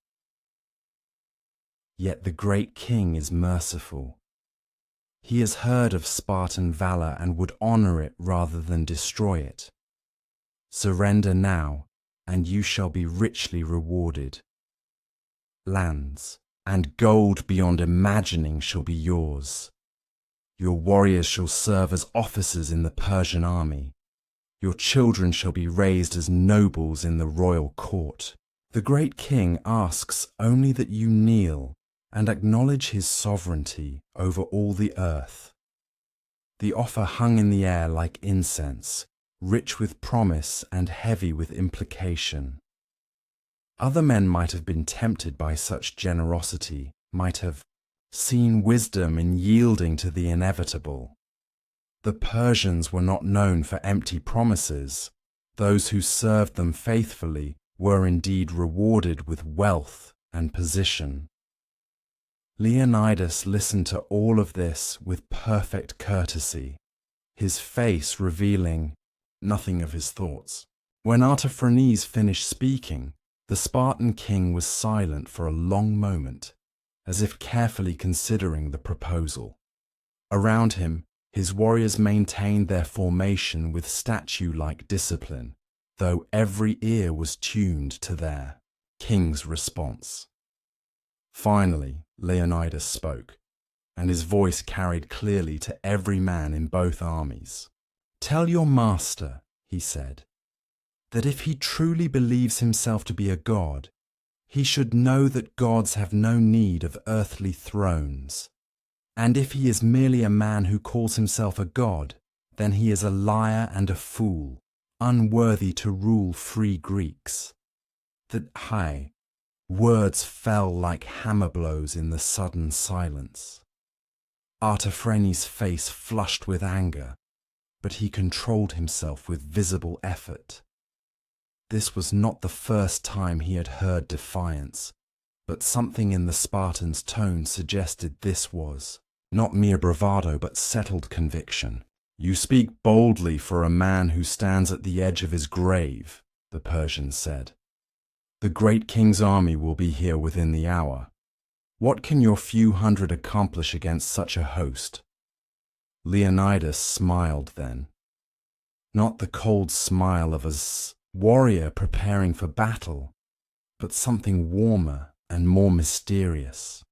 "Yet the great king is merciful. He has heard of Spartan valor and would honor it rather than destroy it. Surrender now, and you shall be richly rewarded. Lands and gold beyond imagining shall be yours. Your warriors shall serve as officers in the Persian army. Your children shall be raised as nobles in the royal court. The great king asks only that you kneel and acknowledge his sovereignty over all the earth." The offer hung in the air like incense, rich with promise and heavy with implication. Other men might have been tempted by such generosity, might have seen wisdom in yielding to the inevitable. The Persians were not known for empty promises. Those who served them faithfully were indeed rewarded with wealth and position. Leonidas listened to all of this with perfect courtesy, his face revealing nothing of his thoughts. When Artaphernes finished speaking, the Spartan king was silent for a long moment, as if carefully considering the proposal. Around him, his warriors maintained their formation with statue-like discipline, though every ear was tuned to their king's response. Finally, Leonidas spoke, and his voice carried clearly to every man in both armies. "Tell your master," he said, "that if he truly believes himself to be a god, he should know that gods have no need of earthly thrones. And if he is merely a man who calls himself a god, then he is a liar and a fool, unworthy to rule free Greeks." That words fell like hammer blows in the sudden silence. Artaphernes' face flushed with anger, but he controlled himself with visible effort. This was not the first time he had heard defiance, but something in the Spartan's tone suggested this was not mere bravado but settled conviction. "You speak boldly for a man who stands at the edge of his grave," the Persian said. "The great king's army will be here within the hour. What can your few hundred accomplish against such a host?" Leonidas smiled then. Not the cold smile of a warrior preparing for battle, but something warmer and more mysterious.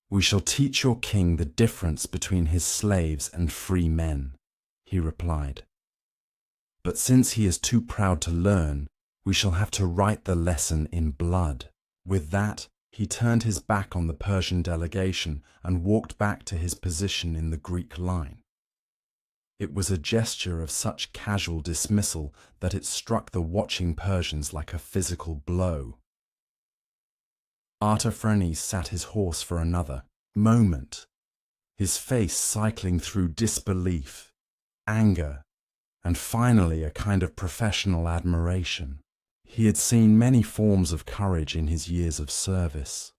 "We shall teach your king the difference between his slaves and free men," he replied. "But since he is too proud to learn, we shall have to write the lesson in blood." With that, he turned his back on the Persian delegation and walked back to his position in the Greek line. It was a gesture of such casual dismissal that it struck the watching Persians like a physical blow. Artaphernes sat his horse for another moment, his face cycling through disbelief, anger, and finally a kind of professional admiration. He had seen many forms of courage in his years of service,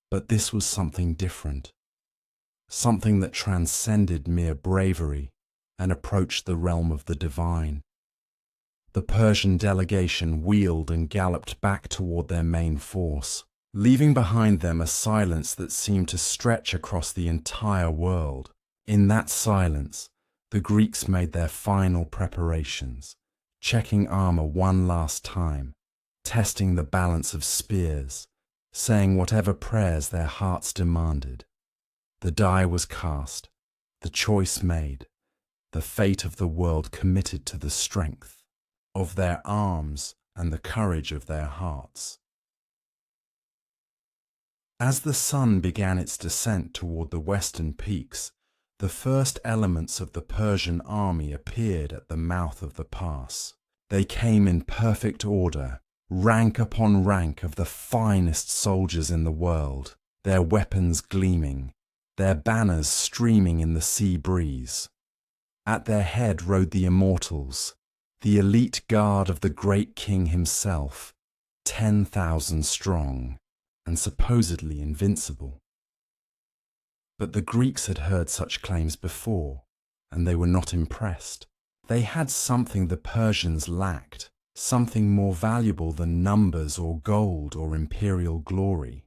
but this was something different, something that transcended mere bravery and approached the realm of the divine. The Persian delegation wheeled and galloped back toward their main force, leaving behind them a silence that seemed to stretch across the entire world. In that silence, the Greeks made their final preparations, checking armor one last time, testing the balance of spears, saying whatever prayers their hearts demanded. The die was cast, the choice made, the fate of the world committed to the strength of their arms and the courage of their hearts. As the sun began its descent toward the western peaks, the first elements of the Persian army appeared at the mouth of the pass. They came in perfect order, rank upon rank of the finest soldiers in the world, their weapons gleaming, their banners streaming in the sea breeze. At their head rode the immortals, the elite guard of the great king himself, 10,000 strong, and supposedly invincible. But the Greeks had heard such claims before, and they were not impressed. They had something the Persians lacked, something more valuable than numbers or gold or imperial glory.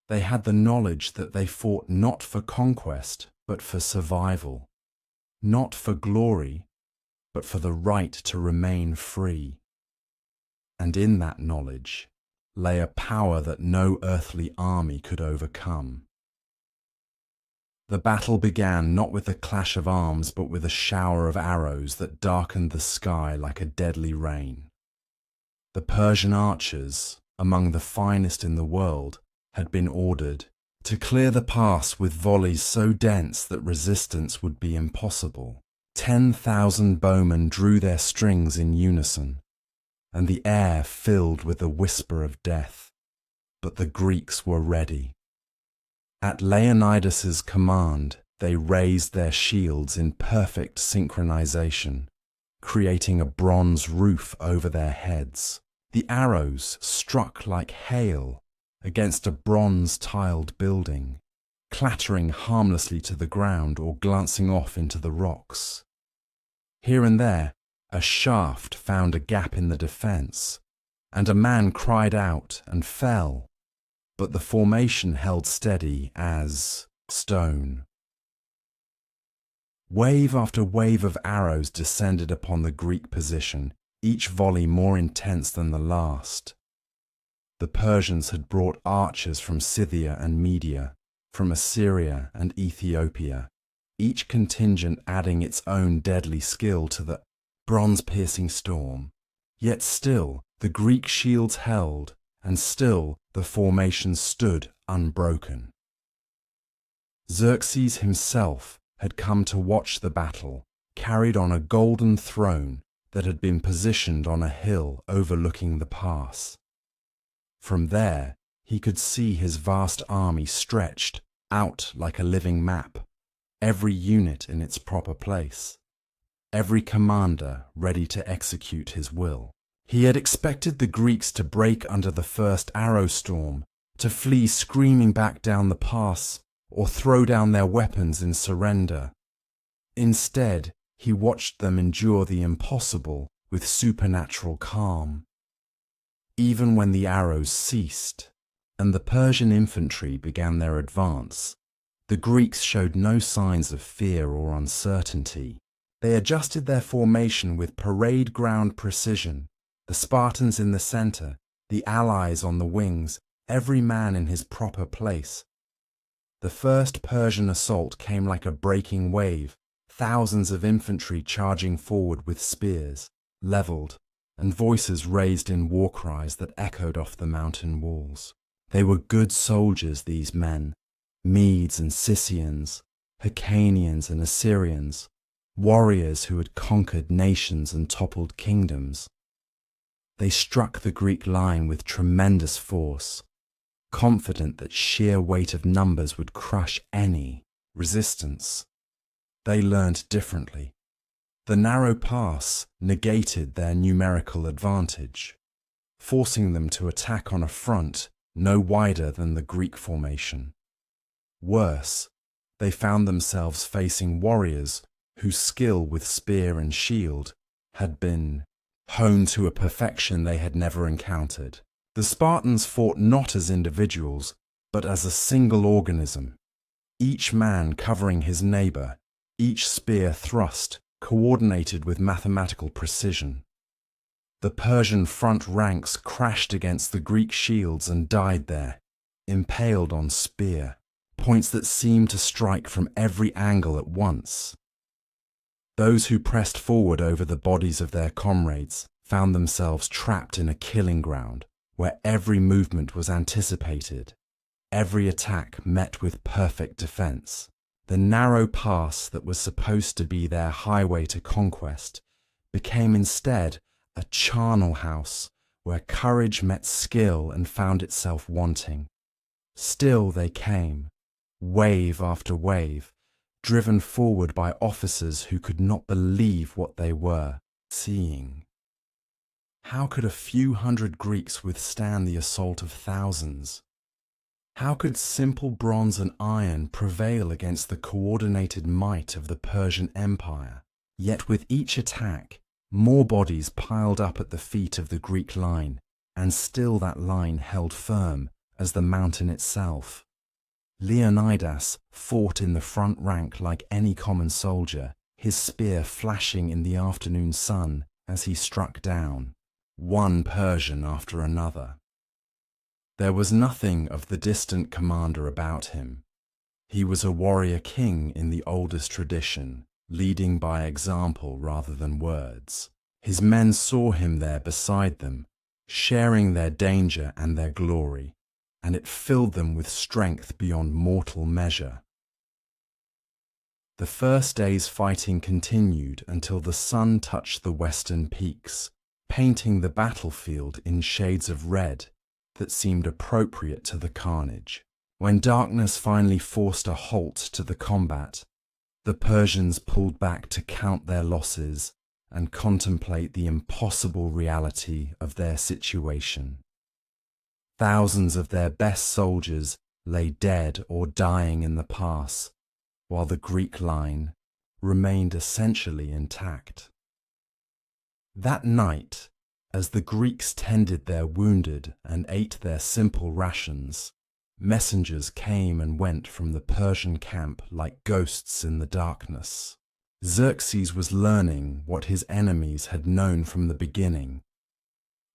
They had the knowledge that they fought not for conquest, but for survival, not for glory, but for the right to remain free. And in that knowledge lay a power that no earthly army could overcome. The battle began not with the clash of arms, but with a shower of arrows that darkened the sky like a deadly rain. The Persian archers, among the finest in the world, had been ordered to clear the pass with volleys so dense that resistance would be impossible. 10,000 bowmen drew their strings in unison, and the air filled with the whisper of death. But the Greeks were ready. At Leonidas's command, they raised their shields in perfect synchronization, creating a bronze roof over their heads. The arrows struck like hail against a bronze-tiled building, clattering harmlessly to the ground or glancing off into the rocks. Here and there, a shaft found a gap in the defense, and a man cried out and fell, but the formation held steady as stone. Wave after wave of arrows descended upon the Greek position, each volley more intense than the last. The Persians had brought archers from Scythia and Media, from Assyria and Ethiopia, each contingent adding its own deadly skill to the bronze-piercing storm. Yet still the Greek shields held, and still the formation stood unbroken. Xerxes himself had come to watch the battle, carried on a golden throne that had been positioned on a hill overlooking the pass. From there, he could see his vast army stretched out like a living map, every unit in its proper place, every commander ready to execute his will. He had expected the Greeks to break under the first arrow storm, to flee screaming back down the pass, or throw down their weapons in surrender. Instead, he watched them endure the impossible with supernatural calm. Even when the arrows ceased, and the Persian infantry began their advance, the Greeks showed no signs of fear or uncertainty. They adjusted their formation with parade ground precision, the Spartans in the center, the allies on the wings, every man in his proper place. The first Persian assault came like a breaking wave, thousands of infantry charging forward with spears, leveled, and voices raised in war cries that echoed off the mountain walls. They were good soldiers, these men, Medes and Scythians, Hyrcanians and Assyrians, warriors who had conquered nations and toppled kingdoms. They struck the Greek line with tremendous force, confident that sheer weight of numbers would crush any resistance. They learned differently. The narrow pass negated their numerical advantage, forcing them to attack on a front no wider than the Greek formation. Worse, they found themselves facing warriors whose skill with spear and shield had been honed to a perfection they had never encountered. The Spartans fought not as individuals, but as a single organism, each man covering his neighbor, each spear thrust coordinated with mathematical precision. The Persian front ranks crashed against the Greek shields and died there, impaled on spear, points that seemed to strike from every angle at once. Those who pressed forward over the bodies of their comrades found themselves trapped in a killing ground where every movement was anticipated, every attack met with perfect defense. The narrow pass that was supposed to be their highway to conquest became instead a charnel house where courage met skill and found itself wanting. Still they came, wave after wave, driven forward by officers who could not believe what they were seeing. How could a few hundred Greeks withstand the assault of thousands? How could simple bronze and iron prevail against the coordinated might of the Persian Empire? Yet with each attack, more bodies piled up at the feet of the Greek line, and still that line held firm as the mountain itself. Leonidas fought in the front rank like any common soldier, his spear flashing in the afternoon sun as he struck down one Persian after another. There was nothing of the distant commander about him. He was a warrior king in the oldest tradition, leading by example rather than words. His men saw him there beside them, sharing their danger and their glory, and it filled them with strength beyond mortal measure. The first day's fighting continued until the sun touched the western peaks, painting the battlefield in shades of red that seemed appropriate to the carnage. When darkness finally forced a halt to the combat, the Persians pulled back to count their losses and contemplate the impossible reality of their situation. Thousands of their best soldiers lay dead or dying in the pass, while the Greek line remained essentially intact. That night, as the Greeks tended their wounded and ate their simple rations, messengers came and went from the Persian camp like ghosts in the darkness. Xerxes was learning what his enemies had known from the beginning,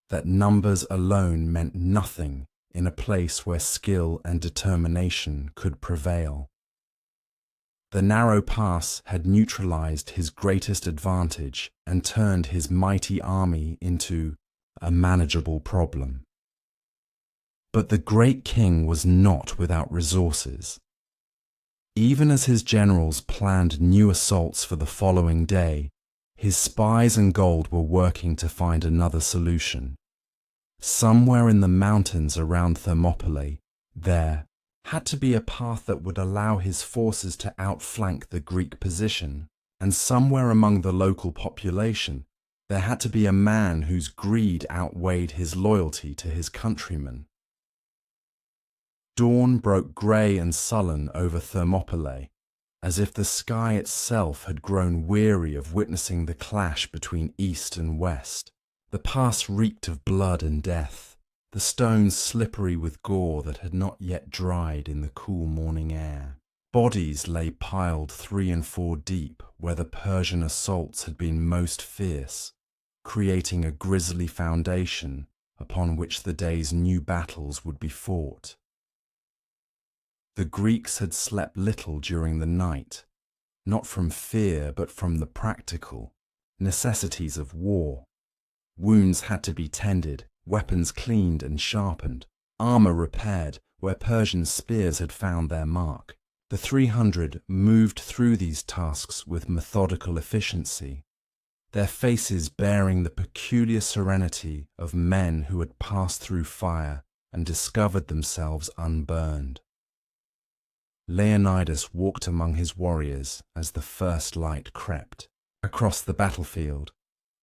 that numbers alone meant nothing in a place where skill and determination could prevail. The narrow pass had neutralized his greatest advantage and turned his mighty army into a manageable problem. But the great king was not without resources. Even as his generals planned new assaults for the following day, his spies and gold were working to find another solution. Somewhere in the mountains around Thermopylae, there had to be a path that would allow his forces to outflank the Greek position, and somewhere among the local population, there had to be a man whose greed outweighed his loyalty to his countrymen. Dawn broke grey and sullen over Thermopylae, as if the sky itself had grown weary of witnessing the clash between east and west. The pass reeked of blood and death, the stones slippery with gore that had not yet dried in the cool morning air. Bodies lay piled 3 and 4 deep where the Persian assaults had been most fierce, creating a grisly foundation upon which the day's new battles would be fought. The Greeks had slept little during the night, not from fear but from the practical necessities of war. Wounds had to be tended, weapons cleaned and sharpened, armor repaired where Persian spears had found their mark. The 300 moved through these tasks with methodical efficiency, their faces bearing the peculiar serenity of men who had passed through fire and discovered themselves unburned. Leonidas walked among his warriors as the first light crept. across the battlefield,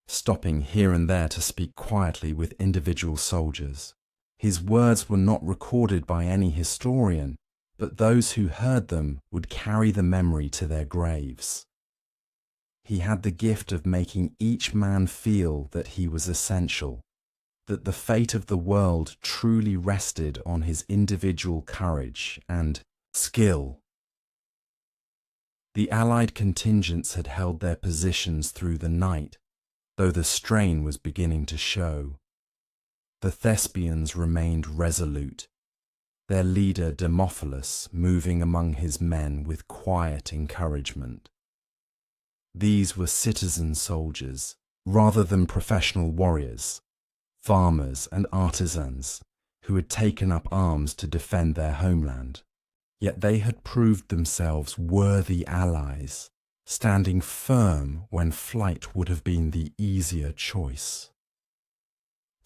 stopping here and there to speak quietly with individual soldiers. His words were not recorded by any historian, but those who heard them would carry the memory to their graves. He had the gift of making each man feel that he was essential, that the fate of the world truly rested on his individual courage and skill. The Allied contingents had held their positions through the night, though the strain was beginning to show. The Thespians remained resolute, their leader Demophilus moving among his men with quiet encouragement. These were citizen soldiers, rather than professional warriors, farmers and artisans who had taken up arms to defend their homeland. Yet they had proved themselves worthy allies, standing firm when flight would have been the easier choice.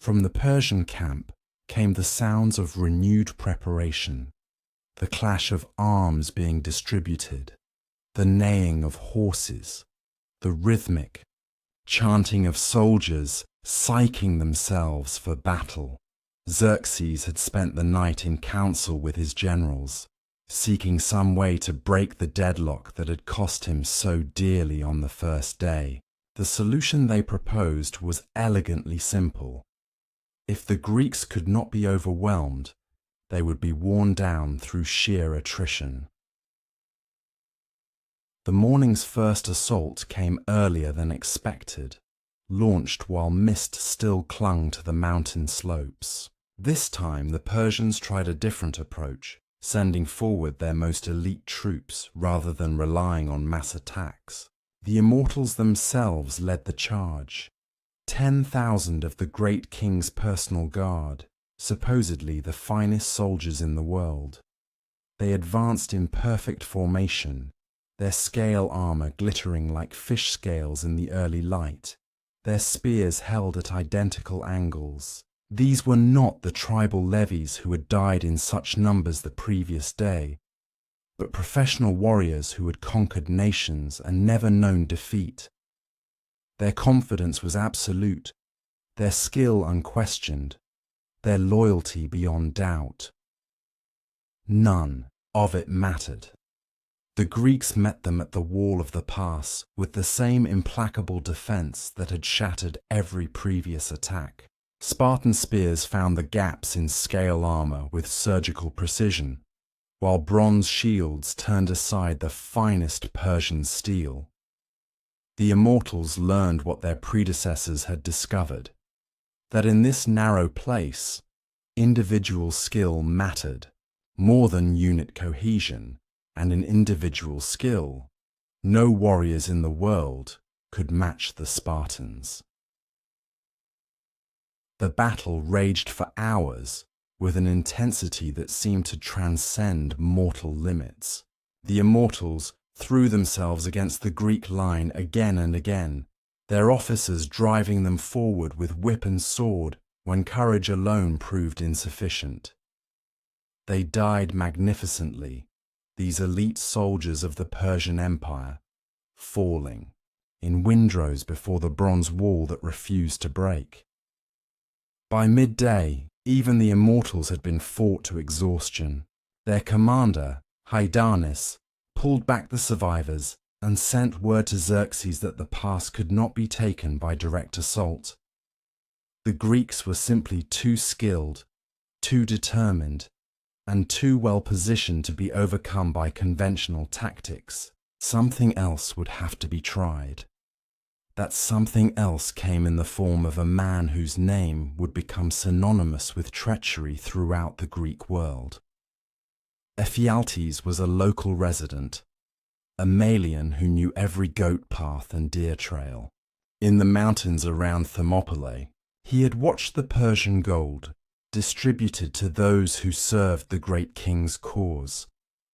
From the Persian camp came the sounds of renewed preparation, the clash of arms being distributed, the neighing of horses, the rhythmic chanting of soldiers psyching themselves for battle. Xerxes had spent the night in council with his generals, seeking some way to break the deadlock that had cost him so dearly on the first day. The solution they proposed was elegantly simple. If the Greeks could not be overwhelmed, they would be worn down through sheer attrition. The morning's first assault came earlier than expected, launched while mist still clung to the mountain slopes. This time the Persians tried a different approach, sending forward their most elite troops rather than relying on mass attacks. The Immortals themselves led the charge. 10,000 of the great king's personal guard, supposedly the finest soldiers in the world. They advanced in perfect formation, their scale armor glittering like fish scales in the early light, their spears held at identical angles. These were not the tribal levies who had died in such numbers the previous day, but professional warriors who had conquered nations and never known defeat. Their confidence was absolute, their skill unquestioned, their loyalty beyond doubt. None of it mattered. The Greeks met them at the wall of the pass with the same implacable defense that had shattered every previous attack. Spartan spears found the gaps in scale armor with surgical precision, while bronze shields turned aside the finest Persian steel. The Immortals learned what their predecessors had discovered, that in this narrow place, individual skill mattered more than unit cohesion, and in individual skill, no warriors in the world could match the Spartans. The battle raged for hours with an intensity that seemed to transcend mortal limits. The Immortals threw themselves against the Greek line again and again, their officers driving them forward with whip and sword when courage alone proved insufficient. They died magnificently, these elite soldiers of the Persian Empire, falling in windrows before the bronze wall that refused to break. By midday, even the Immortals had been fought to exhaustion. Their commander, Hydarnes, pulled back the survivors and sent word to Xerxes that the pass could not be taken by direct assault. The Greeks were simply too skilled, too determined, and too well positioned to be overcome by conventional tactics. Something else would have to be tried. That something else came in the form of a man whose name would become synonymous with treachery throughout the Greek world. Ephialtes was a local resident, a Malian who knew every goat path and deer trail. In the mountains around Thermopylae, he had watched the Persian gold distributed to those who served the great king's cause,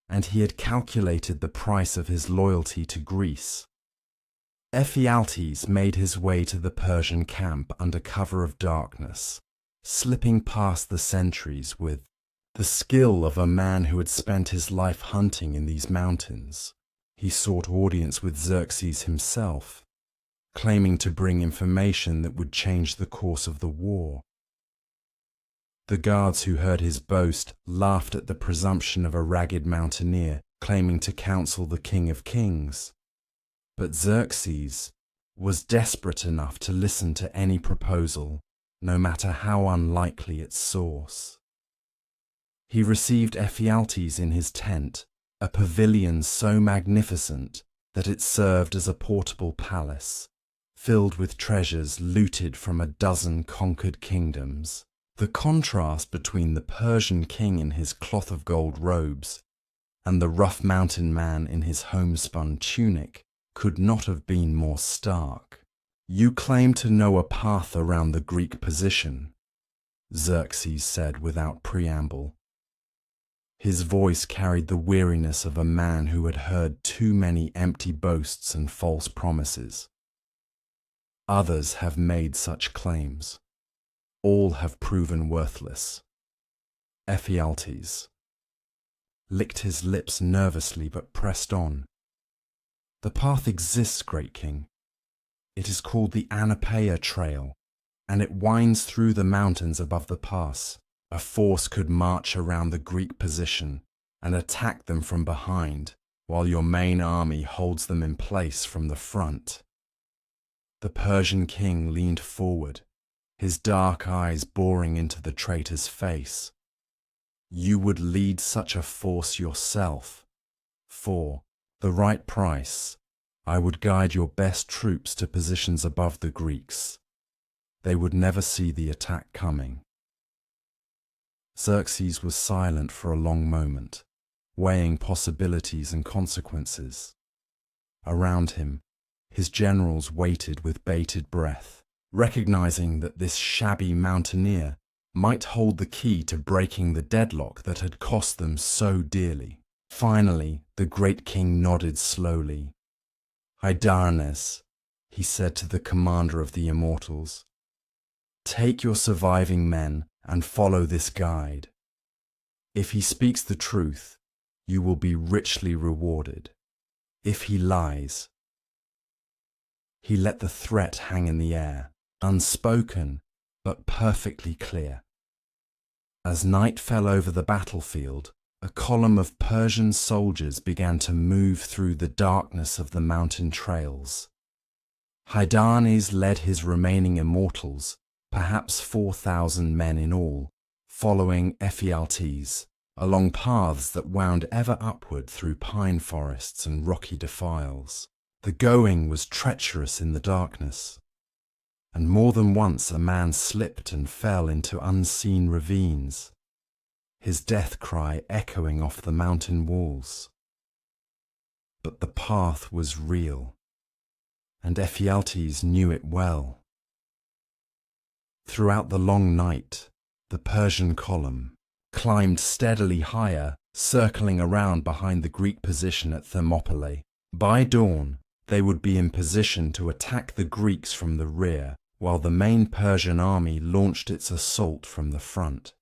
and he had calculated the price of his loyalty to Greece. Ephialtes made his way to the Persian camp under cover of darkness, slipping past the sentries with the skill of a man who had spent his life hunting in these mountains. He sought audience with Xerxes himself, claiming to bring information that would change the course of the war. The guards who heard his boast laughed at the presumption of a ragged mountaineer claiming to counsel the King of Kings. But Xerxes was desperate enough to listen to any proposal, no matter how unlikely its source. He received Ephialtes in his tent, a pavilion so magnificent that it served as a portable palace, filled with treasures looted from a dozen conquered kingdoms. The contrast between the Persian king in his cloth of gold robes and the rough mountain man in his homespun tunic could not have been more stark. "You claim to know a path around the Greek position," Xerxes said without preamble. His voice carried the weariness of a man who had heard too many empty boasts and false promises. "Others have made such claims. All have proven worthless." Ephialtes licked his lips nervously but pressed on. "The path exists, great king. It is called the Anapeia Trail, and it winds through the mountains above the pass. A force could march around the Greek position and attack them from behind, while your main army holds them in place from the front." The Persian king leaned forward, his dark eyes boring into the traitor's face. "You would lead such a force yourself. For the right price, I would guide your best troops to positions above the Greeks. They would never see the attack coming." Xerxes was silent for a long moment, weighing possibilities and consequences. Around him, his generals waited with bated breath, recognizing that this shabby mountaineer might hold the key to breaking the deadlock that had cost them so dearly. Finally, the great king nodded slowly. "Hydarnes," he said to the commander of the immortals, "take your surviving men and follow this guide. If he speaks the truth, you will be richly rewarded. If he lies—" He let the threat hang in the air, unspoken but perfectly clear. As night fell over the battlefield, a column of Persian soldiers began to move through the darkness of the mountain trails. Hydarnes led his remaining immortals, perhaps 4,000 men in all, following Ephialtes, along paths that wound ever upward through pine forests and rocky defiles. The going was treacherous in the darkness, and more than once a man slipped and fell into unseen ravines, his death cry echoing off the mountain walls. But the path was real, and Ephialtes knew it well. Throughout the long night, the Persian column climbed steadily higher, circling around behind the Greek position at Thermopylae. By dawn, they would be in position to attack the Greeks from the rear, while the main Persian army launched its assault from the front.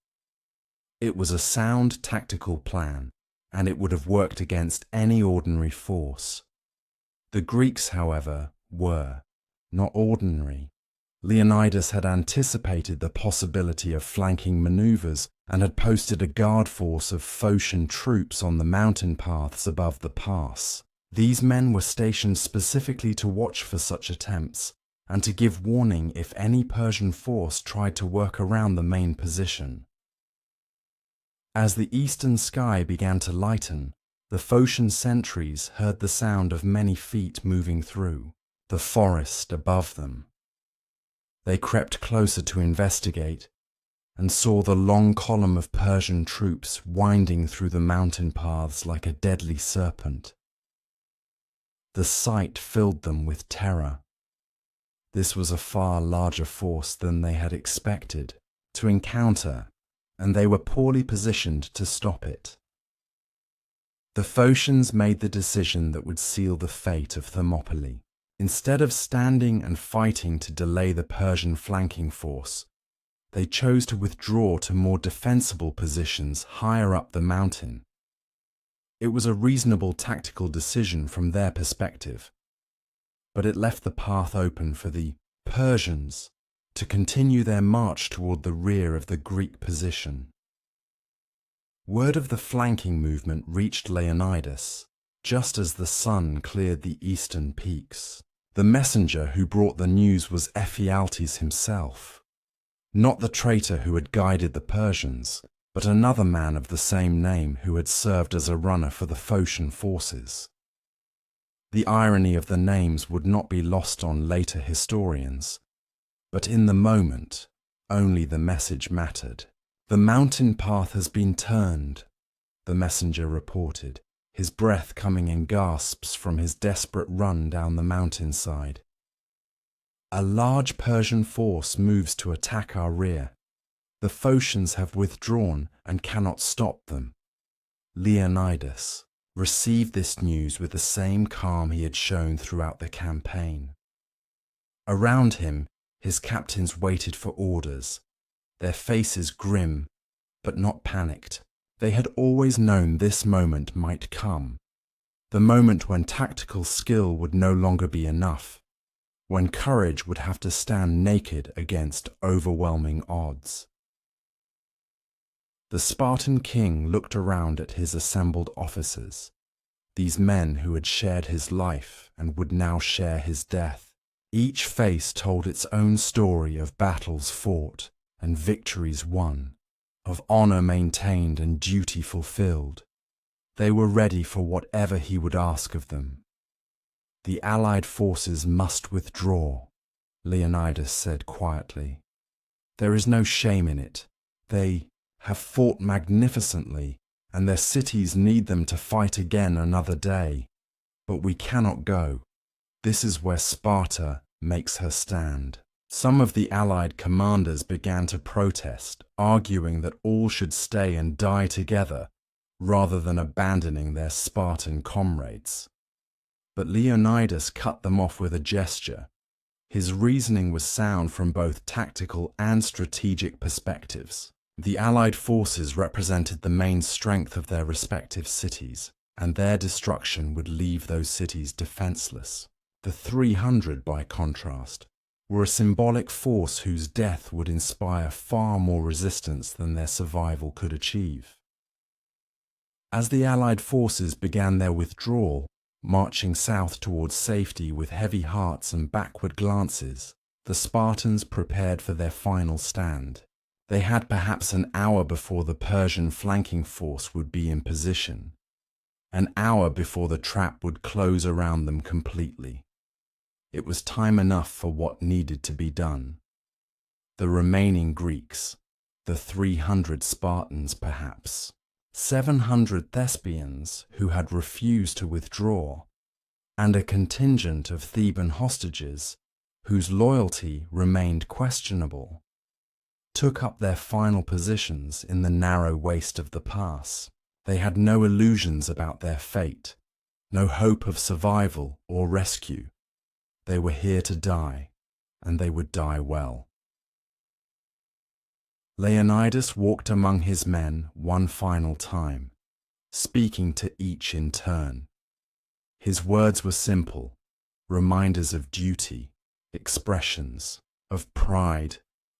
It was a sound tactical plan, and it would have worked against any ordinary force. The Greeks, however, were not ordinary. Leonidas had anticipated the possibility of flanking maneuvers and had posted a guard force of Phocian troops on the mountain paths above the pass. These men were stationed specifically to watch for such attempts and to give warning if any Persian force tried to work around the main position. As the eastern sky began to lighten, the Phocian sentries heard the sound of many feet moving through the forest above them. They crept closer to investigate and saw the long column of Persian troops winding through the mountain paths like a deadly serpent. The sight filled them with terror. This was a far larger force than they had expected to encounter, and they were poorly positioned to stop it. The Phocians made the decision that would seal the fate of Thermopylae. Instead of standing and fighting to delay the Persian flanking force, they chose to withdraw to more defensible positions higher up the mountain. It was a reasonable tactical decision from their perspective. but it left the path open for the Persians to continue their march toward the rear of the Greek position. Word of the flanking movement reached Leonidas just as the sun cleared the eastern peaks. The messenger who brought the news was Ephialtes himself, not the traitor who had guided the Persians, but another man of the same name who had served as a runner for the Phocian forces. The irony of the names would not be lost on later historians, but in the moment, only the message mattered. "The mountain path has been turned," the messenger reported, his breath coming in gasps from his desperate run down the mountainside. "A large Persian force moves to attack our rear. The Phocians have withdrawn and cannot stop them." Leonidas received this news with the same calm he had shown throughout the campaign. Around him, his captains waited for orders, their faces grim, but not panicked. They had always known this moment might come, the moment when tactical skill would no longer be enough, when courage would have to stand naked against overwhelming odds. The Spartan king looked around at his assembled officers, these men who had shared his life and would now share his death. Each face told its own story of battles fought and victories won, of honor maintained and duty fulfilled. They were ready for whatever he would ask of them. "The allied forces must withdraw," Leonidas said quietly. "There is no shame in it. They have fought magnificently, and their cities need them to fight again another day. But we cannot go. This is where Sparta makes her stand." Some of the allied commanders began to protest, arguing that all should stay and die together rather than abandoning their Spartan comrades. But Leonidas cut them off with a gesture. His reasoning was sound from both tactical and strategic perspectives. The allied forces represented the main strength of their respective cities, and their destruction would leave those cities defenseless. The 300, by contrast, were a symbolic force whose death would inspire far more resistance than their survival could achieve. As the Allied forces began their withdrawal, marching south towards safety with heavy hearts and backward glances, the Spartans prepared for their final stand. They had perhaps an hour before the Persian flanking force would be in position, an hour before the trap would close around them completely. It was time enough for what needed to be done. The remaining Greeks, the 300 Spartans perhaps, 700 Thespians who had refused to withdraw, and a contingent of Theban hostages whose loyalty remained questionable, took up their final positions in the narrow waist of the pass. They had no illusions about their fate, no hope of survival or rescue. They were here to die, and they would die well. Leonidas walked among his men one final time, speaking to each in turn. His words were simple, reminders of duty, expressions of pride,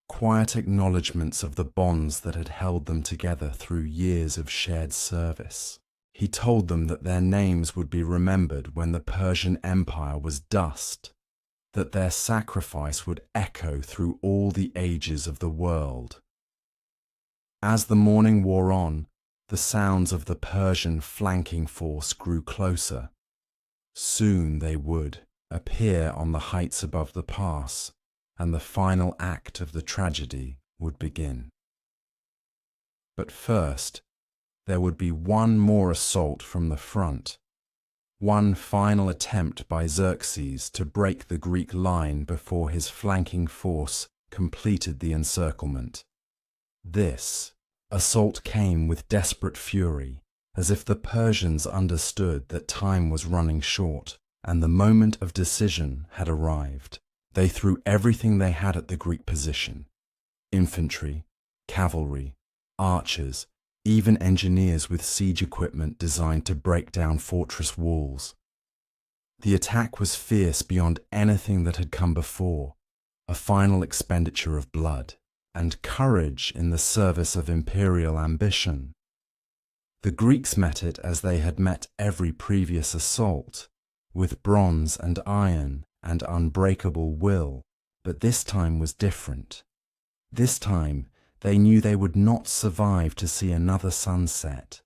quiet acknowledgments of the bonds that had held them together through years of shared service. He told them that their names would be remembered when the Persian Empire was dust, that their sacrifice would echo through all the ages of the world. As the morning wore on, the sounds of the Persian flanking force grew closer. Soon they would appear on the heights above the pass, and the final act of the tragedy would begin. But first, there would be one more assault from the front, one final attempt by Xerxes to break the Greek line before his flanking force completed the encirclement. This assault came with desperate fury, as if the Persians understood that time was running short and the moment of decision had arrived. They threw everything they had at the Greek position: infantry, cavalry, archers, even engineers with siege equipment designed to break down fortress walls. The attack was fierce beyond anything that had come before, a final expenditure of blood and courage in the service of imperial ambition. The Greeks met it as they had met every previous assault, with bronze and iron and unbreakable will, but this time was different. This time they knew they would not survive to see another sunset,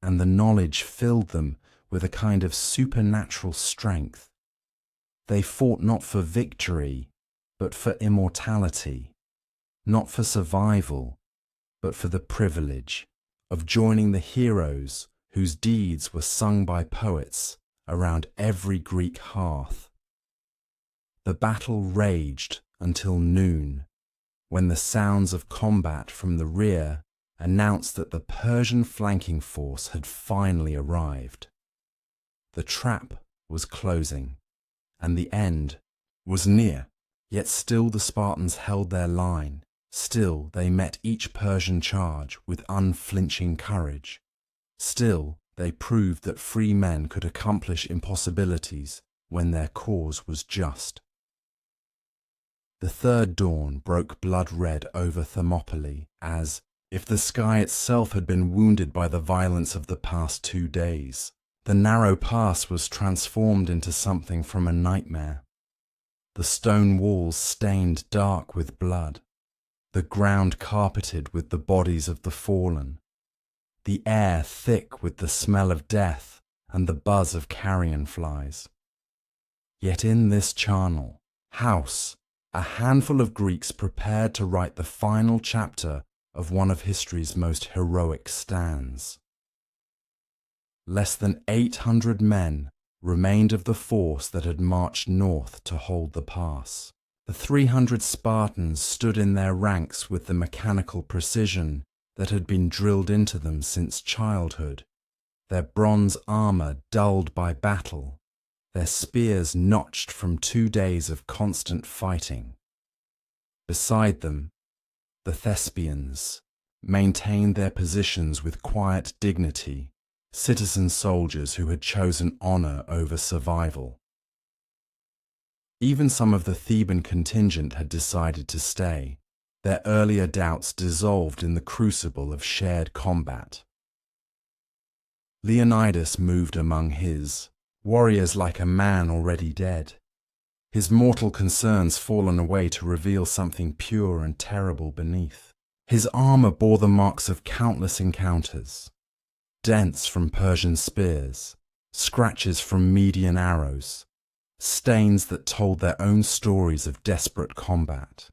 and the knowledge filled them with a kind of supernatural strength. They fought not for victory, but for immortality, not for survival, but for the privilege of joining the heroes whose deeds were sung by poets around every Greek hearth. The battle raged until noon, when the sounds of combat from the rear announced that the Persian flanking force had finally arrived. The trap was closing, and the end was near. Yet still the Spartans held their line. Still they met each Persian charge with unflinching courage. Still they proved that free men could accomplish impossibilities when their cause was just. The third dawn broke blood-red over Thermopylae as, if the sky itself had been wounded by the violence of the past 2 days, the narrow pass was transformed into something from a nightmare. The stone walls stained dark with blood, the ground carpeted with the bodies of the fallen, the air thick with the smell of death and the buzz of carrion flies. Yet in this charnel house, a handful of Greeks prepared to write the final chapter of one of history's most heroic stands. Less than 800 men remained of the force that had marched north to hold the pass. The 300 Spartans stood in their ranks with the mechanical precision that had been drilled into them since childhood, their bronze armor dulled by battle, their spears notched from 2 days of constant fighting. Beside them, the Thespians maintained their positions with quiet dignity, citizen soldiers who had chosen honor over survival. Even some of the Theban contingent had decided to stay, their earlier doubts dissolved in the crucible of shared combat. Leonidas moved among his, warriors like a man already dead, his mortal concerns fallen away to reveal something pure and terrible beneath. His armor bore the marks of countless encounters, dents from Persian spears, scratches from Median arrows, stains that told their own stories of desperate combat.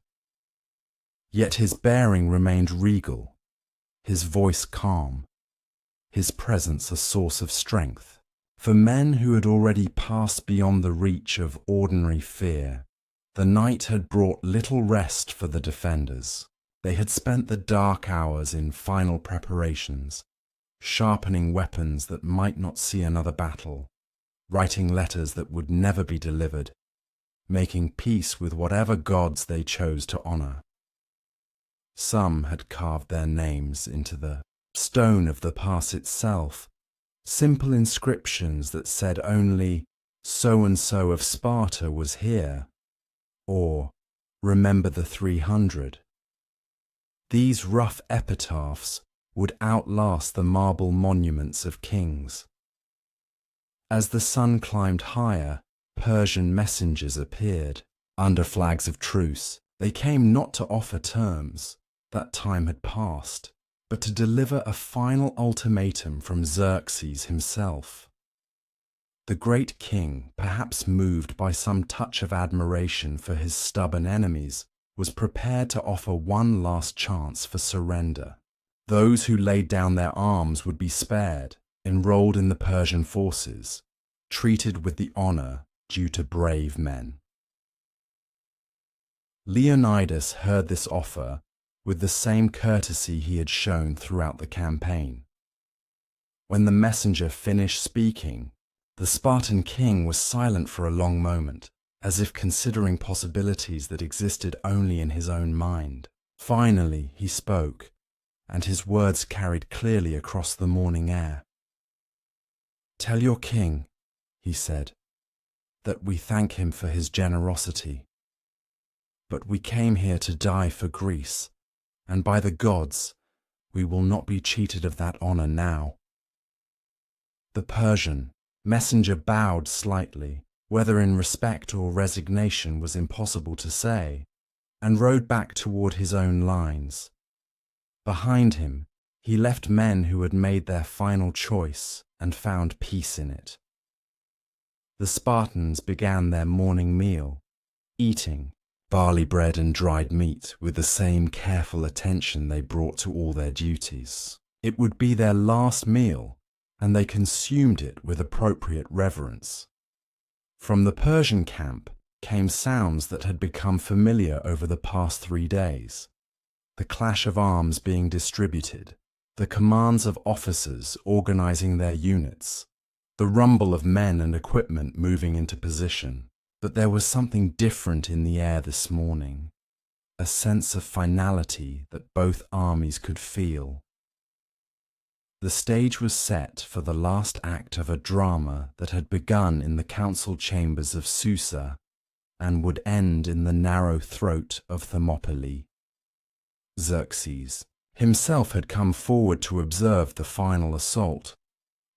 Yet his bearing remained regal, his voice calm, his presence a source of strength. For men who had already passed beyond the reach of ordinary fear, the night had brought little rest for the defenders. They had spent the dark hours in final preparations, sharpening weapons that might not see another battle, writing letters that would never be delivered, making peace with whatever gods they chose to honor. Some had carved their names into the stone of the pass itself, simple inscriptions that said only, "So-and-so of Sparta was here," or "Remember the 300." These rough epitaphs would outlast the marble monuments of kings. As the sun climbed higher, Persian messengers appeared, under flags of truce. They came not to offer terms, that time had passed, but to deliver a final ultimatum from Xerxes himself. The great king, perhaps moved by some touch of admiration for his stubborn enemies, was prepared to offer one last chance for surrender. Those who laid down their arms would be spared, enrolled in the Persian forces, treated with the honor due to brave men. Leonidas heard this offer with the same courtesy he had shown throughout the campaign. When the messenger finished speaking, the Spartan king was silent for a long moment, as if considering possibilities that existed only in his own mind. Finally he spoke, and his words carried clearly across the morning air. "Tell your king," he said, that we thank him for his generosity. But we came here to die for Greece, and by the gods, we will not be cheated of that honor now." The Persian messenger bowed slightly, whether in respect or resignation was impossible to say, and rode back toward his own lines. Behind him, he left men who had made their final choice and found peace in it. The Spartans began their morning meal, eating barley bread and dried meat with the same careful attention they brought to all their duties. It would be their last meal, and they consumed it with appropriate reverence. From the Persian camp came sounds that had become familiar over the past 3 days. The clash of arms being distributed, the commands of officers organizing their units, the rumble of men and equipment moving into position. But there was something different in the air this morning, a sense of finality that both armies could feel. The stage was set for the last act of a drama that had begun in the council chambers of Susa and would end in the narrow throat of Thermopylae. Xerxes himself had come forward to observe the final assault,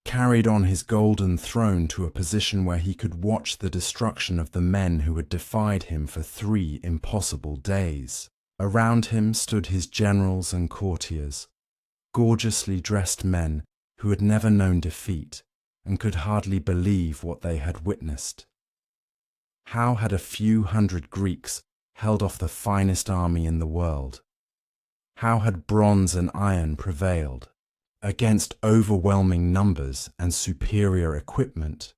carried on his golden throne to a position where he could watch the destruction of the men who had defied him for 3 impossible days. Around him stood his generals and courtiers, gorgeously dressed men who had never known defeat and could hardly believe what they had witnessed. How had a few hundred Greeks held off the finest army in the world? How had bronze and iron prevailed against overwhelming numbers and superior equipment?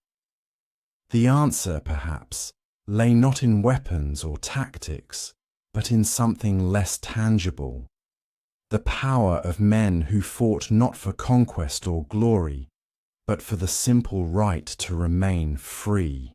The answer, perhaps, lay not in weapons or tactics, but in something less tangible: the power of men who fought not for conquest or glory, but for the simple right to remain free.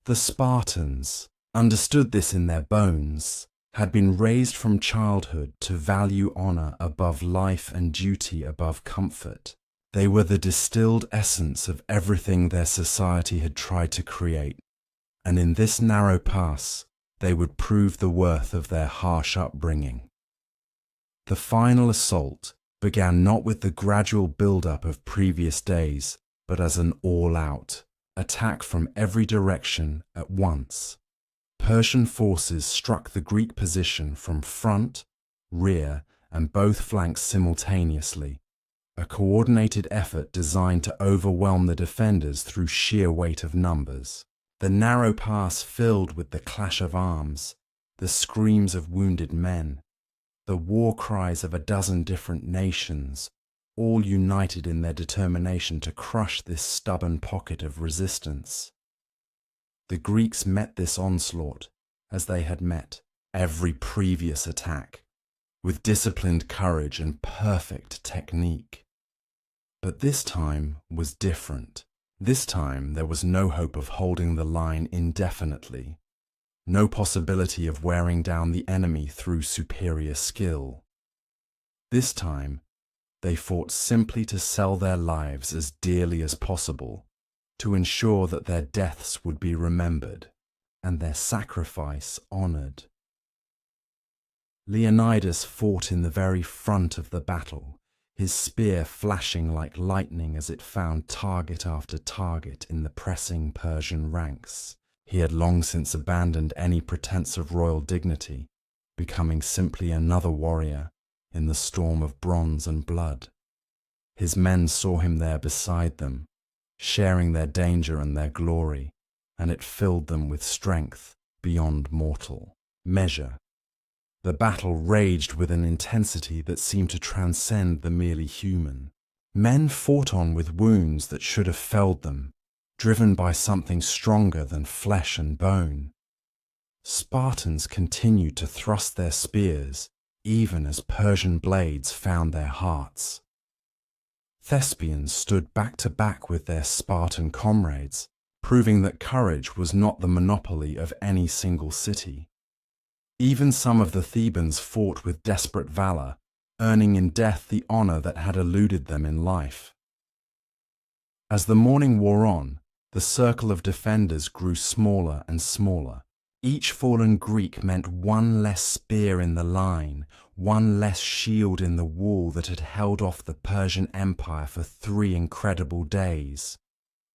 The Spartans understood this in their bones, had been raised from childhood to value honor above life and duty above comfort. They were the distilled essence of everything their society had tried to create, and in this narrow pass they would prove the worth of their harsh upbringing. The final assault began not with the gradual build-up of previous days, but as an all-out attack from every direction at once. Persian forces struck the Greek position from front, rear, and both flanks simultaneously, a coordinated effort designed to overwhelm the defenders through sheer weight of numbers. The narrow pass filled with the clash of arms, the screams of wounded men, the war cries of a dozen different nations, all united in their determination to crush this stubborn pocket of resistance. The Greeks met this onslaught, as they had met every previous attack, with disciplined courage and perfect technique. But this time was different. This time there was no hope of holding the line indefinitely, no possibility of wearing down the enemy through superior skill. This time they fought simply to sell their lives as dearly as possible, to ensure that their deaths would be remembered and their sacrifice honored. Leonidas fought in the very front of the battle, his spear flashing like lightning as it found target after target in the pressing Persian ranks. He had long since abandoned any pretense of royal dignity, becoming simply another warrior in the storm of bronze and blood. His men saw him there beside them, sharing their danger and their glory, and it filled them with strength beyond mortal measure. The battle raged with an intensity that seemed to transcend the merely human. Men fought on with wounds that should have felled them, driven by something stronger than flesh and bone. Spartans continued to thrust their spears, even as Persian blades found their hearts. Thespians stood back to back with their Spartan comrades, proving that courage was not the monopoly of any single city. Even some of the Thebans fought with desperate valor, earning in death the honor that had eluded them in life. As the morning wore on, The circle of defenders grew smaller and smaller. Each fallen Greek meant one less spear in the line, one less shield in the wall that had held off the Persian Empire for 3 incredible days.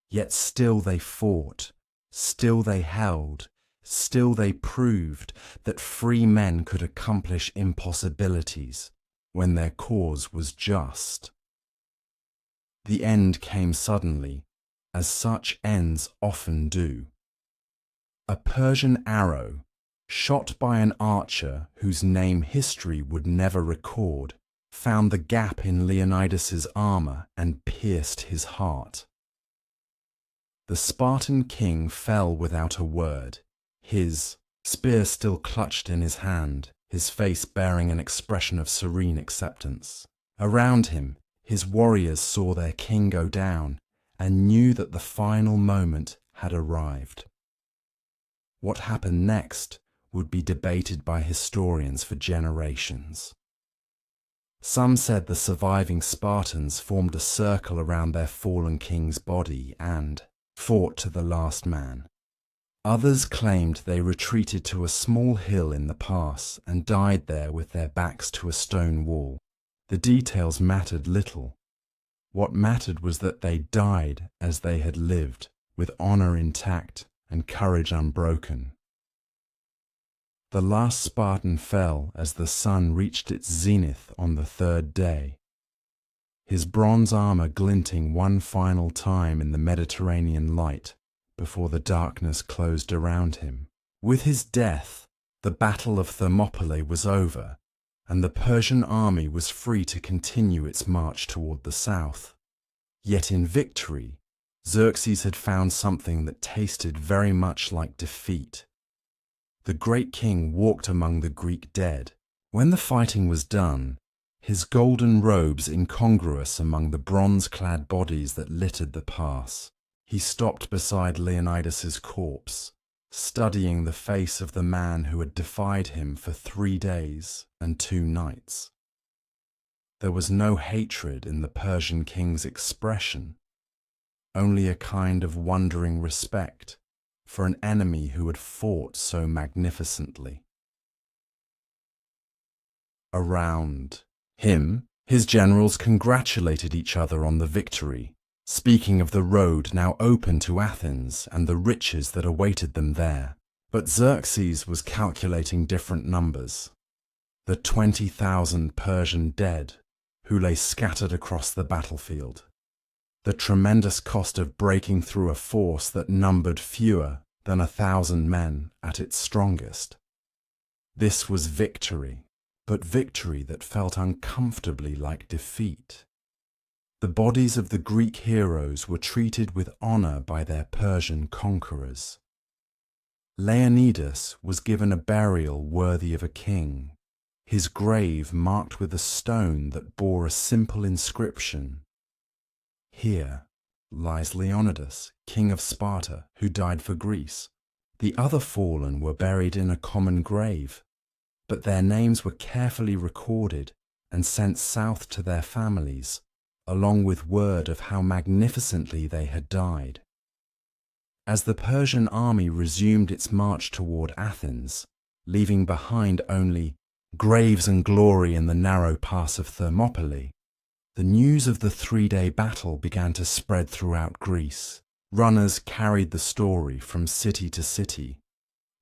Yet still they fought, still they held, still they proved that free men could accomplish impossibilities when their cause was just. The end came suddenly, as such ends often do. A Persian arrow, shot by an archer whose name history would never record, found the gap in Leonidas's armor and pierced his heart. The Spartan king fell without a word, his spear still clutched in his hand, his face bearing an expression of serene acceptance. Around him, his warriors saw their king go down and knew that the final moment had arrived. What happened next would be debated by historians for generations. Some said the surviving Spartans formed a circle around their fallen king's body and fought to the last man. Others claimed they retreated to a small hill in the pass and died there with their backs to a stone wall. The details mattered little. What mattered was that they died as they had lived, with honor intact and courage unbroken. The last Spartan fell as the sun reached its zenith on the 3rd day, his bronze armor glinting one final time in the Mediterranean light before the darkness closed around him. With his death, the Battle of Thermopylae was over, and the Persian army was free to continue its march toward the south. Yet in victory, Xerxes had found something that tasted very much like defeat. The great king walked among the Greek dead. When the fighting was done, his golden robes incongruous among the bronze-clad bodies that littered the pass, he stopped beside Leonidas's corpse, studying the face of the man who had defied him for 3 days and 2 nights. There was no hatred in the Persian king's expression, only a kind of wondering respect for an enemy who had fought so magnificently. Around him, his generals congratulated each other on the victory, speaking of the road now open to Athens and the riches that awaited them there. But Xerxes was calculating different numbers. The 20,000 Persian dead who lay scattered across the battlefield. The tremendous cost of breaking through a force that numbered fewer than 1,000 men at its strongest. This was victory, but victory that felt uncomfortably like defeat. The bodies of the Greek heroes were treated with honor by their Persian conquerors. Leonidas was given a burial worthy of a king, his grave marked with a stone that bore a simple inscription. Here lies Leonidas, king of Sparta, who died for Greece. The other fallen were buried in a common grave, but their names were carefully recorded and sent south to their families, along with word of how magnificently they had died. As the Persian army resumed its march toward Athens, leaving behind only graves and glory in the narrow pass of Thermopylae, the news of the 3-day battle began to spread throughout Greece. Runners carried the story from city to city,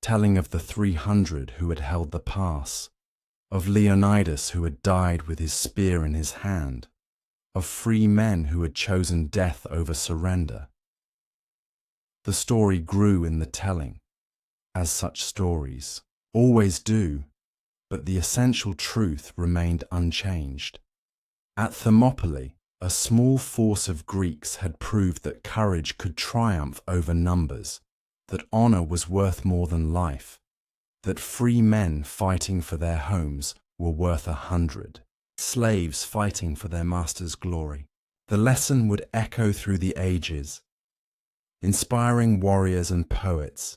telling of the 300 who had held the pass, of Leonidas who had died with his spear in his hand, of free men who had chosen death over surrender. The story grew in the telling, as such stories always do, but the essential truth remained unchanged. At Thermopylae, a small force of Greeks had proved that courage could triumph over numbers, that honor was worth more than life, that free men fighting for their homes were worth 100, slaves fighting for their master's glory. The lesson would echo through the ages, inspiring warriors and poets,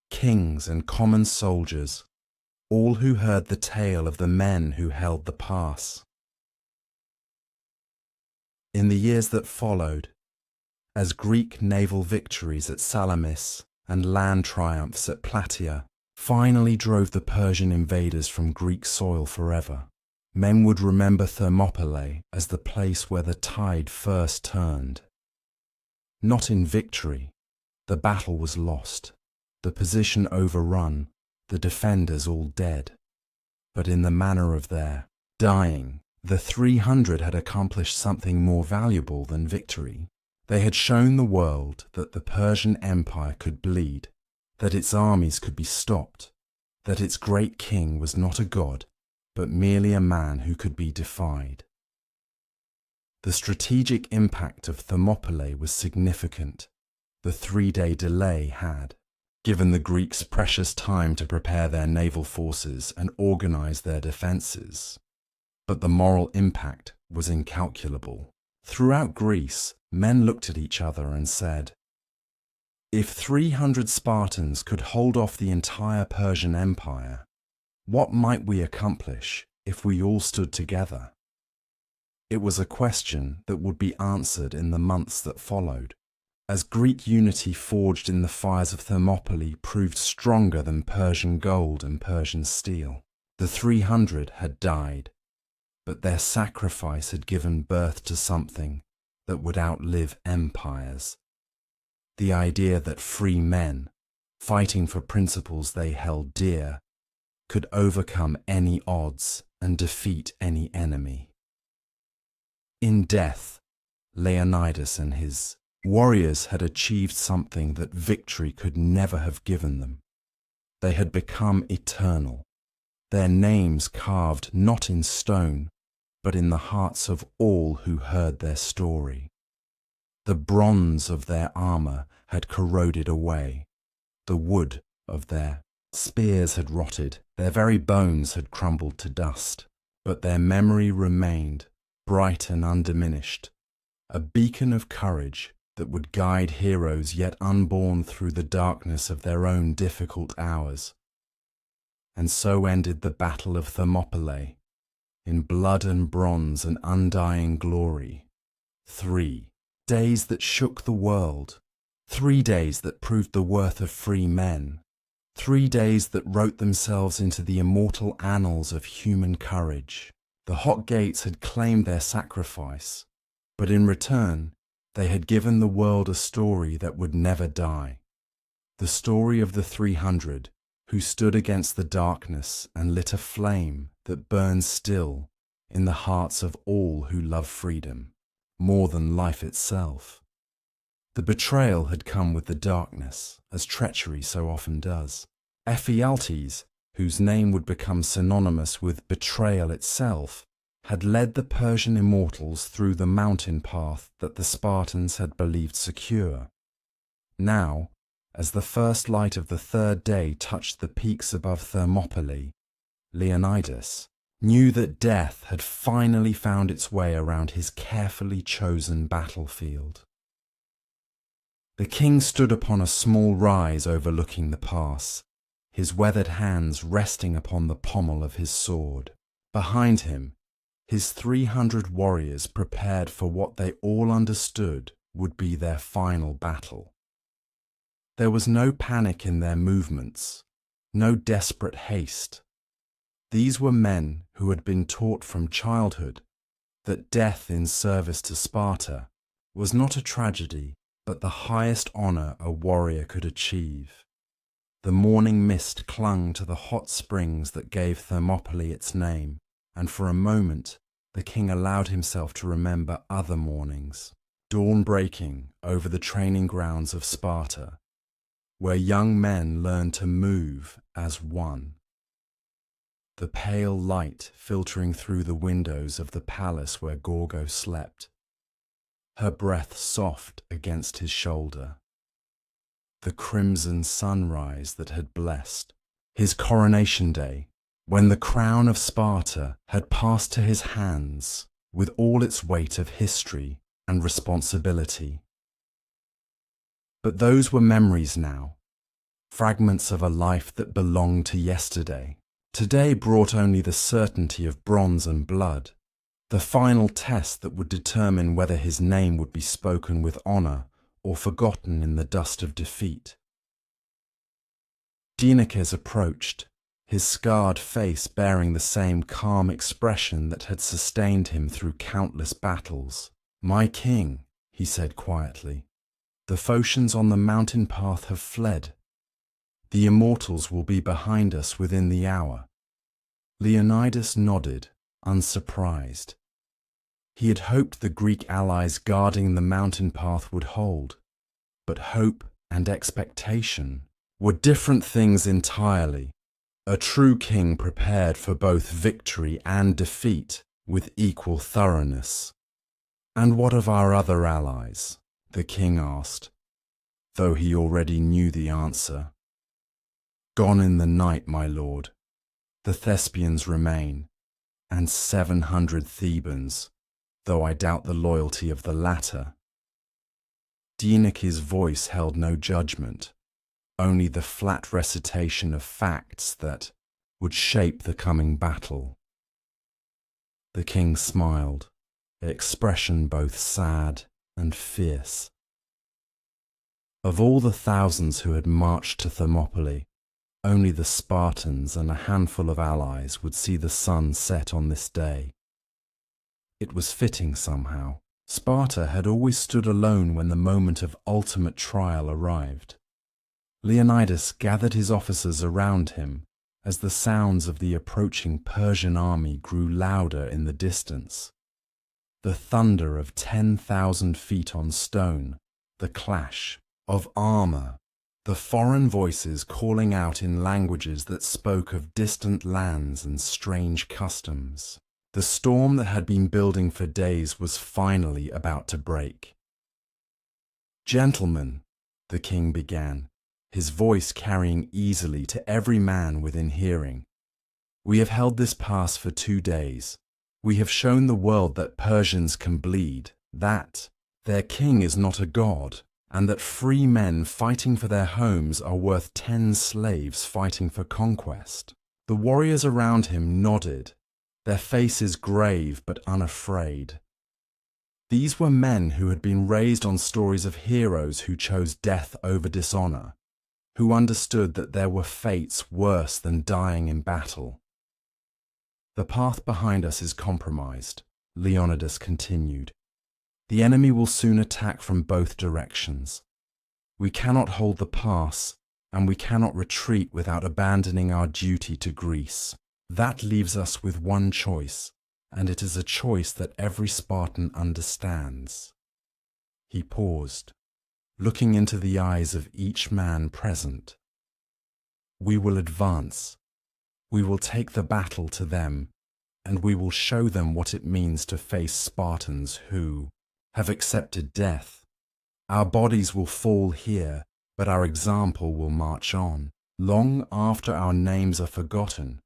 kings and common soldiers, all who heard the tale of the men who held the pass. In the years that followed, as Greek naval victories at Salamis and land triumphs at Plataea finally drove the Persian invaders from Greek soil forever. Men would remember Thermopylae as the place where the tide first turned. Not in victory. The battle was lost, the position overrun, the defenders all dead. But in the manner of their dying, the 300 had accomplished something more valuable than victory. They had shown the world that the Persian Empire could bleed, that its armies could be stopped, that its great king was not a god, but merely a man who could be defied. The strategic impact of Thermopylae was significant. The 3-day delay had given the Greeks precious time to prepare their naval forces and organize their defenses. But the moral impact was incalculable. Throughout Greece, men looked at each other and said, "If 300 Spartans could hold off the entire Persian Empire, what might we accomplish if we all stood together?" It was a question that would be answered in the months that followed, as Greek unity forged in the fires of Thermopylae proved stronger than Persian gold and Persian steel. The 300 had died, but their sacrifice had given birth to something that would outlive empires. The idea that free men, fighting for principles they held dear, could overcome any odds and defeat any enemy. In death, Leonidas and his warriors had achieved something that victory could never have given them. They had become eternal, their names carved not in stone, but in the hearts of all who heard their story. The bronze of their armor had corroded away, the wood of their spears had rotted, their very bones had crumbled to dust, but their memory remained bright and undiminished, a beacon of courage that would guide heroes yet unborn through the darkness of their own difficult hours. And so ended the Battle of Thermopylae, in blood and bronze and undying glory. 3 days that shook the world, 3 days that proved the worth of free men, 3 days that wrote themselves into the immortal annals of human courage. The hot gates had claimed their sacrifice, but in return, they had given the world a story that would never die. The story of the 300 who stood against the darkness and lit a flame that burns still in the hearts of all who love freedom, more than life itself. The betrayal had come with the darkness, as treachery so often does. Ephialtes, whose name would become synonymous with betrayal itself, had led the Persian immortals through the mountain path that the Spartans had believed secure. Now, as the first light of the 3rd day touched the peaks above Thermopylae, Leonidas knew that death had finally found its way around his carefully chosen battlefield. The king stood upon a small rise overlooking the pass, his weathered hands resting upon the pommel of his sword. Behind him, his 300 warriors prepared for what they all understood would be their final battle. There was no panic in their movements, no desperate haste. These were men who had been taught from childhood that death in service to Sparta was not a tragedy, but the highest honor a warrior could achieve. The morning mist clung to the hot springs that gave Thermopylae its name, and for a moment the king allowed himself to remember other mornings, dawn breaking over the training grounds of Sparta, where young men learned to move as one. The pale light filtering through the windows of the palace where Gorgo slept, her breath soft against his shoulder. The crimson sunrise that had blessed his coronation day, when the crown of Sparta had passed to his hands with all its weight of history and responsibility. But those were memories now, fragments of a life that belonged to yesterday. Today brought only the certainty of bronze and blood, the final test that would determine whether his name would be spoken with honor or forgotten in the dust of defeat. Dieneces approached, his scarred face bearing the same calm expression that had sustained him through countless battles. "My king," he said quietly, "the Phocians on the mountain path have fled. The immortals will be behind us within the hour." Leonidas nodded, unsurprised. He had hoped the Greek allies guarding the mountain path would hold, but hope and expectation were different things entirely. A true king prepared for both victory and defeat with equal thoroughness. "And what of our other allies?" the king asked, though he already knew the answer. "Gone in the night, my lord. The Thespians remain, and 700 Thebans, though I doubt the loyalty of the latter." Dieneces' voice held no judgment, only the flat recitation of facts that would shape the coming battle. The king smiled, expression both sad and fierce. Of all the thousands who had marched to Thermopylae, only the Spartans and a handful of allies would see the sun set on this day. It was fitting somehow. Sparta had always stood alone when the moment of ultimate trial arrived. Leonidas gathered his officers around him as the sounds of the approaching Persian army grew louder in the distance. The thunder of 10,000 feet on stone, the clash of armor, the foreign voices calling out in languages that spoke of distant lands and strange customs. The storm that had been building for days was finally about to break. "Gentlemen," the king began, his voice carrying easily to every man within hearing, "we have held this pass for 2 days. We have shown the world that Persians can bleed, that their king is not a god, and that free men fighting for their homes are worth 10 slaves fighting for conquest." The warriors around him nodded, their faces grave but unafraid. These were men who had been raised on stories of heroes who chose death over dishonor, who understood that there were fates worse than dying in battle. "The path behind us is compromised," Leonidas continued. "The enemy will soon attack from both directions. We cannot hold the pass, and we cannot retreat without abandoning our duty to Greece. That leaves us with one choice, and it is a choice that every Spartan understands." He paused, looking into the eyes of each man present. "We will advance. We will take the battle to them, and we will show them what it means to face Spartans who have accepted death. Our bodies will fall here, but our example will march on. Long after our names are forgotten,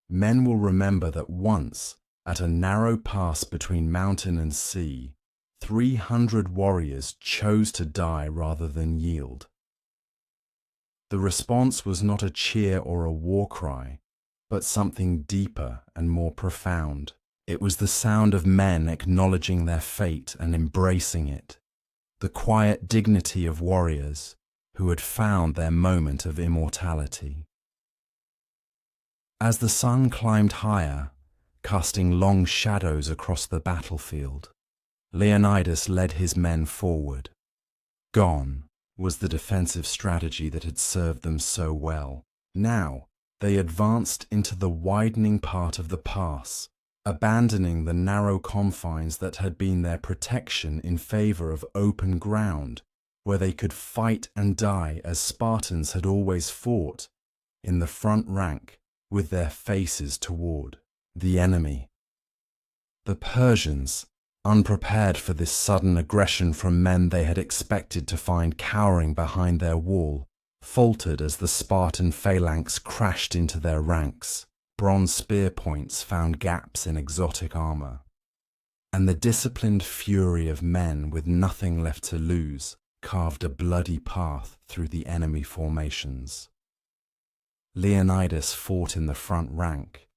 men will remember that once, at a narrow pass between mountain and sea, 300 warriors chose to die rather than yield." The response was not a cheer or a war cry, but something deeper and more profound. It was the sound of men acknowledging their fate and embracing it, the quiet dignity of warriors who had found their moment of immortality. As the sun climbed higher, casting long shadows across the battlefield, Leonidas led his men forward. Gone was the defensive strategy that had served them so well. Now they advanced into the widening part of the pass, abandoning the narrow confines that had been their protection in favor of open ground, where they could fight and die as Spartans had always fought, in the front rank, with their faces toward the enemy. The Persians, unprepared for this sudden aggression from men they had expected to find cowering behind their wall, faltered as the Spartan phalanx crashed into their ranks. Bronze spear points found gaps in exotic armor, and the disciplined fury of men with nothing left to lose carved a bloody path through the enemy formations. Leonidas fought in the front rank,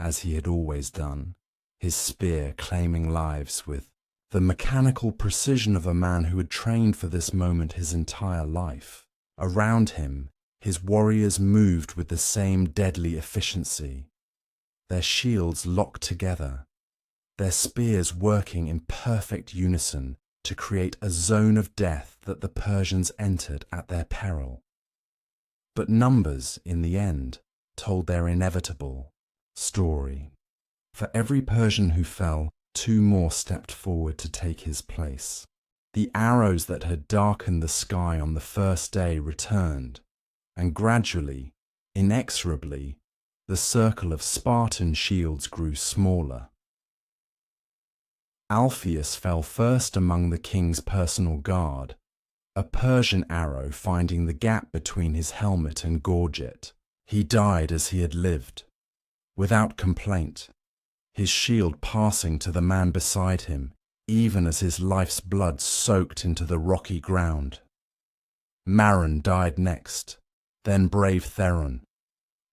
as he had always done, his spear claiming lives with the mechanical precision of a man who had trained for this moment his entire life. Around him, his warriors moved with the same deadly efficiency, their shields locked together, their spears working in perfect unison to create a zone of death that the Persians entered at their peril. But numbers, in the end, told their inevitable story. For every Persian who fell, 2 more stepped forward to take his place. The arrows that had darkened the sky on the first day returned, and gradually, inexorably, the circle of Spartan shields grew smaller. Alpheus fell first among the king's personal guard, a Persian arrow finding the gap between his helmet and gorget. He died as he had lived, without complaint, his shield passing to the man beside him, even as his life's blood soaked into the rocky ground. Maron died next, then brave Theron,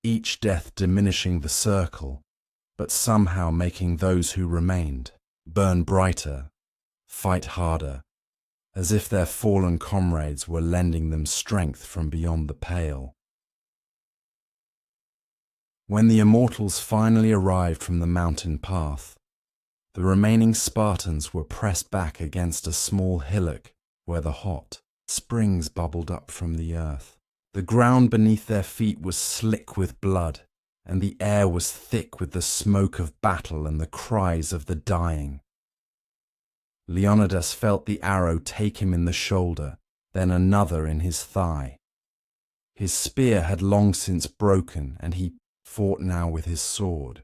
each death diminishing the circle, but somehow making those who remained burn brighter, fight harder, as if their fallen comrades were lending them strength from beyond the pale. When the immortals finally arrived from the mountain path, the remaining Spartans were pressed back against a small hillock where the hot springs bubbled up from the earth. The ground beneath their feet was slick with blood, and the air was thick with the smoke of battle and the cries of the dying. Leonidas felt the arrow take him in the shoulder, then another in his thigh. His spear had long since broken, and he fought now with his sword,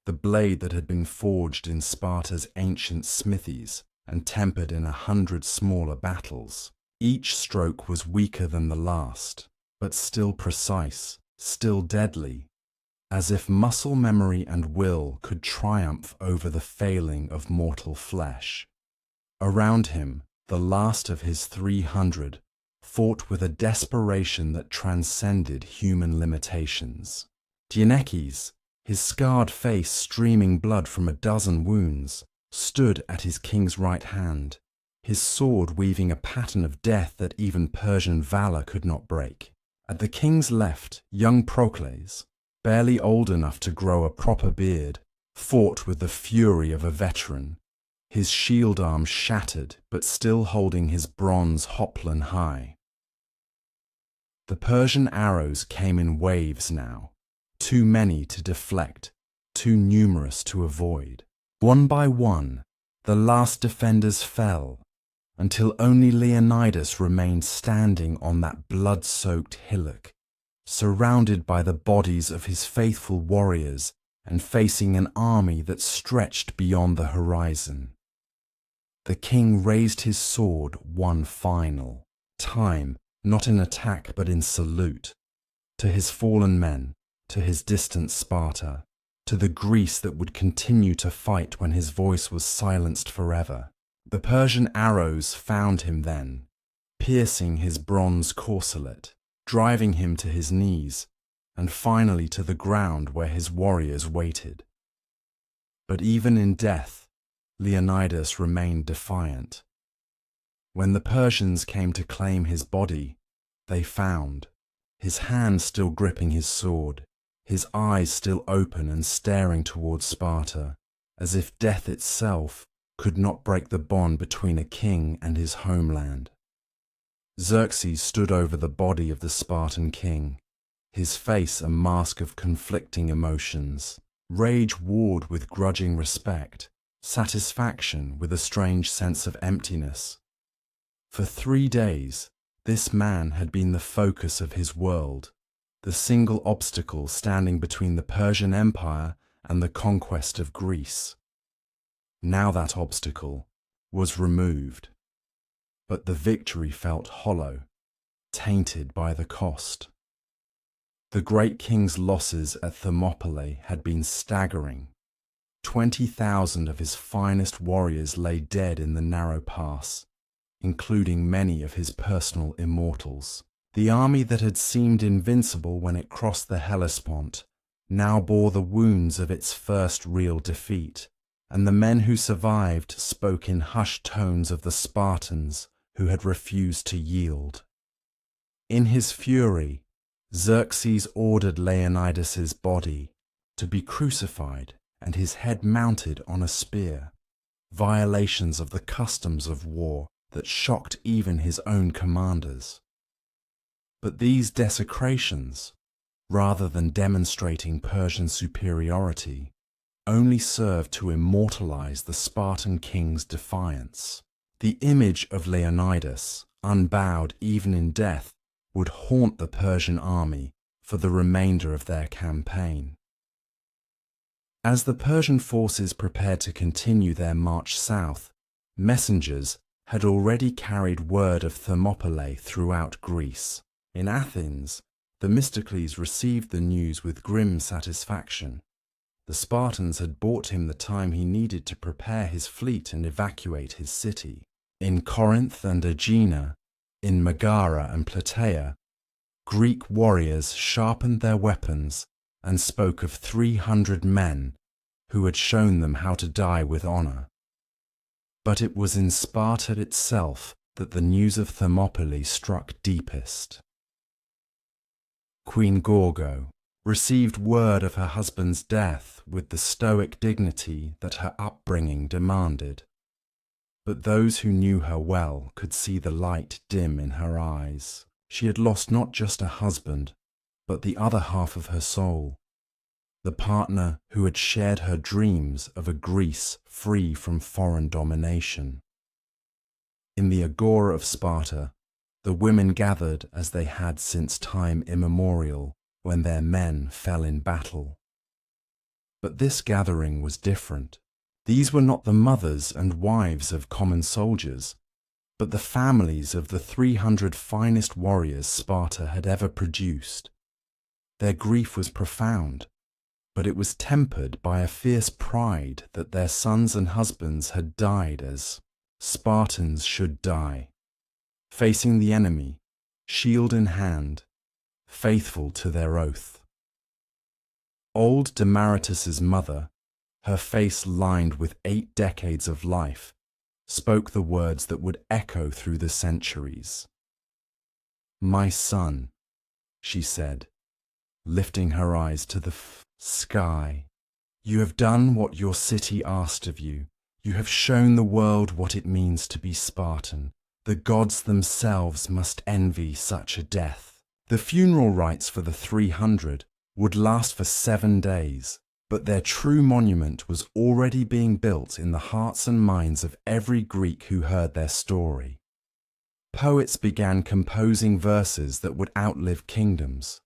the blade that had been forged in Sparta's ancient smithies and tempered in 100 smaller battles. Each stroke was weaker than the last, but still precise, still deadly, as if muscle memory and will could triumph over the failing of mortal flesh. Around him, the last of his 300 fought with a desperation that transcended human limitations. Dienekes, his scarred face streaming blood from a dozen wounds, stood at his king's right hand, his sword weaving a pattern of death that even Persian valor could not break. At the king's left, young Procles, barely old enough to grow a proper beard, fought with the fury of a veteran, his shield arm shattered but still holding his bronze hoplon high. The Persian arrows came in waves now, too many to deflect, too numerous to avoid. One by one, the last defenders fell, until only Leonidas remained standing on that blood-soaked hillock, surrounded by the bodies of his faithful warriors and facing an army that stretched beyond the horizon. The king raised his sword one final time, not in attack but in salute, to his fallen men, to his distant Sparta, to the Greece that would continue to fight when his voice was silenced forever. The Persian arrows found him then, piercing his bronze corselet, driving him to his knees, and finally to the ground where his warriors waited. But even in death, Leonidas remained defiant. When the Persians came to claim his body, they found, his hand still gripping his sword, his eyes still open and staring towards Sparta, as if death itself could not break the bond between a king and his homeland. Xerxes stood over the body of the Spartan king, his face a mask of conflicting emotions. Rage warred with grudging respect, satisfaction with a strange sense of emptiness. For 3 days, this man had been the focus of his world, the single obstacle standing between the Persian Empire and the conquest of Greece. Now that obstacle was removed, but the victory felt hollow, tainted by the cost. The great king's losses at Thermopylae had been staggering. 20,000 of his finest warriors lay dead in the narrow pass, including many of his personal immortals. The army that had seemed invincible when it crossed the Hellespont now bore the wounds of its first real defeat, and the men who survived spoke in hushed tones of the Spartans who had refused to yield. In his fury, Xerxes ordered Leonidas's body to be crucified and his head mounted on a spear, violations of the customs of war that shocked even his own commanders. But these desecrations, rather than demonstrating Persian superiority, only served to immortalize the Spartan king's defiance. The image of Leonidas, unbowed even in death, would haunt the Persian army for the remainder of their campaign. As the Persian forces prepared to continue their march south, messengers had already carried word of Thermopylae throughout Greece. In Athens, Themistocles received the news with grim satisfaction. The Spartans had bought him the time he needed to prepare his fleet and evacuate his city. In Corinth and Aegina, in Megara and Plataea, Greek warriors sharpened their weapons and spoke of 300 men who had shown them how to die with honor. But it was in Sparta itself that the news of Thermopylae struck deepest. Queen Gorgo received word of her husband's death with the stoic dignity that her upbringing demanded. But those who knew her well could see the light dim in her eyes. She had lost not just a husband, but the other half of her soul, the partner who had shared her dreams of a Greece free from foreign domination. In the Agora of Sparta, the women gathered as they had since time immemorial when their men fell in battle. But this gathering was different. These were not the mothers and wives of common soldiers, but the families of the 300 finest warriors Sparta had ever produced. Their grief was profound, but it was tempered by a fierce pride that their sons and husbands had died as Spartans should die, facing the enemy, shield in hand, faithful to their oath. Old Demaratus's mother, her face lined with 8 decades of life, spoke the words that would echo through the centuries. "My son," she said, lifting her eyes to the sky, "you have done what your city asked of you. You have shown the world what it means to be Spartan. The gods themselves must envy such a death." The funeral rites for the 300 would last for 7 days, but their true monument was already being built in the hearts and minds of every Greek who heard their story. Poets began composing verses that would outlive kingdoms.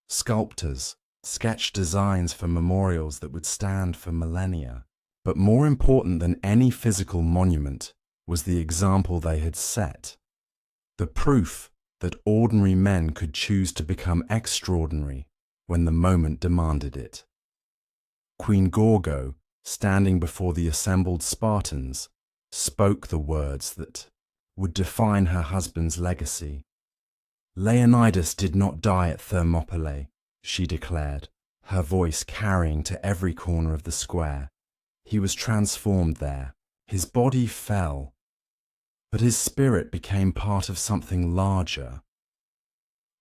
Sculptors sketched designs for memorials that would stand for millennia. But more important than any physical monument was the example they had set, the proof that ordinary men could choose to become extraordinary when the moment demanded it. Queen Gorgo, standing before the assembled Spartans, spoke the words that would define her husband's legacy. "Leonidas did not die at Thermopylae," she declared, her voice carrying to every corner of the square. "He was transformed there. His body fell, but his spirit became part of something larger,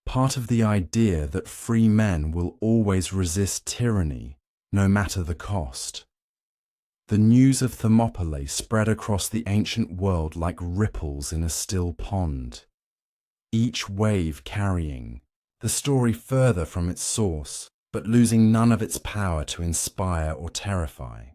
part of the idea that free men will always resist tyranny, no matter the cost." The news of Thermopylae spread across the ancient world like ripples in a still pond, each wave carrying the story further from its source, but losing none of its power to inspire or terrify.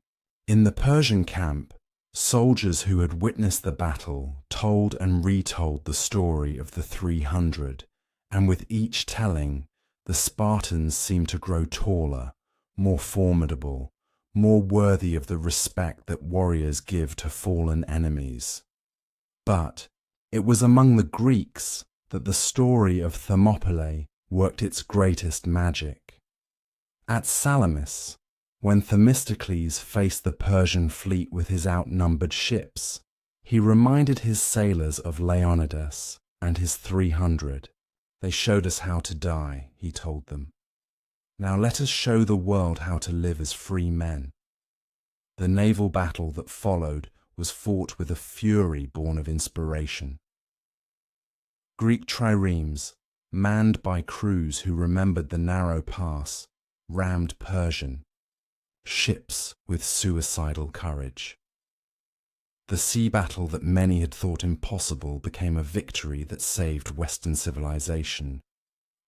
In the Persian camp, soldiers who had witnessed the battle told and retold the story of the 300, and with each telling, the Spartans seemed to grow taller, more formidable, more worthy of the respect that warriors give to fallen enemies. But it was among the Greeks that the story of Thermopylae worked its greatest magic. At Salamis, when Themistocles faced the Persian fleet with his outnumbered ships, he reminded his sailors of Leonidas and his 300. "They showed us how to die," he told them. "Now let us show the world how to live as free men." The naval battle that followed was fought with a fury born of inspiration. Greek triremes, manned by crews who remembered the narrow pass, rammed Persian ships with suicidal courage. The sea battle that many had thought impossible became a victory that saved Western civilization,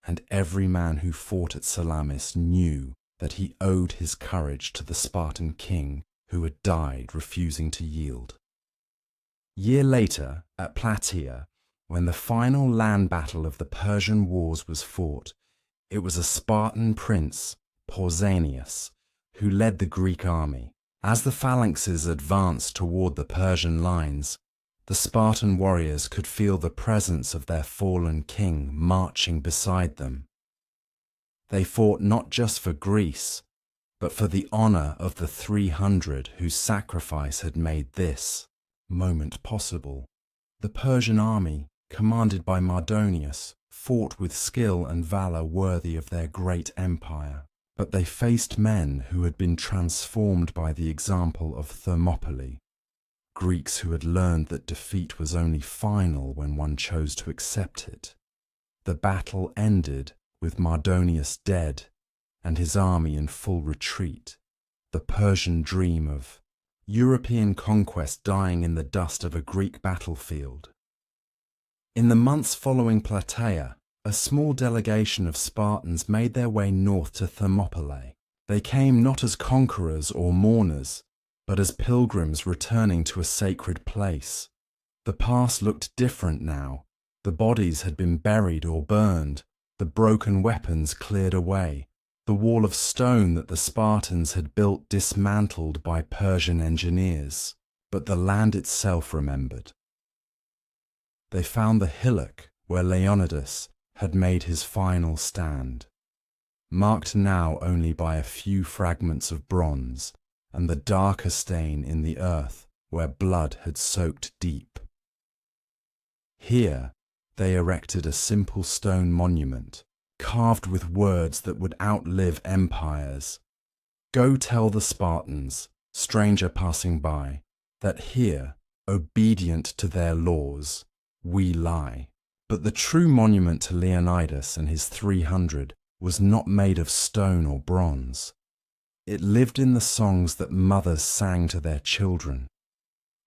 and every man who fought at Salamis knew that he owed his courage to the Spartan king who had died refusing to yield. Year later, at Plataea, when the final land battle of the Persian wars was fought, it was a Spartan prince, Pausanias, who led the Greek army. As the phalanxes advanced toward the Persian lines, the Spartan warriors could feel the presence of their fallen king marching beside them. They fought not just for Greece, but for the honor of the 300 whose sacrifice had made this moment possible. The Persian army, commanded by Mardonius, fought with skill and valor worthy of their great empire, but they faced men who had been transformed by the example of Thermopylae, Greeks who had learned that defeat was only final when one chose to accept it. The battle ended with Mardonius dead and his army in full retreat, the Persian dream of European conquest dying in the dust of a Greek battlefield. In the months following Plataea, a small delegation of Spartans made their way north to Thermopylae. They came not as conquerors or mourners, but as pilgrims returning to a sacred place. The past looked different now. The bodies had been buried or burned, the broken weapons cleared away, the wall of stone that the Spartans had built dismantled by Persian engineers, but the land itself remembered. They found the hillock where Leonidas had made his final stand, marked now only by a few fragments of bronze and the darker stain in the earth where blood had soaked deep. Here they erected a simple stone monument, carved with words that would outlive empires. Go tell the Spartans, stranger passing by, that here, obedient to their laws, we lie. But the true monument to Leonidas and his 300 was not made of stone or bronze. It lived in the songs that mothers sang to their children,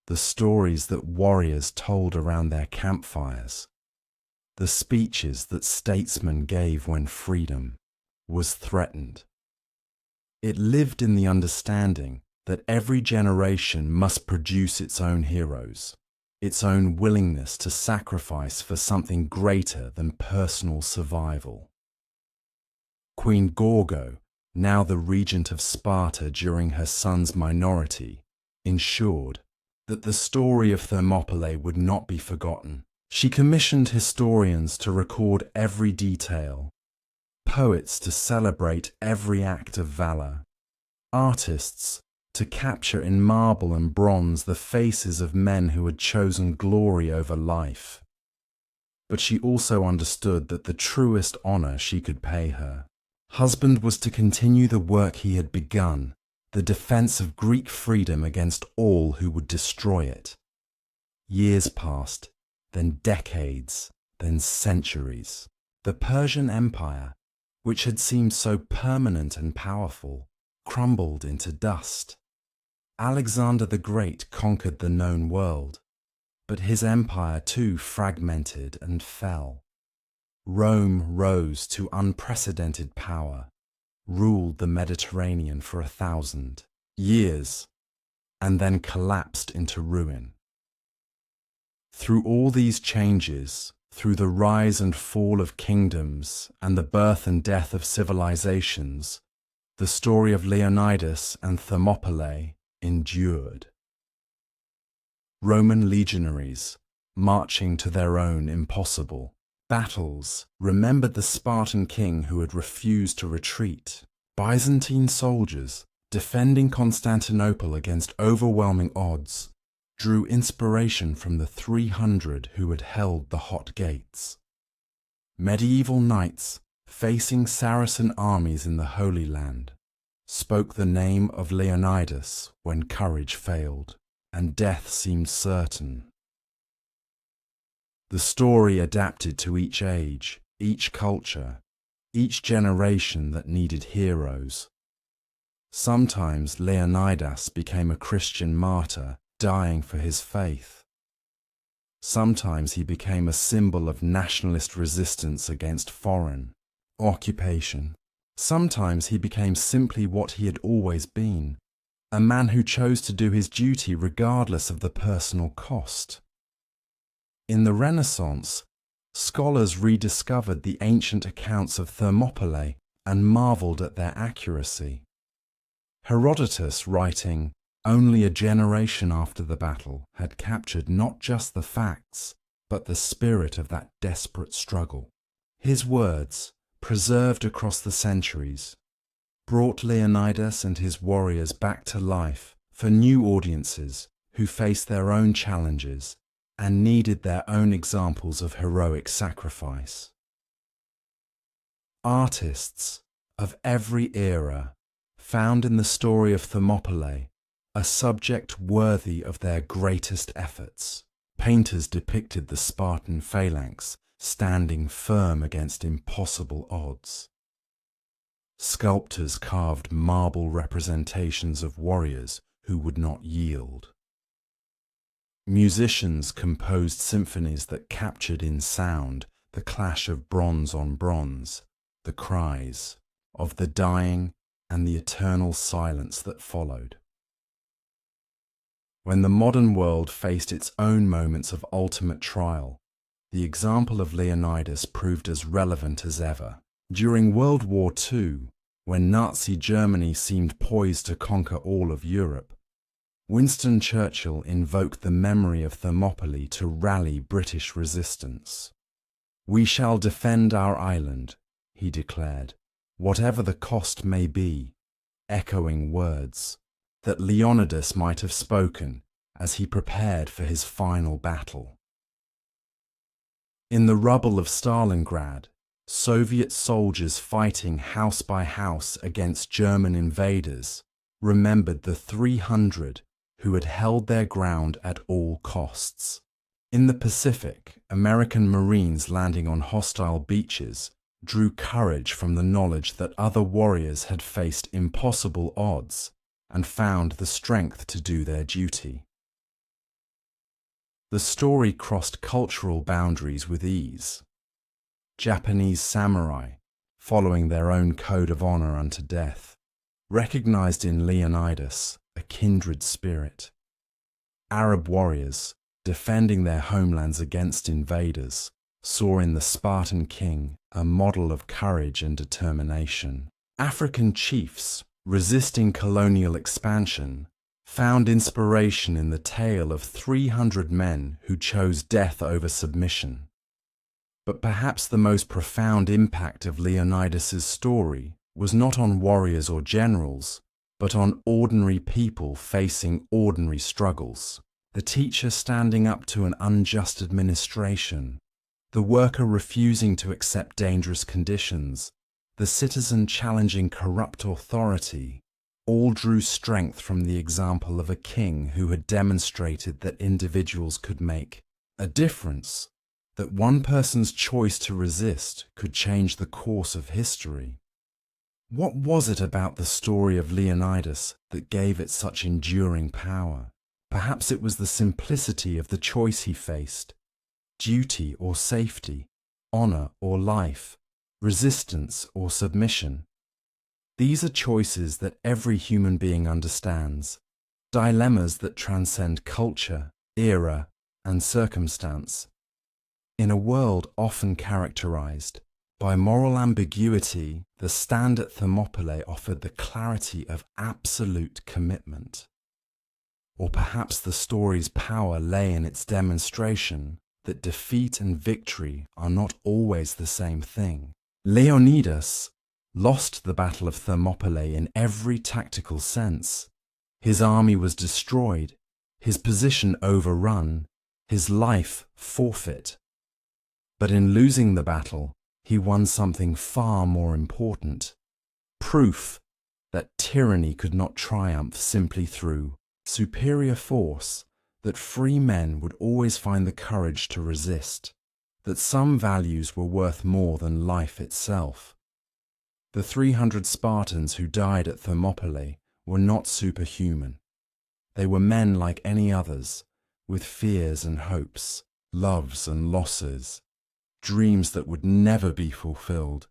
the stories that warriors told around their campfires, the speeches that statesmen gave when freedom was threatened. It lived in the understanding that every generation must produce its own heroes, its own willingness to sacrifice for something greater than personal survival. Queen Gorgo, now the regent of Sparta during her son's minority, ensured that the story of Thermopylae would not be forgotten. She commissioned historians to record every detail, poets to celebrate every act of valor, artists to capture in marble and bronze the faces of men who had chosen glory over life. But she also understood that the truest honor she could pay her husband was to continue the work he had begun, the defense of Greek freedom against all who would destroy it. Years passed, then decades, then centuries. The Persian Empire, which had seemed so permanent and powerful, crumbled into dust. Alexander the Great conquered the known world, but his empire too fragmented and fell. Rome rose to unprecedented power, ruled the Mediterranean for 1,000 years, and then collapsed into ruin. Through all these changes, through the rise and fall of kingdoms and the birth and death of civilizations, the story of Leonidas and Thermopylae endured. Roman legionaries, marching to their own impossible battles, remembered the Spartan king who had refused to retreat. Byzantine soldiers, defending Constantinople against overwhelming odds, drew inspiration from the 300 who had held the hot gates. Medieval knights, facing Saracen armies in the Holy Land, spoke the name of Leonidas when courage failed and death seemed certain. The story adapted to each age, each culture, each generation that needed heroes. Sometimes Leonidas became a Christian martyr, dying for his faith. Sometimes he became a symbol of nationalist resistance against foreign occupation. Sometimes he became simply what he had always been, a man who chose to do his duty regardless of the personal cost. In the Renaissance, scholars rediscovered the ancient accounts of Thermopylae and marveled at their accuracy. Herodotus, writing only a generation after the battle, had captured not just the facts, but the spirit of that desperate struggle. His words, preserved across the centuries, brought Leonidas and his warriors back to life for new audiences who faced their own challenges and needed their own examples of heroic sacrifice. Artists of every era found in the story of Thermopylae a subject worthy of their greatest efforts. Painters depicted the Spartan Phalanx standing firm against impossible odds. Sculptors carved marble representations of warriors who would not yield. Musicians composed symphonies that captured in sound the clash of bronze on bronze, the cries of the dying and the eternal silence that followed. When the modern world faced its own moments of ultimate trial, the example of Leonidas proved as relevant as ever. During World War II, when Nazi Germany seemed poised to conquer all of Europe, Winston Churchill invoked the memory of Thermopylae to rally British resistance. "We shall defend our island," he declared, "whatever the cost may be," echoing words that Leonidas might have spoken as he prepared for his final battle. In the rubble of Stalingrad, Soviet soldiers fighting house by house against German invaders remembered the 300 who had held their ground at all costs. In the Pacific, American Marines landing on hostile beaches drew courage from the knowledge that other warriors had faced impossible odds and found the strength to do their duty. The story crossed cultural boundaries with ease. Japanese samurai, following their own code of honor unto death, recognized in Leonidas a kindred spirit. Arab warriors, defending their homelands against invaders, saw in the Spartan king a model of courage and determination. African chiefs, resisting colonial expansion, found inspiration in the tale of 300 men who chose death over submission. But perhaps the most profound impact of Leonidas's story was not on warriors or generals, but on ordinary people facing ordinary struggles. The teacher standing up to an unjust administration, the worker refusing to accept dangerous conditions, the citizen challenging corrupt authority, all drew strength from the example of a king who had demonstrated that individuals could make a difference, that one person's choice to resist could change the course of history. What was it about the story of Leonidas that gave it such enduring power? Perhaps it was the simplicity of the choice he faced: duty or safety, honor or life, resistance or submission. These are choices that every human being understands, dilemmas that transcend culture, era, and circumstance. In a world often characterized by moral ambiguity, the stand at Thermopylae offered the clarity of absolute commitment. Or perhaps the story's power lay in its demonstration that defeat and victory are not always the same thing. Leonidas lost the Battle of Thermopylae in every tactical sense. His army was destroyed, his position overrun, his life forfeit. But in losing the battle, he won something far more important: proof that tyranny could not triumph simply through superior force, that free men would always find the courage to resist, that some values were worth more than life itself. The 300 Spartans who died at Thermopylae were not superhuman. They were men like any others, with fears and hopes, loves and losses, dreams that would never be fulfilled,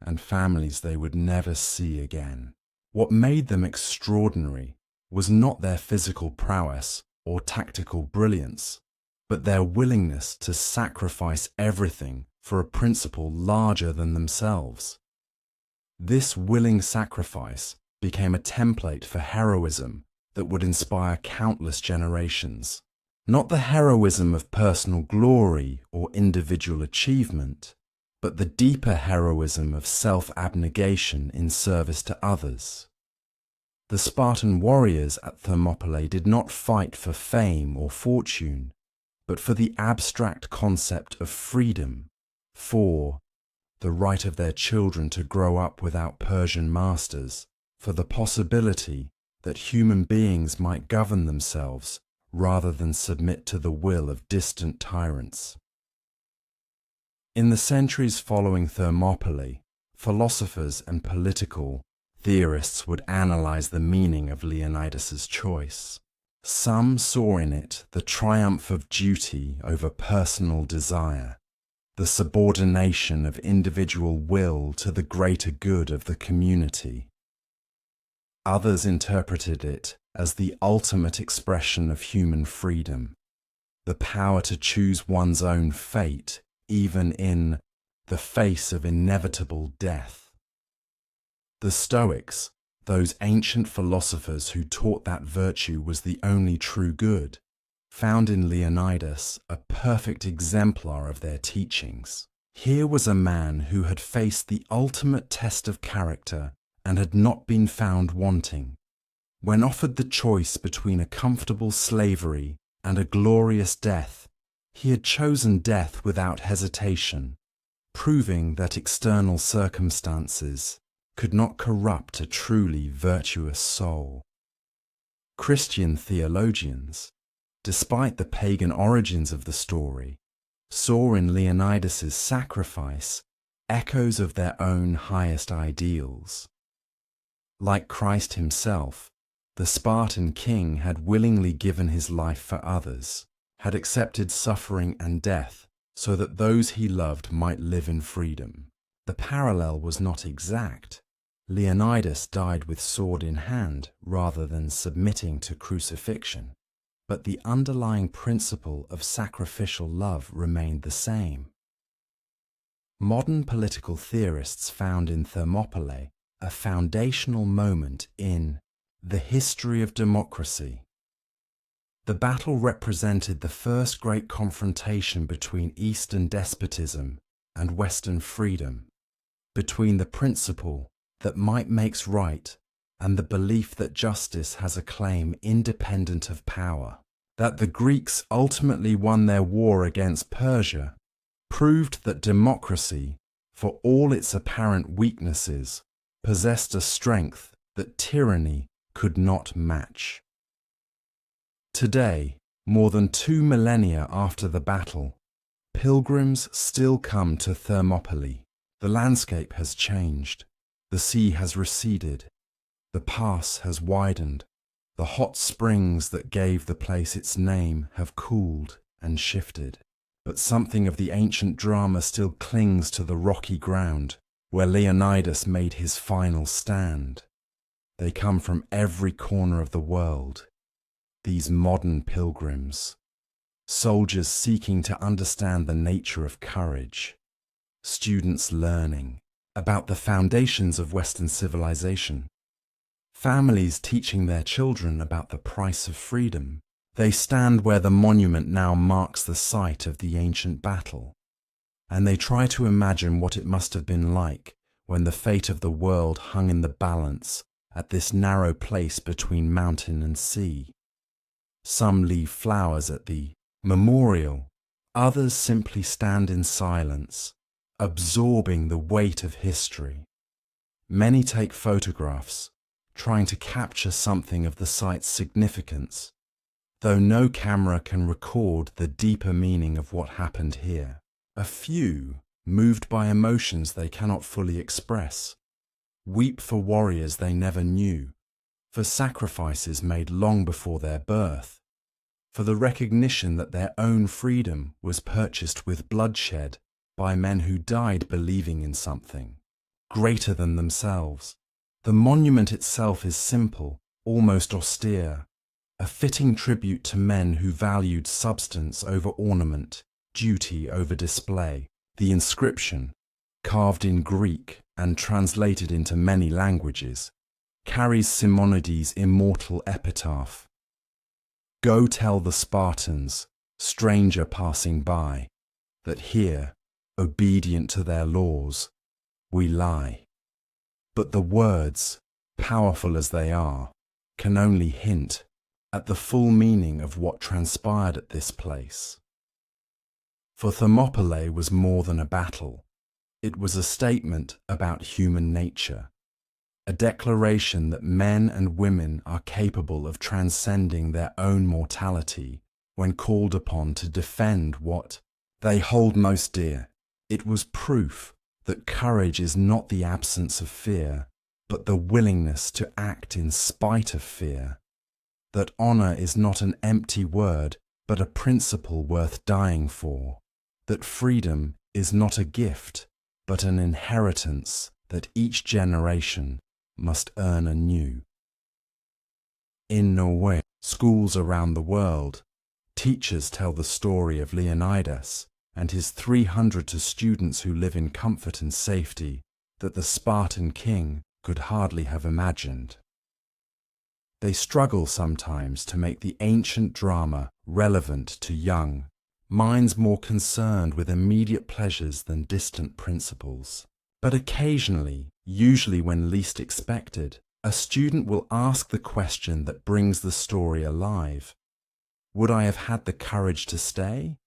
and families they would never see again. What made them extraordinary was not their physical prowess or tactical brilliance, but their willingness to sacrifice everything for a principle larger than themselves. This willing sacrifice became a template for heroism that would inspire countless generations. Not the heroism of personal glory or individual achievement, but the deeper heroism of self-abnegation in service to others. The Spartan warriors at Thermopylae did not fight for fame or fortune, but for the abstract concept of freedom, for the right of their children to grow up without Persian masters, for the possibility that human beings might govern themselves rather than submit to the will of distant tyrants. In the centuries following Thermopylae, philosophers and political theorists would analyze the meaning of Leonidas's choice. Some saw in it the triumph of duty over personal desire, the subordination of individual will to the greater good of the community. Others interpreted it as the ultimate expression of human freedom, the power to choose one's own fate, even in the face of inevitable death. The Stoics, those ancient philosophers who taught that virtue was the only true good, found in Leonidas a perfect exemplar of their teachings. Here was a man who had faced the ultimate test of character and had not been found wanting. When offered the choice between a comfortable slavery and a glorious death, he had chosen death without hesitation, proving that external circumstances could not corrupt a truly virtuous soul. Christian theologians, despite the pagan origins of the story, saw in Leonidas's sacrifice echoes of their own highest ideals. Like Christ himself, the Spartan king had willingly given his life for others, had accepted suffering and death so that those he loved might live in freedom. The parallel was not exact. Leonidas died with sword in hand rather than submitting to crucifixion, but the underlying principle of sacrificial love remained the same. Modern political theorists found in Thermopylae a foundational moment in the history of democracy. The battle represented the first great confrontation between Eastern despotism and Western freedom, between the principle that might makes right and the belief that justice has a claim independent of power. That the Greeks ultimately won their war against Persia proved that democracy, for all its apparent weaknesses, possessed a strength that tyranny could not match. Today, more than 2 millennia after the battle, pilgrims still come to Thermopylae. The landscape has changed. The sea has receded. The pass has widened. The hot springs that gave the place its name have cooled and shifted. But something of the ancient drama still clings to the rocky ground where Leonidas made his final stand. They come from every corner of the world, these modern pilgrims, soldiers seeking to understand the nature of courage, students learning about the foundations of Western civilization, families teaching their children about the price of freedom. They stand where the monument now marks the site of the ancient battle, and they try to imagine what it must have been like when the fate of the world hung in the balance at this narrow place between mountain and sea. Some leave flowers at the memorial, others simply stand in silence, absorbing the weight of history. Many take photographs, trying to capture something of the site's significance, though no camera can record the deeper meaning of what happened here. A few, moved by emotions they cannot fully express, weep for warriors they never knew, for sacrifices made long before their birth, for the recognition that their own freedom was purchased with bloodshed by men who died believing in something greater than themselves. The monument itself is simple, almost austere, a fitting tribute to men who valued substance over ornament, duty over display. The inscription, carved in Greek and translated into many languages, carries Simonides' immortal epitaph. Go tell the Spartans, stranger passing by, that here, obedient to their laws, we lie. But the words, powerful as they are, can only hint at the full meaning of what transpired at this place. For Thermopylae was more than a battle. It was a statement about human nature, a declaration that men and women are capable of transcending their own mortality when called upon to defend what they hold most dear. It was proof that courage is not the absence of fear, but the willingness to act in spite of fear, that honor is not an empty word, but a principle worth dying for, that freedom is not a gift, but an inheritance that each generation must earn anew. In Norway, schools around the world, teachers tell the story of Leonidas and his 300 students who live in comfort and safety that the Spartan king could hardly have imagined. They struggle sometimes to make the ancient drama relevant to young minds more concerned with immediate pleasures than distant principles. But occasionally, usually when least expected, a student will ask the question that brings the story alive. Would I have had the courage to stay?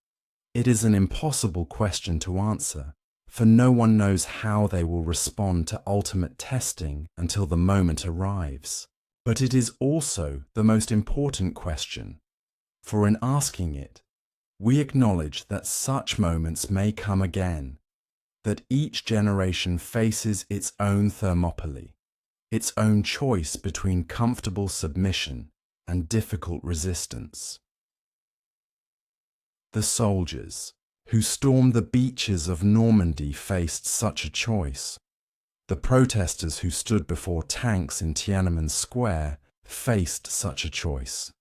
It is an impossible question to answer, for no one knows how they will respond to ultimate testing until the moment arrives. But it is also the most important question, for in asking it, we acknowledge that such moments may come again, that each generation faces its own Thermopylae, its own choice between comfortable submission and difficult resistance. The soldiers who stormed the beaches of Normandy faced such a choice. The protesters who stood before tanks in Tiananmen Square faced such a choice.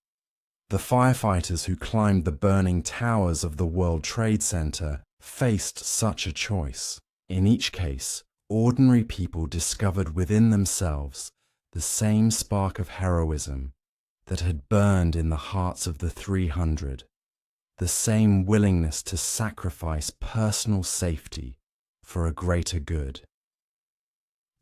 The firefighters who climbed the burning towers of the World Trade Center faced such a choice. In each case, ordinary people discovered within themselves the same spark of heroism that had burned in the hearts of the 300, the same willingness to sacrifice personal safety for a greater good.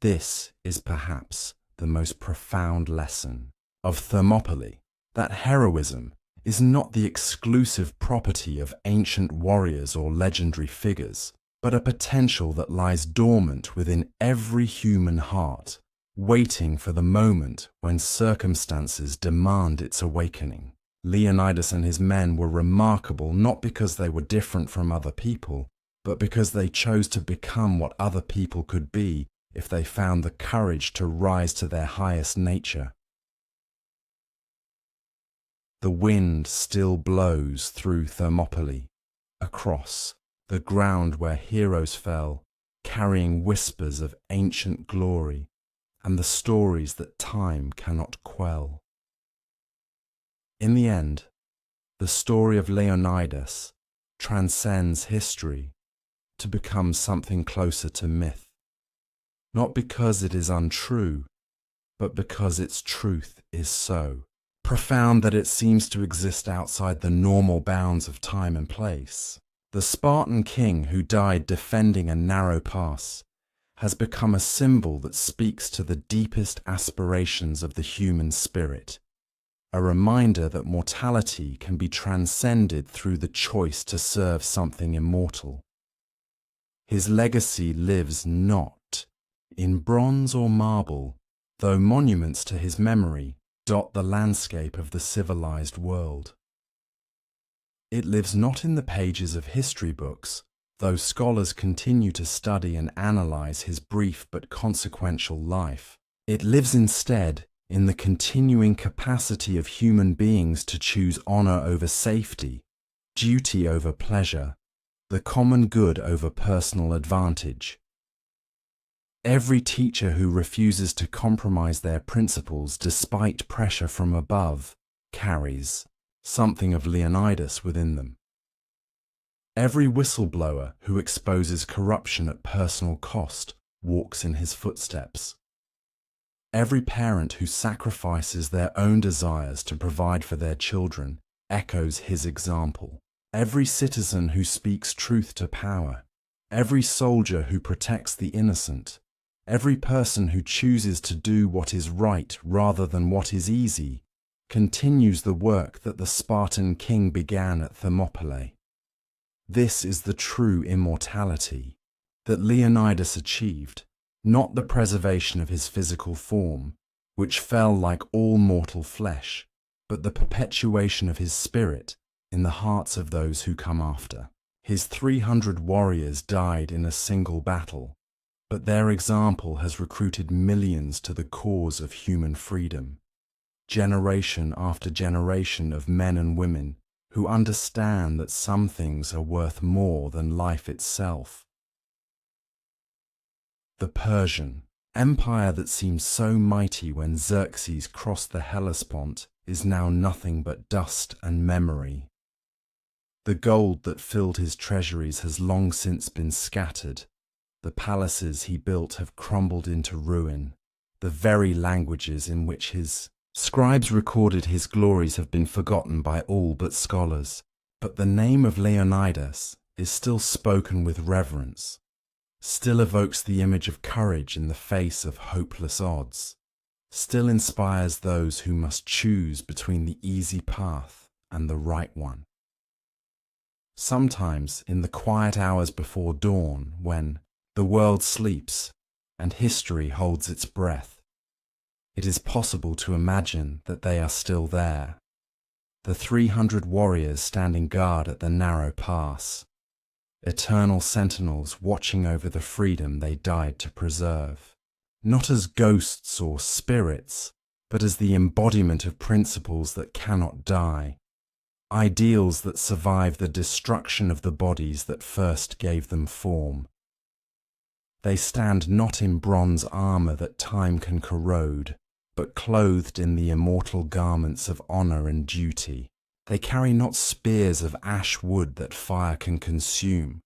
This is perhaps the most profound lesson of Thermopylae, that heroism is not the exclusive property of ancient warriors or legendary figures, but a potential that lies dormant within every human heart, waiting for the moment when circumstances demand its awakening. Leonidas and his men were remarkable not because they were different from other people, but because they chose to become what other people could be if they found the courage to rise to their highest nature. The wind still blows through Thermopylae, across the ground where heroes fell, carrying whispers of ancient glory and the stories that time cannot quell. In the end, the story of Leonidas transcends history to become something closer to myth, not because it is untrue, but because its truth is so profound that it seems to exist outside the normal bounds of time and place. The Spartan king who died defending a narrow pass has become a symbol that speaks to the deepest aspirations of the human spirit, a reminder that mortality can be transcended through the choice to serve something immortal. His legacy lives not in bronze or marble, though monuments to his memory dot the landscape of the civilized world. It lives not in the pages of history books, though scholars continue to study and analyze his brief but consequential life. It lives instead in the continuing capacity of human beings to choose honor over safety, duty over pleasure, the common good over personal advantage. Every teacher who refuses to compromise their principles despite pressure from above carries something of Leonidas within them. Every whistleblower who exposes corruption at personal cost walks in his footsteps. Every parent who sacrifices their own desires to provide for their children echoes his example. Every citizen who speaks truth to power, every soldier who protects the innocent, every person who chooses to do what is right rather than what is easy, continues the work that the Spartan king began at Thermopylae. This is the true immortality that Leonidas achieved, not the preservation of his physical form, which fell like all mortal flesh, but the perpetuation of his spirit in the hearts of those who come after. His 300 warriors died in a single battle, but their example has recruited millions to the cause of human freedom. Generation after generation of men and women who understand that some things are worth more than life itself. The Persian empire that seemed so mighty when Xerxes crossed the Hellespont is now nothing but dust and memory. The gold that filled his treasuries has long since been scattered. The palaces he built have crumbled into ruin. The very languages in which his scribes recorded his glories have been forgotten by all but scholars. But the name of Leonidas is still spoken with reverence, still evokes the image of courage in the face of hopeless odds, still inspires those who must choose between the easy path and the right one. Sometimes in the quiet hours before dawn, when the world sleeps and history holds its breath, it is possible to imagine that they are still there, the 300 warriors standing guard at the narrow pass, eternal sentinels watching over the freedom they died to preserve, not as ghosts or spirits, but as the embodiment of principles that cannot die, ideals that survive the destruction of the bodies that first gave them form. They stand not in bronze armor that time can corrode, but clothed in the immortal garments of honor and duty. They carry not spears of ash wood that fire can consume,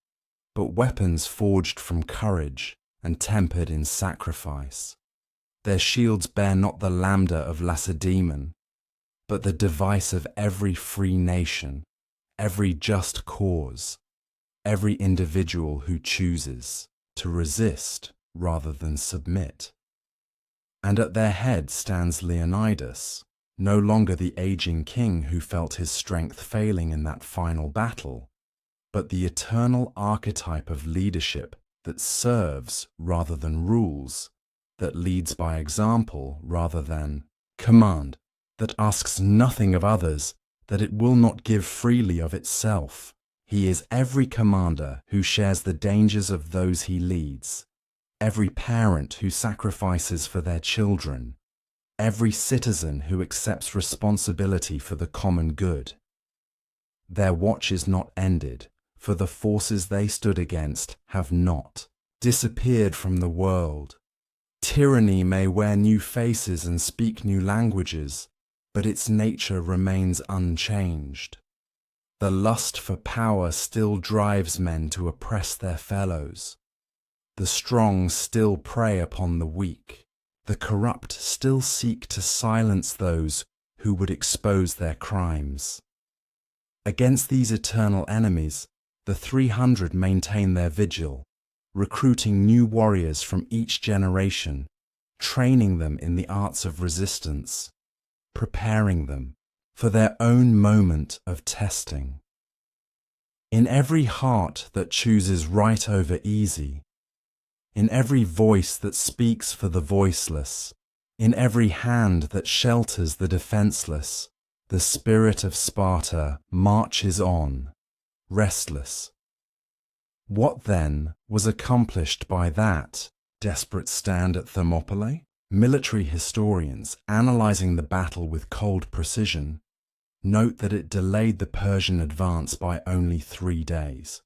but weapons forged from courage and tempered in sacrifice. Their shields bear not the lambda of Lacedaemon, but the device of every free nation, every just cause, every individual who chooses to resist rather than submit. And at their head stands Leonidas, no longer the aging king who felt his strength failing in that final battle, but the eternal archetype of leadership that serves rather than rules, that leads by example rather than command, that asks nothing of others, that it will not give freely of itself. He is every commander who shares the dangers of those he leads, every parent who sacrifices for their children, every citizen who accepts responsibility for the common good. Their watch is not ended, for the forces they stood against have not disappeared from the world. Tyranny may wear new faces and speak new languages, but its nature remains unchanged. The lust for power still drives men to oppress their fellows. The strong still prey upon the weak. The corrupt still seek to silence those who would expose their crimes. Against these eternal enemies, the 300 maintain their vigil, recruiting new warriors from each generation, training them in the arts of resistance, preparing them for their own moment of testing. In every heart that chooses right over easy, in every voice that speaks for the voiceless, In every hand that shelters the defenseless, the spirit of Sparta marches on, restless. What then was accomplished by that desperate stand at Thermopylae? Military historians, analyzing the battle with cold precision, note that it delayed the Persian advance by only 3 days.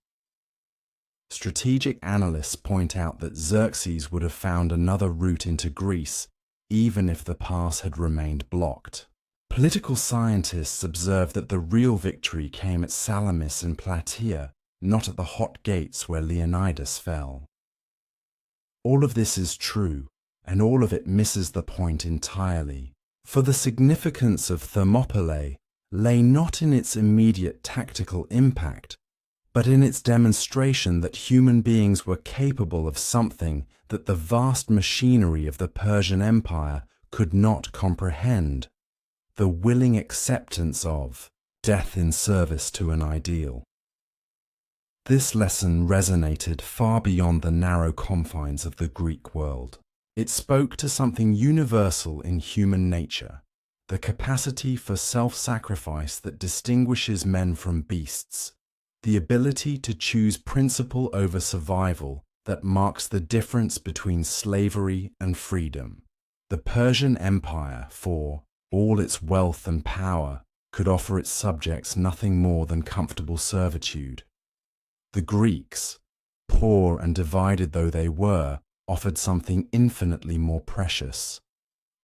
Strategic analysts point out that Xerxes would have found another route into Greece even if the pass had remained blocked. Political scientists observe that the real victory came at Salamis and Plataea, not at the hot gates where Leonidas fell. All of this is true, and all of it misses the point entirely. For the significance of Thermopylae lay not in its immediate tactical impact, but in its demonstration that human beings were capable of something that the vast machinery of the Persian Empire could not comprehend: the willing acceptance of death in service to an ideal. This lesson resonated far beyond the narrow confines of the Greek world. It spoke to something universal in human nature, the capacity for self-sacrifice that distinguishes men from beasts, the ability to choose principle over survival that marks the difference between slavery and freedom. The Persian Empire, for all its wealth and power, could offer its subjects nothing more than comfortable servitude. The Greeks, poor and divided though they were, offered something infinitely more precious: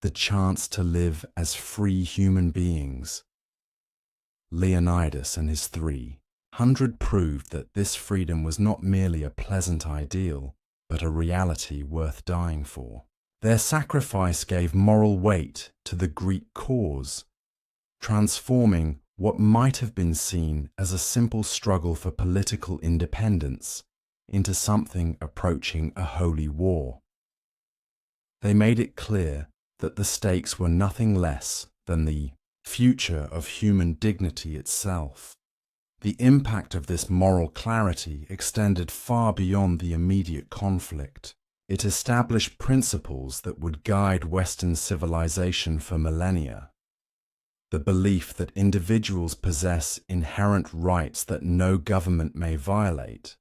the chance to live as free human beings. Leonidas and his 300 proved that this freedom was not merely a pleasant ideal, but a reality worth dying for. Their sacrifice gave moral weight to the Greek cause, transforming what might have been seen as a simple struggle for political independence into something approaching a holy war. They made it clear that the stakes were nothing less than the future of human dignity itself. The impact of this moral clarity extended far beyond the immediate conflict. It established principles that would guide Western civilization for millennia. The belief that individuals possess inherent rights that no government may violate.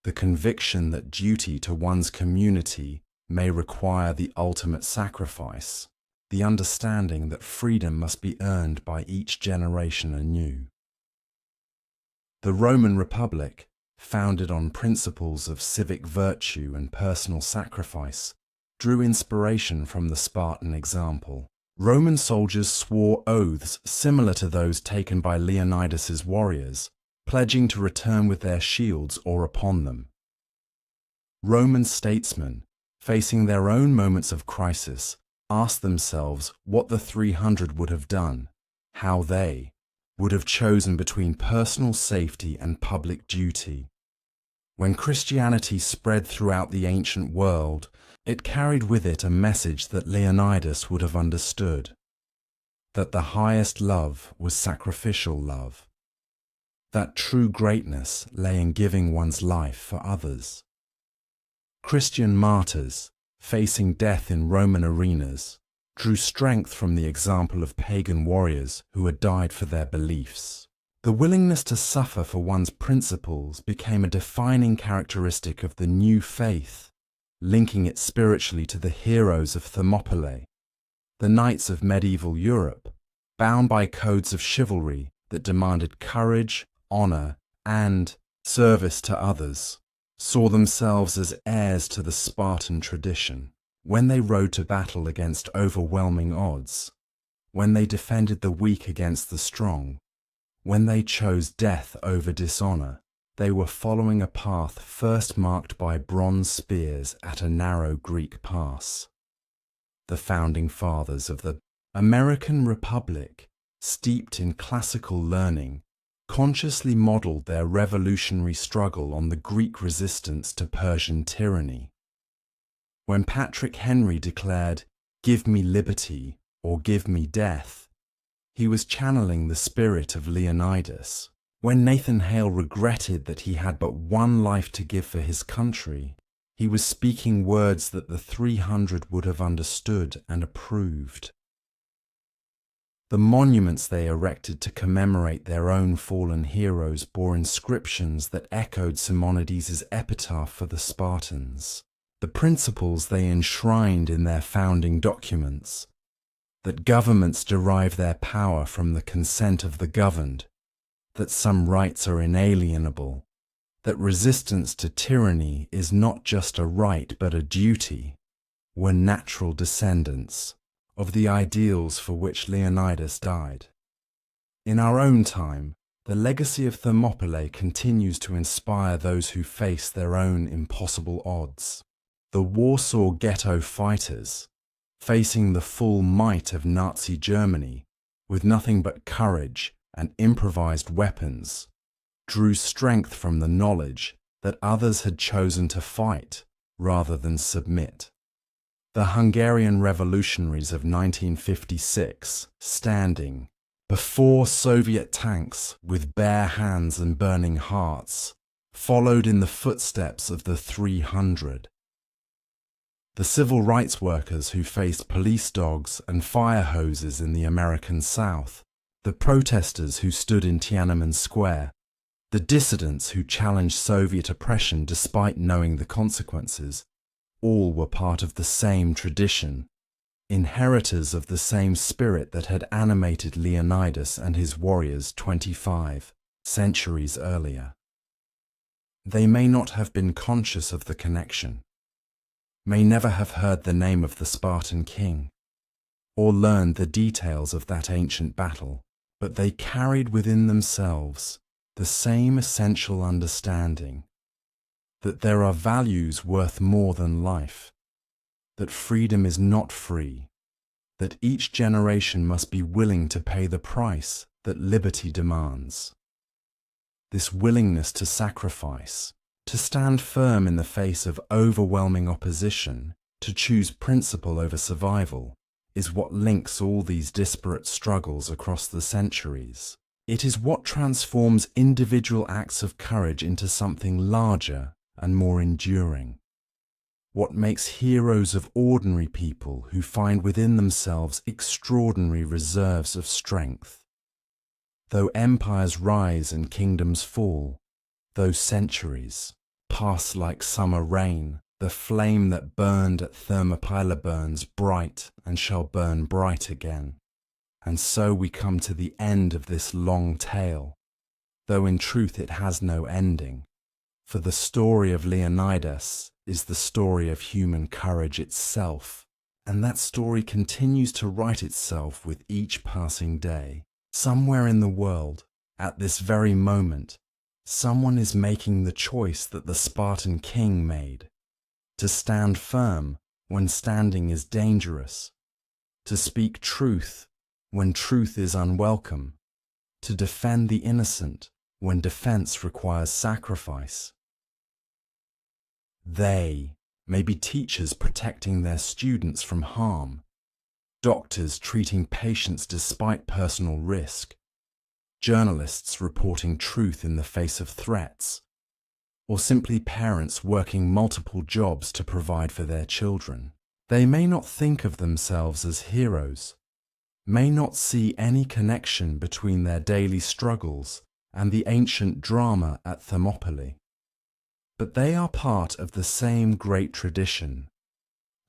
The conviction that duty to one's community may require the ultimate sacrifice. The understanding that freedom must be earned by each generation anew. The Roman Republic, founded on principles of civic virtue and personal sacrifice, drew inspiration from the Spartan example. Roman soldiers swore oaths similar to those taken by Leonidas's warriors, pledging to return with their shields or upon them. Roman statesmen, facing their own moments of crisis, asked themselves what the 300 would have done, how they would have chosen between personal safety and public duty. When Christianity spread throughout the ancient world, it carried with it a message that Leonidas would have understood: that the highest love was sacrificial love, that true greatness lay in giving one's life for others. Christian martyrs, facing death in Roman arenas, drew strength from the example of pagan warriors who had died for their beliefs. The willingness to suffer for one's principles became a defining characteristic of the new faith, linking it spiritually to the heroes of Thermopylae, the knights of medieval Europe, bound by codes of chivalry that demanded courage, honor, and service to others, saw themselves as heirs to the Spartan tradition. When they rode to battle against overwhelming odds, when they defended the weak against the strong, when they chose death over dishonor, they were following a path first marked by bronze spears at a narrow Greek pass. The founding fathers of the American Republic, steeped in classical learning, consciously modeled their revolutionary struggle on the Greek resistance to Persian tyranny. When Patrick Henry declared, "Give me liberty or give me death," he was channeling the spirit of Leonidas. When Nathan Hale regretted that he had but one life to give for his country, He was speaking words that the 300 would have understood and approved. The monuments they erected to commemorate their own fallen heroes bore inscriptions that echoed Simonides' epitaph for the Spartans. The principles they enshrined in their founding documents, that governments derive their power from the consent of the governed, that some rights are inalienable, that resistance to tyranny is not just a right but a duty, were natural descendants of the ideals for which Leonidas died. In our own time, the legacy of Thermopylae continues to inspire those who face their own impossible odds. The Warsaw Ghetto fighters, facing the full might of Nazi Germany with nothing but courage and improvised weapons, drew strength from the knowledge that others had chosen to fight rather than submit. The Hungarian revolutionaries of 1956, standing before Soviet tanks with bare hands and burning hearts, followed in the footsteps of the 300. The civil rights workers who faced police dogs and fire hoses in the American South, the protesters who stood in Tiananmen Square, the dissidents who challenged Soviet oppression despite knowing the consequences, all were part of the same tradition, inheritors of the same spirit that had animated Leonidas and his warriors 25 centuries earlier. They may not have been conscious of the connection, may never have heard the name of the Spartan king, or learned the details of that ancient battle, but they carried within themselves the same essential understanding that there are values worth more than life, that freedom is not free, that each generation must be willing to pay the price that liberty demands. This willingness to sacrifice, to stand firm in the face of overwhelming opposition, to choose principle over survival, is what links all these disparate struggles across the centuries. It is what transforms individual acts of courage into something larger and more enduring. What makes heroes of ordinary people who find within themselves extraordinary reserves of strength. Though empires rise and kingdoms fall, though centuries pass like summer rain, the flame that burned at Thermopylae burns bright and shall burn bright again. And so we come to the end of this long tale, though in truth it has no ending. For the story of Leonidas is the story of human courage itself, and that story continues to write itself with each passing day. Somewhere in the world, at this very moment, someone is making the choice that the Spartan king made, to stand firm when standing is dangerous, to speak truth when truth is unwelcome, to defend the innocent when defense requires sacrifice. They may be teachers protecting their students from harm, doctors treating patients despite personal risk, journalists reporting truth in the face of threats, or simply parents working multiple jobs to provide for their children. They may not think of themselves as heroes, may not see any connection between their daily struggles and the ancient drama at Thermopylae. But they are part of the same great tradition,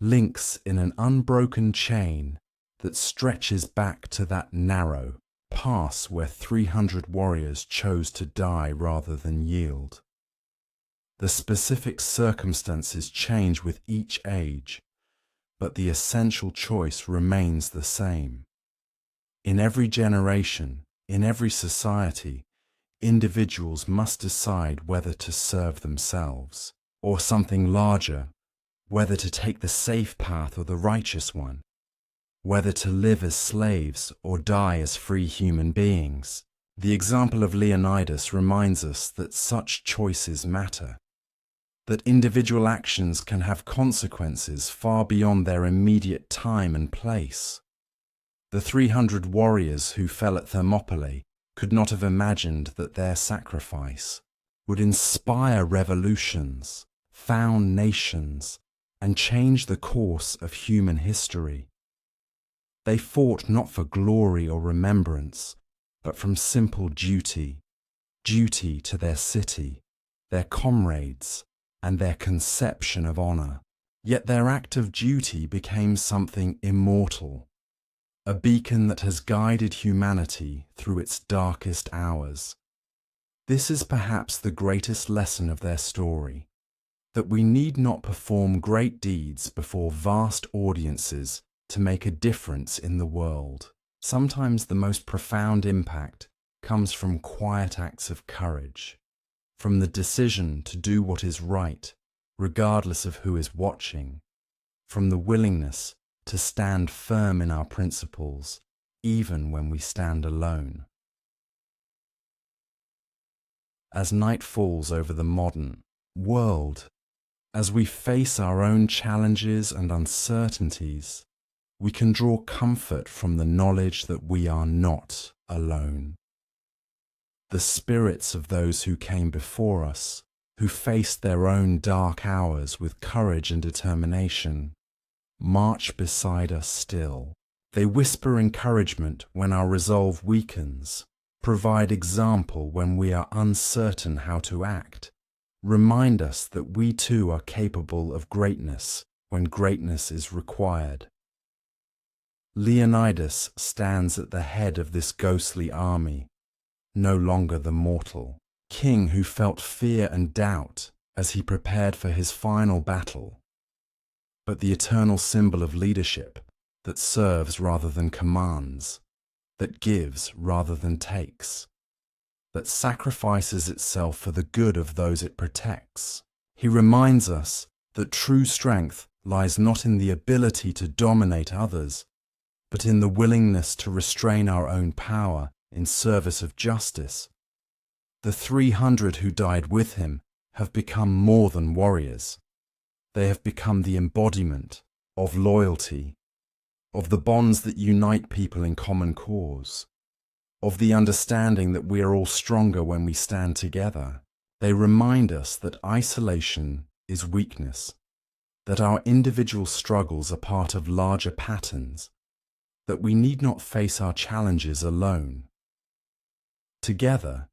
links in an unbroken chain that stretches back to that narrow pass where 300 warriors chose to die rather than yield. The specific circumstances change with each age, but the essential choice remains the same. In every generation, in every society, individuals must decide whether to serve themselves or something larger, whether to take the safe path or the righteous one, whether to live as slaves or die as free human beings. The example of Leonidas reminds us that such choices matter, that individual actions can have consequences far beyond their immediate time and place. The 300 warriors who fell at Thermopylae could not have imagined that their sacrifice would inspire revolutions, found nations, and changed the course of human history. They fought not for glory or remembrance, but from simple duty, duty to their city, their comrades, and their conception of honor. Yet their act of duty became something immortal, a beacon that has guided humanity through its darkest hours. This is perhaps the greatest lesson of their story, that we need not perform great deeds before vast audiences to make a difference in the world. Sometimes the most profound impact comes from quiet acts of courage, from the decision to do what is right, regardless of who is watching, from the willingness to stand firm in our principles, even when we stand alone. As night falls over the modern world, as we face our own challenges and uncertainties, we can draw comfort from the knowledge that we are not alone. The spirits of those who came before us, who faced their own dark hours with courage and determination, march beside us still. They whisper encouragement when our resolve weakens, provide example when we are uncertain how to act, remind us that we too are capable of greatness when greatness is required. Leonidas stands at the head of this ghostly army, no longer the mortal king who felt fear and doubt as he prepared for his final battle, but the eternal symbol of leadership that serves rather than commands, that gives rather than takes, that sacrifices itself for the good of those it protects. He reminds us that true strength lies not in the ability to dominate others, but in the willingness to restrain our own power in service of justice. The 300 who died with him have become more than warriors. They have become the embodiment of loyalty, of the bonds that unite people in common cause, of the understanding that we are all stronger when we stand together. They remind us that isolation is weakness, that our individual struggles are part of larger patterns, that we need not face our challenges alone. Together,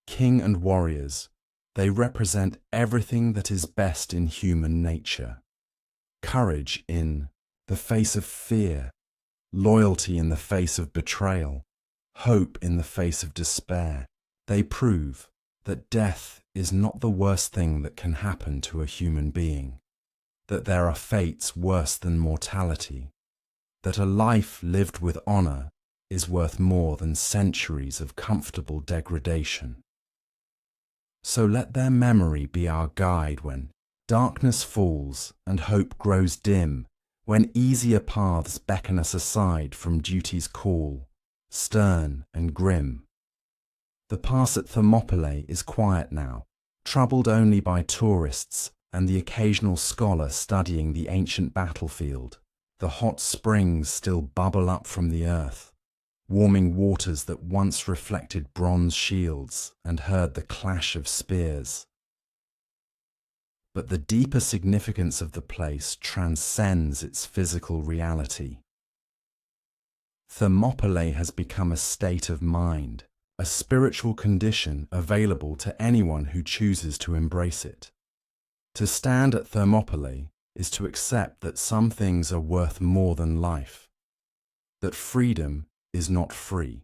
king and warriors, they represent everything that is best in human nature. Courage in the face of fear, loyalty in the face of betrayal, hope in the face of despair. They prove that death is not the worst thing that can happen to a human being, that there are fates worse than mortality, that a life lived with honor is worth more than centuries of comfortable degradation. So let their memory be our guide when darkness falls and hope grows dim, when easier paths beckon us aside from duty's call, stern and grim. The pass at Thermopylae is quiet now, troubled only by tourists and the occasional scholar studying the ancient battlefield. The hot springs still bubble up from the earth, warming waters that once reflected bronze shields and heard the clash of spears. But the deeper significance of the place transcends its physical reality. Thermopylae has become a state of mind, a spiritual condition available to anyone who chooses to embrace it. To stand at Thermopylae is to accept that some things are worth more than life, that freedom is not free,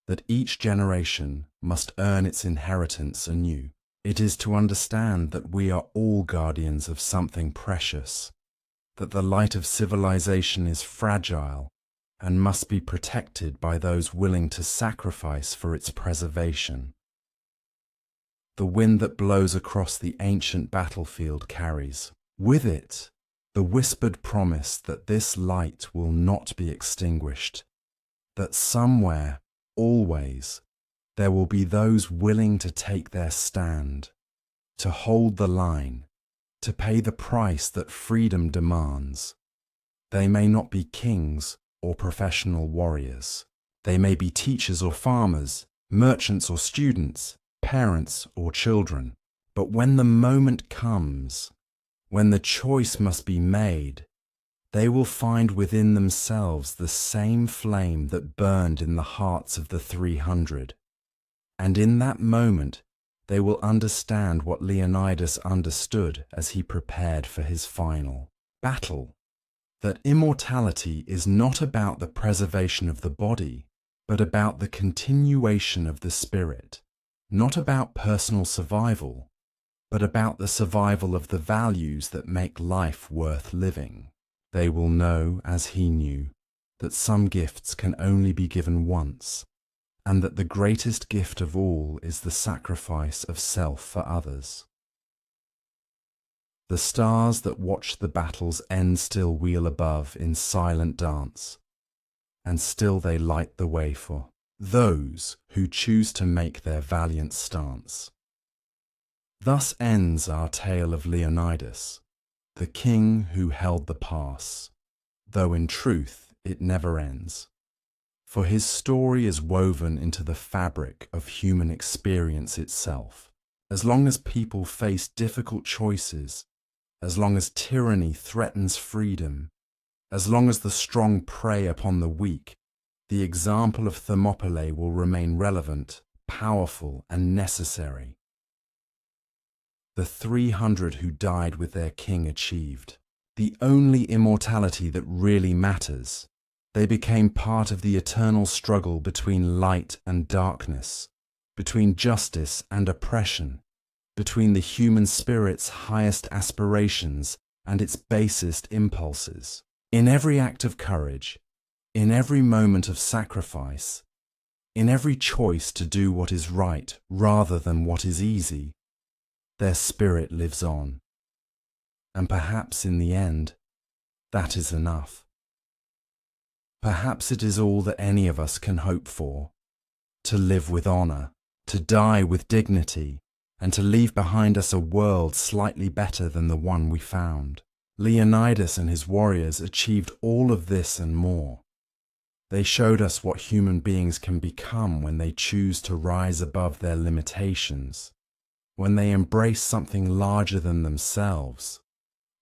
that each generation must earn its inheritance anew. It is to understand that we are all guardians of something precious, that the light of civilization is fragile and must be protected by those willing to sacrifice for its preservation. The wind that blows across the ancient battlefield carries, with it, the whispered promise that this light will not be extinguished, that somewhere, always, there will be those willing to take their stand, to hold the line, to pay the price that freedom demands. They may not be kings or professional warriors. They may be teachers or farmers, merchants or students, parents or children. But when the moment comes, when the choice must be made, they will find within themselves the same flame that burned in the hearts of the 300. And in that moment, they will understand what Leonidas understood as he prepared for his final battle. That immortality is not about the preservation of the body, but about the continuation of the spirit. Not about personal survival, but about the survival of the values that make life worth living. They will know, as he knew, that some gifts can only be given once, and that the greatest gift of all is the sacrifice of self for others. The stars that watch the battle's end still wheel above in silent dance, and still they light the way for those who choose to make their valiant stance. Thus ends our tale of Leonidas, the king who held the pass, though in truth it never ends. For his story is woven into the fabric of human experience itself. As long as people face difficult choices, as long as tyranny threatens freedom, as long as the strong prey upon the weak, the example of Thermopylae will remain relevant, powerful, and necessary. The 300 who died with their king achieved the only immortality that really matters. They became part of the eternal struggle between light and darkness, between justice and oppression, between the human spirit's highest aspirations and its basest impulses. In every act of courage, in every moment of sacrifice, in every choice to do what is right rather than what is easy, their spirit lives on. And perhaps in the end, that is enough. Perhaps it is all that any of us can hope for, to live with honor, to die with dignity, and to leave behind us a world slightly better than the one we found. Leonidas and his warriors achieved all of this and more. They showed us what human beings can become when they choose to rise above their limitations, when they embrace something larger than themselves,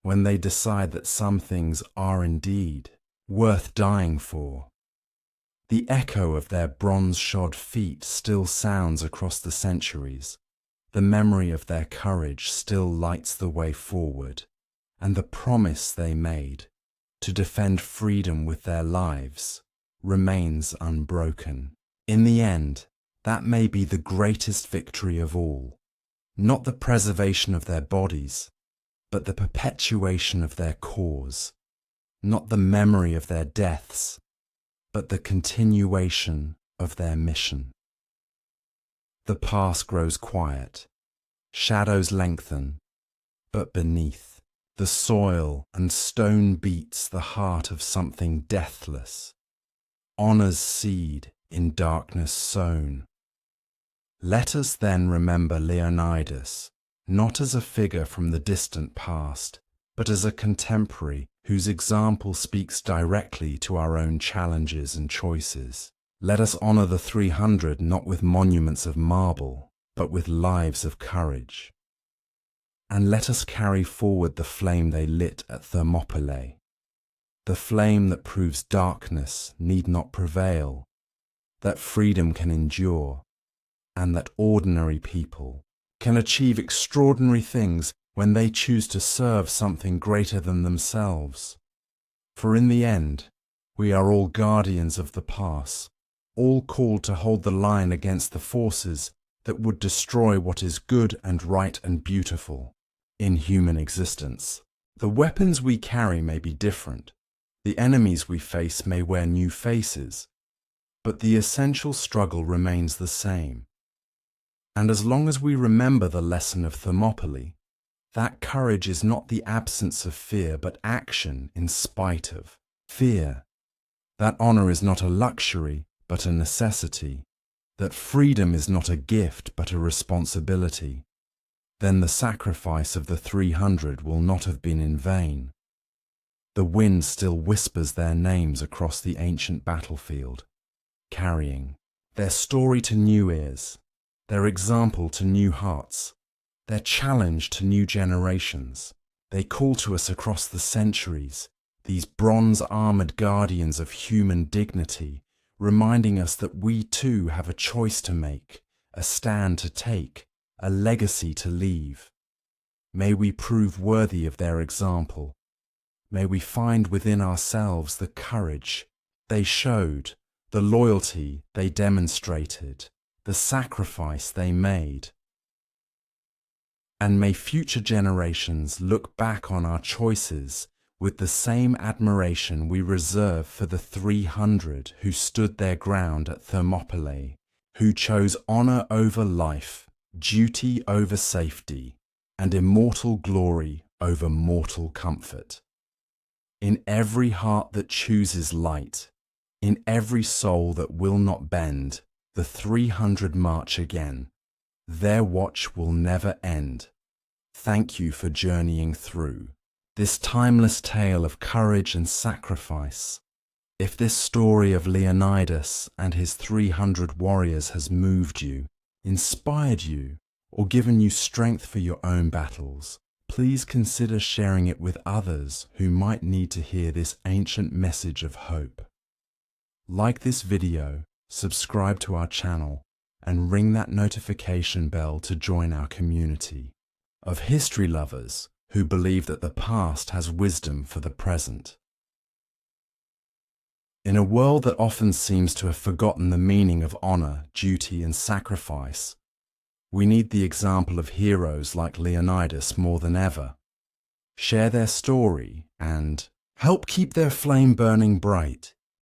when they decide that some things are indeed worth dying for. The echo of their bronze-shod feet still sounds across the centuries. The memory of their courage still lights the way forward, and the promise they made to defend freedom with their lives remains unbroken. In the end, that may be the greatest victory of all, not the preservation of their bodies, but the perpetuation of their cause, not the memory of their deaths, but the continuation of their mission. The past grows quiet, shadows lengthen, but beneath, the soil and stone beats the heart of something deathless, honor's seed in darkness sown. Let us then remember Leonidas, not as a figure from the distant past, but as a contemporary whose example speaks directly to our own challenges and choices. Let us honor the 300 not with monuments of marble, but with lives of courage. And let us carry forward the flame they lit at Thermopylae, the flame that proves darkness need not prevail, that freedom can endure, and that ordinary people can achieve extraordinary things when they choose to serve something greater than themselves. For in the end, we are all guardians of the pass, all called to hold the line against the forces that would destroy what is good and right and beautiful in human existence. The weapons we carry may be different, the enemies we face may wear new faces, but the essential struggle remains the same. And as long as we remember the lesson of Thermopylae, that courage is not the absence of fear, but action in spite of fear. That honor is not a luxury, but a necessity. That freedom is not a gift, but a responsibility. Then the sacrifice of the 300 will not have been in vain. The wind still whispers their names across the ancient battlefield, carrying their story to new ears, their example to new hearts, Their challenge to new generations. They call to us across the centuries, these bronze-armored guardians of human dignity, reminding us that we too have a choice to make, a stand to take, a legacy to leave. May we prove worthy of their example. May we find within ourselves the courage they showed, the loyalty they demonstrated, the sacrifice they made. And may future generations look back on our choices with the same admiration we reserve for the 300 who stood their ground at Thermopylae, who chose honor over life, duty over safety, and immortal glory over mortal comfort. In every heart that chooses light, in every soul that will not bend, the 300 march again. Their watch will never end. Thank you for journeying through this timeless tale of courage and sacrifice. If this story of Leonidas and his 300 warriors has moved you, inspired you, or given you strength for your own battles, please consider sharing it with others who might need to hear this ancient message of hope. Like this video, subscribe to our channel, and ring that notification bell to join our community of history lovers who believe that the past has wisdom for the present. In a world that often seems to have forgotten the meaning of honor, duty, and sacrifice, we need the example of heroes like Leonidas more than ever. Share their story and help keep their flame burning bright.